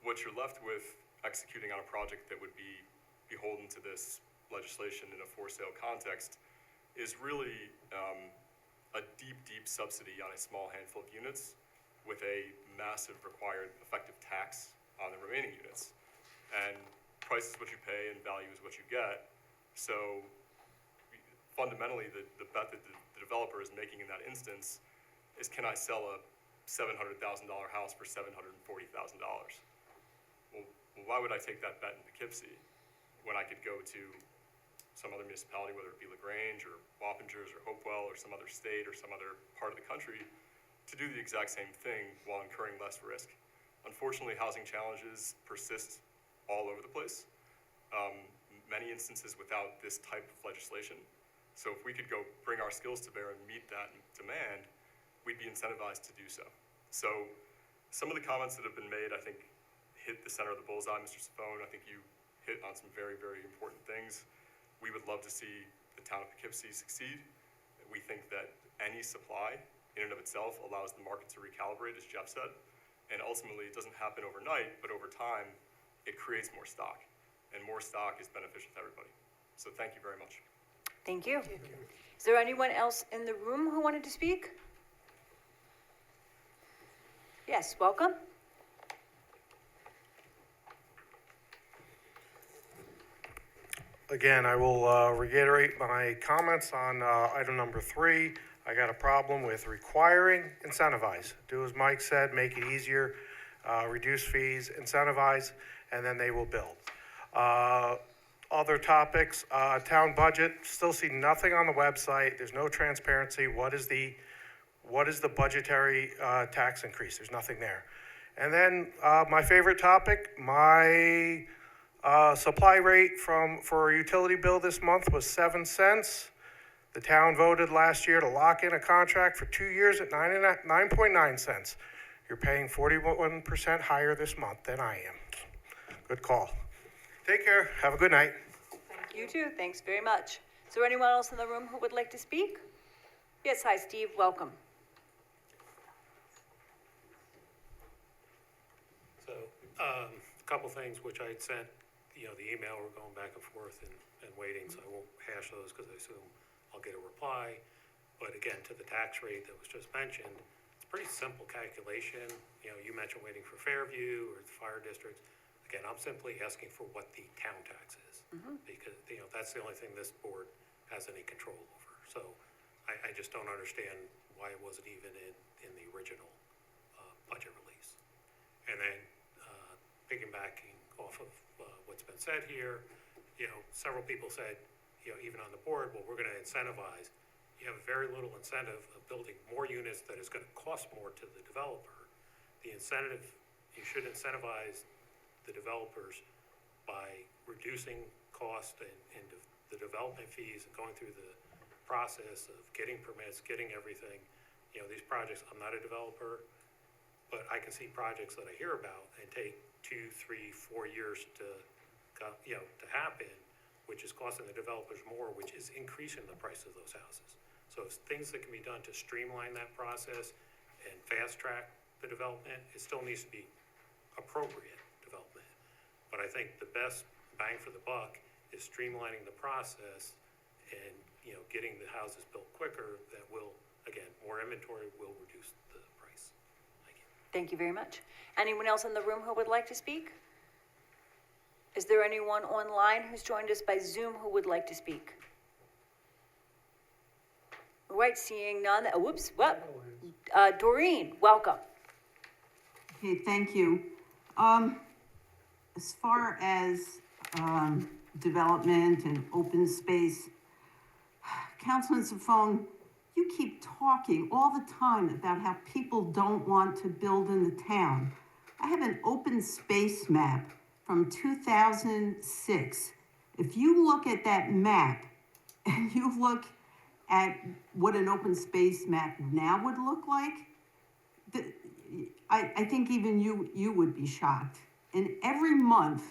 what you're left with executing on a project that would be beholden to this legislation in a for-sale context is really a deep subsidy on a small handful of units with a massive required effective tax on the remaining units. And price is what you pay and value is what you get. So fundamentally, the bet that the developer is making in that instance is, can I sell a $700,000 house for $740,000? Well, why would I take that bet in Poughkeepsie when I could go to some other municipality, whether it be LaGrange or Wappingers or Hopewell or some other state or some other part of the country, to do the exact same thing while incurring less risk? Unfortunately, housing challenges persist all over the place, many instances without this type of legislation. So if we could go bring our skills to bear and meet that demand, we'd be incentivized to do so. So some of the comments that have been made, I think, hit the center of the bullseye, Mr. Savone. I think you hit on some very, very important things. We would love to see the town of Poughkeepsie succeed. We think that any supply in and of itself allows the market to recalibrate, as Jeff said. And ultimately, it doesn't happen overnight, but over time, it creates more stock. And more stock is beneficial to everybody. So thank you very much. Thank you. Is there anyone else in the room who wanted to speak? Yes, welcome. Again, I will reiterate my comments on item number 3. I got a problem with requiring, incentivize. Do as Mike said, make it easier, reduce fees, incentivize, and then they will build. Other topics, town budget, still see nothing on the website. There's no transparency. What is the budgetary tax increase? There's nothing there. And then my favorite topic, my supply rate for a utility bill this month was 7 cents. The town voted last year to lock in a contract for 2 years at 9.9 cents. You're paying 41% higher this month than I am. Good call. Take care. Have a good night. You too, thanks very much. Is there anyone else in the room who would like to speak? Yes, hi, Steve, welcome. So, a couple things which I sent, the email, we're going back and forth and waiting, so I won't hash those because I assume I'll get a reply. But again, to the tax rate that was just mentioned, it's a pretty simple calculation. You mentioned waiting for Fairview or the fire districts. Again, I'm simply asking for what the town tax is, because, that's the only thing this board has any control over. So I just don't understand why it wasn't even in the original budget release. And then piggybacking off of what's been said here, several people said, even on the board, well, we're going to incentivize. You have very little incentive of building more units that is going to cost more to the developer. The incentive, you should incentivize the developers by reducing cost and the development fees and going through the process of getting permits, getting everything. These projects, I'm not a developer, but I can see projects that I hear about and take 2, 3, 4 years to happen, which is costing the developers more, which is increasing the price of those houses. So it's things that can be done to streamline that process and fast track the development. It still needs to be appropriate development. But I think the best bang for the buck is streamlining the process and, getting the houses built quicker. That will, again, more inventory will reduce the price. Thank you. Thank you very much. Anyone else in the room who would like to speak? Is there anyone online who's joined us by Zoom who would like to speak? All right, seeing none. Whoops, what? Doreen, welcome. Okay, thank you. As far as development and open space, Councilman Safone, you keep talking all the time about how people don't want to build in the town. I have an open space map from 2006. If you look at that map and you look at what an open space map now would look like, I think even you would be shocked. And every month,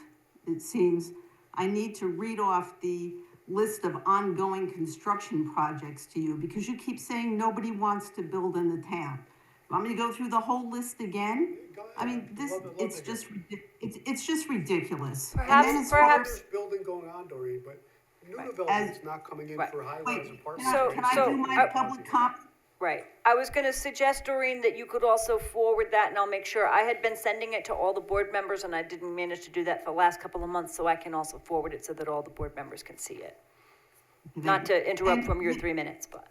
it seems, I need to read off the list of ongoing construction projects to you because you keep saying nobody wants to build in the town. Want me to go through the whole list again? I mean, it's just ridiculous. Perhaps. There's building going on, Doreen, but new development's not coming in for high-rise apartments. Can I do my public comment? Right. I was going to suggest, Doreen, that you could also forward that, and I'll make sure. I had been sending it to all the board members, and I didn't manage to do that for the last couple of months, so I can also forward it so that all the board members can see it. Not to interrupt from your 3 minutes, but.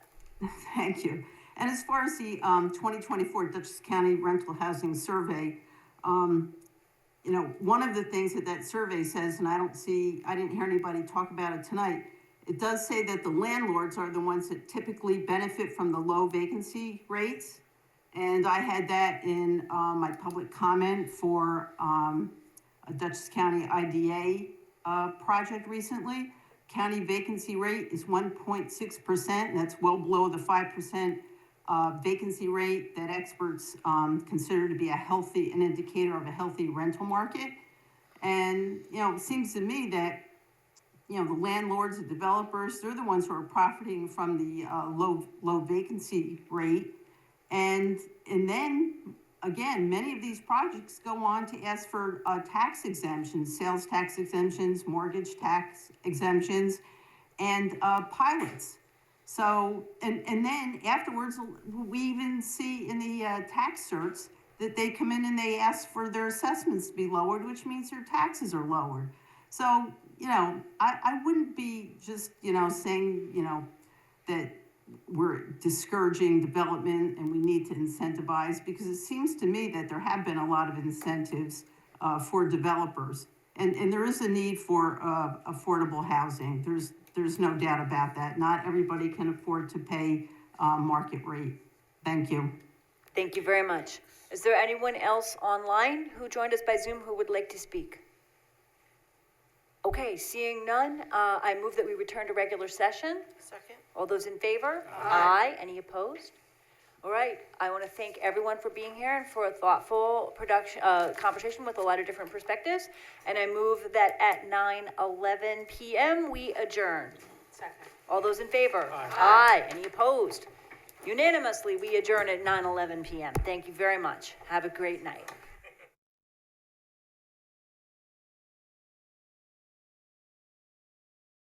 Thank you. And as far as the 2024 Dutchess County Rental Housing Survey, one of the things that survey says, and I didn't hear anybody talk about it tonight, it does say that the landlords are the ones that typically benefit from the low vacancy rates. And I had that in my public comment for a Dutchess County IDA project recently. County vacancy rate is 1.6%, and that's well below the 5% vacancy rate that experts consider to be an indicator of a healthy rental market. And, it seems to me that, the landlords, the developers, they're the ones who are profiting from the low vacancy rate. And then, again, many of these projects go on to ask for tax exemptions, sales tax exemptions, mortgage tax exemptions, and pilots. So, and then afterwards, we even see in the tax certs that they come in and they ask for their assessments to be lowered, which means their taxes are lowered. So, you know, I wouldn't be just, you know, saying, you know, that we're discouraging development and we need to incentivize, because it seems to me that there have been a lot of incentives for developers. And there is a need for affordable housing. There's no doubt about that. Not everybody can afford to pay market rate. Thank you. Thank you very much. Is there anyone else online who joined us by Zoom who would like to speak? Okay, seeing none, I move that we return to regular session. Second? All those in favor? Aye. Any opposed? All right, I want to thank everyone for being here and for a thoughtful conversation with a lot of different perspectives. And I move that at 9:11 p.m. we adjourn. Second. All those in favor? Aye. Any opposed? Unanimously, we adjourn at 9:11 p.m. Thank you very much. Have a great night.